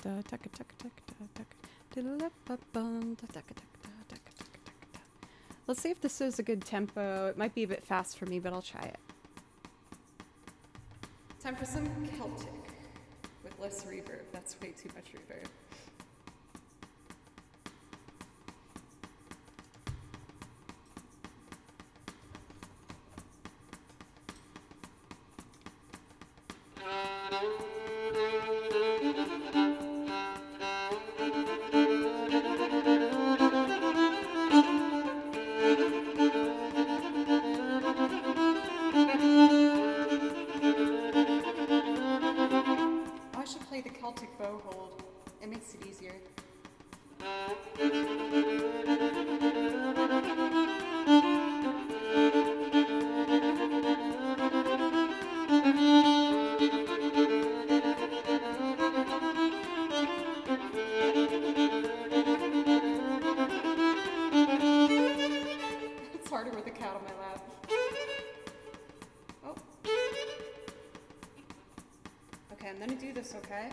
Let's see if this is a good tempo. It might be a bit fast for me, but I'll try it. Time for some Celtic with less reverb. That's way too much reverb. Celtic bow hold. It makes it easier. It's harder with a cat on my lap. Oh. Okay, I'm gonna do this, okay?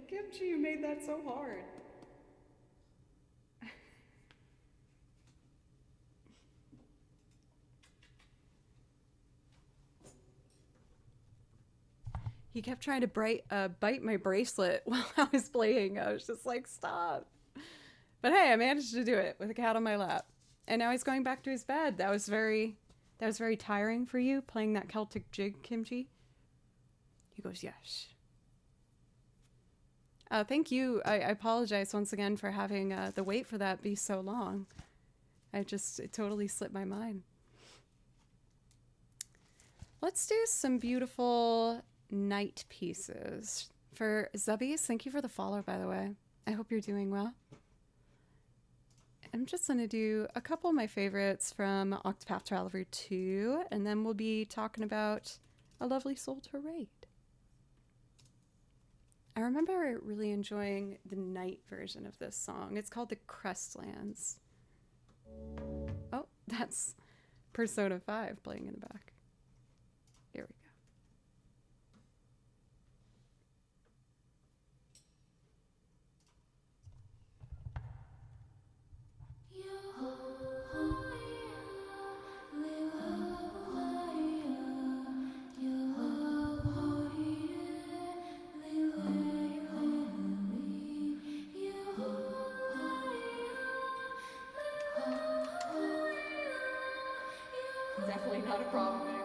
Kimchi, you made that so hard. He kept trying to bite my bracelet while I was playing. I was just like, stop. But hey, I managed to do it with a cat on my lap. And now he's going back to his bed. That was very tiring for you, playing that Celtic jig, Kimchi? He goes, yes. Thank you. I apologize once again for having the wait for that be so long. It totally slipped my mind. Let's do some beautiful night pieces. For Zubbies, thank you for the follow, by the way. I hope you're doing well. I'm just going to do a couple of my favorites from Octopath Traveler 2, and then we'll be talking about A Lovely Soul to Raid. I remember really enjoying the night version of this song. It's called the Crestlands. Oh, that's Persona 5 playing in the back. Here we go. Definitely not a problem anymore.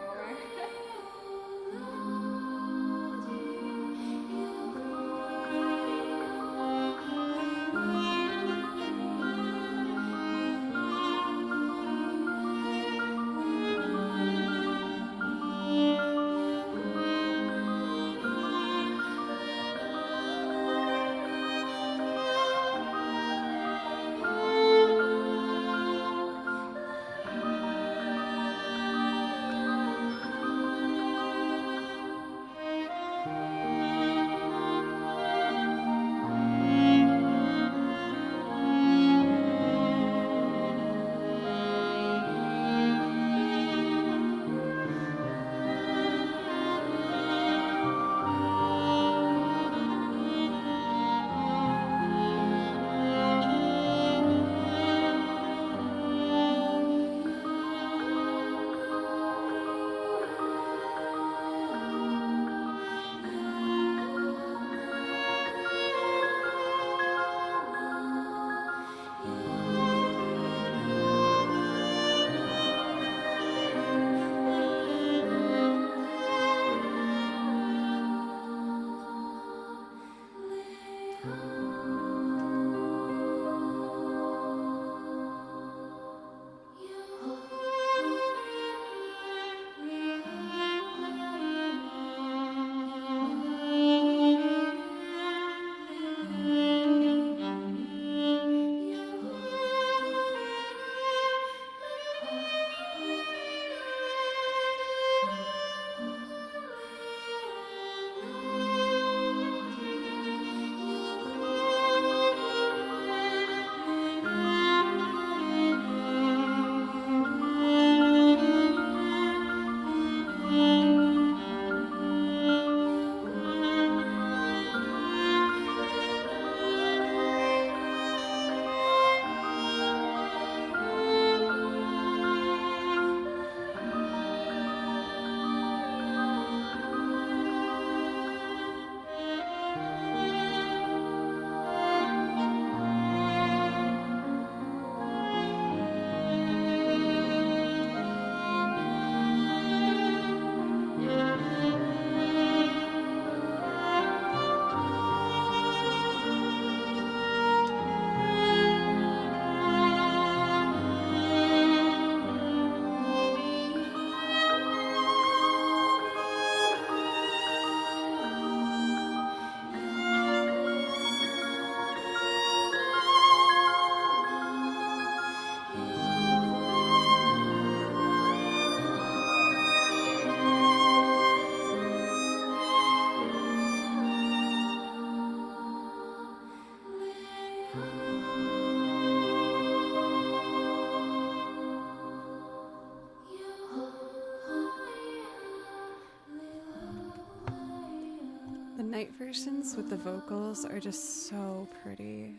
The night versions with the vocals are just so pretty.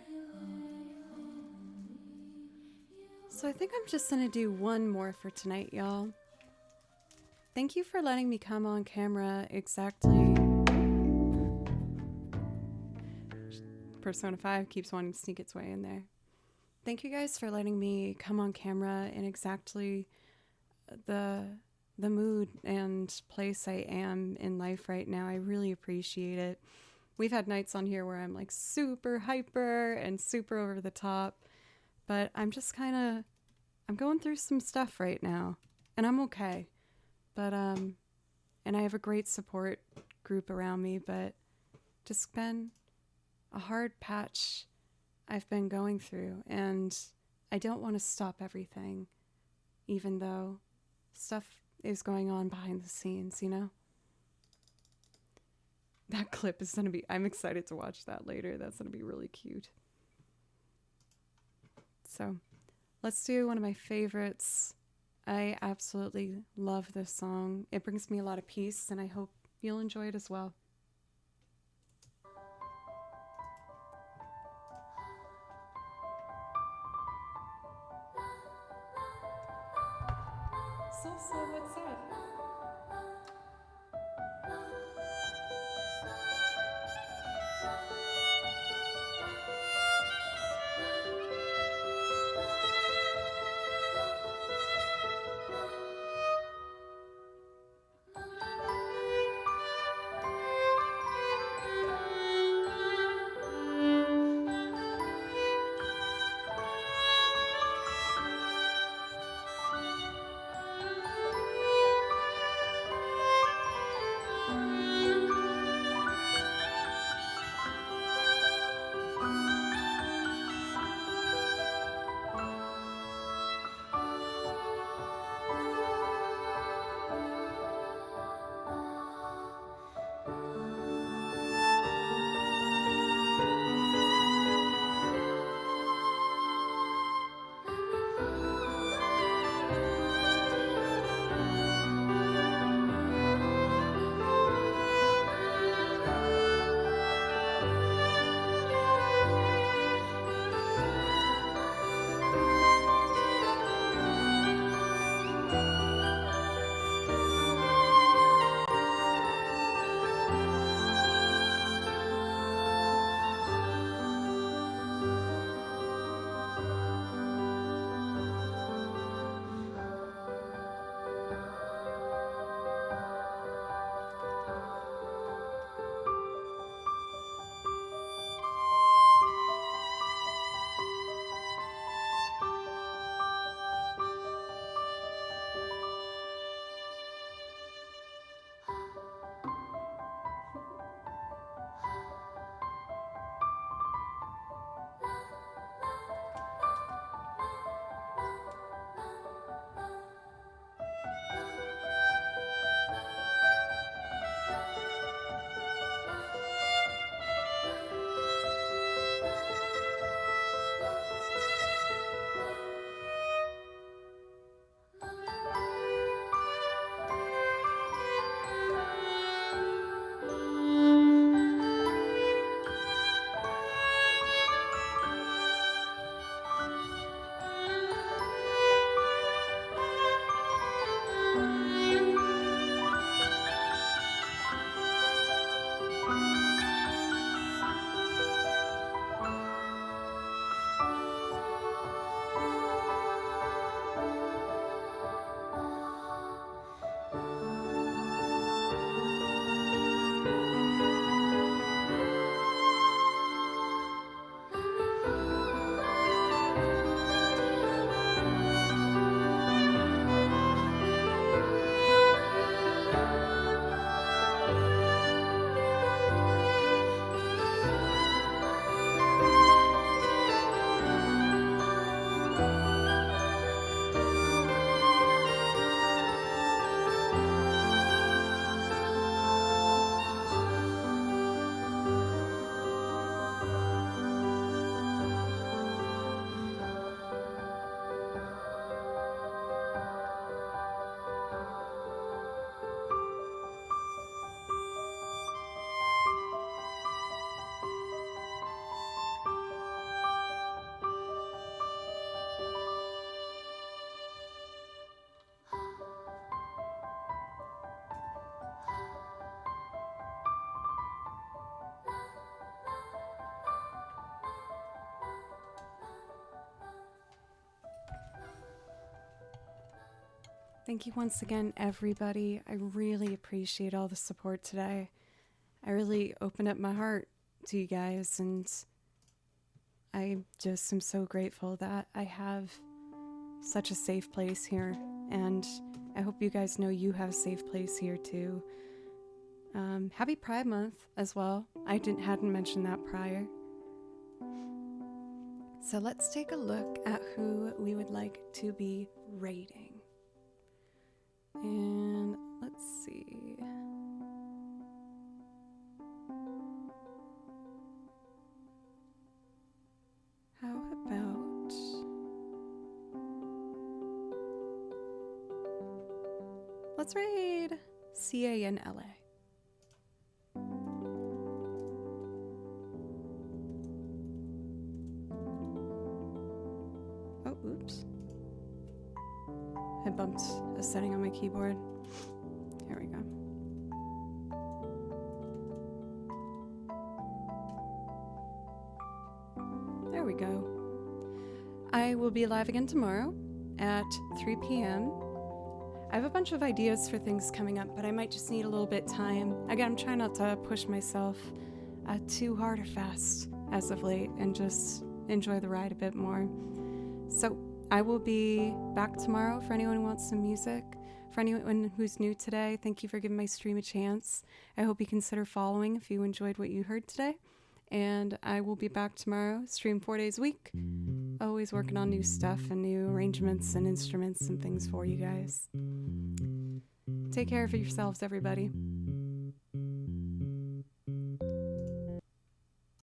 So I think I'm just gonna do one more for tonight, y'all. Thank you for letting me come on camera exactly Persona 5 keeps wanting to sneak its way in there. Thank you guys for letting me come on camera in exactly the mood and place I am in life right now. I really appreciate it. We've had nights on here where I'm like super hyper and super over the top, but I'm just I'm going through some stuff right now, and I'm okay. But and I have a great support group around me, but just been a hard patch I've been going through, and I don't want to stop everything, even though stuff is going on behind the scenes, you know? That clip is gonna be, I'm excited to watch that later. That's gonna be really cute. So let's do one of my favorites. I absolutely love this song. It brings me a lot of peace, and I hope you'll enjoy it as well. So, what's up? Thank you once again, everybody. I really appreciate all the support today. I really opened up my heart to you guys, and I just am so grateful that I have such a safe place here, and I hope you guys know you have a safe place here too. Happy Pride Month as well. I hadn't mentioned that prior. So let's take a look at who we would like to be rating. And let's see. How about... let's raid CA in LA. Oh, oops. I bumped a setting on my keyboard. Here we go. There we go. I will be live again tomorrow at 3 p.m. I have a bunch of ideas for things coming up, but I might just need a little bit time. Again, I'm trying not to push myself too hard or fast as of late, and just enjoy the ride a bit more. So I will be back tomorrow for anyone who wants some music. For anyone who's new today, thank you for giving my stream a chance. I hope you consider following if you enjoyed what you heard today. And I will be back tomorrow, stream 4 days a week. Always working on new stuff and new arrangements and instruments and things for you guys. Take care of yourselves, everybody.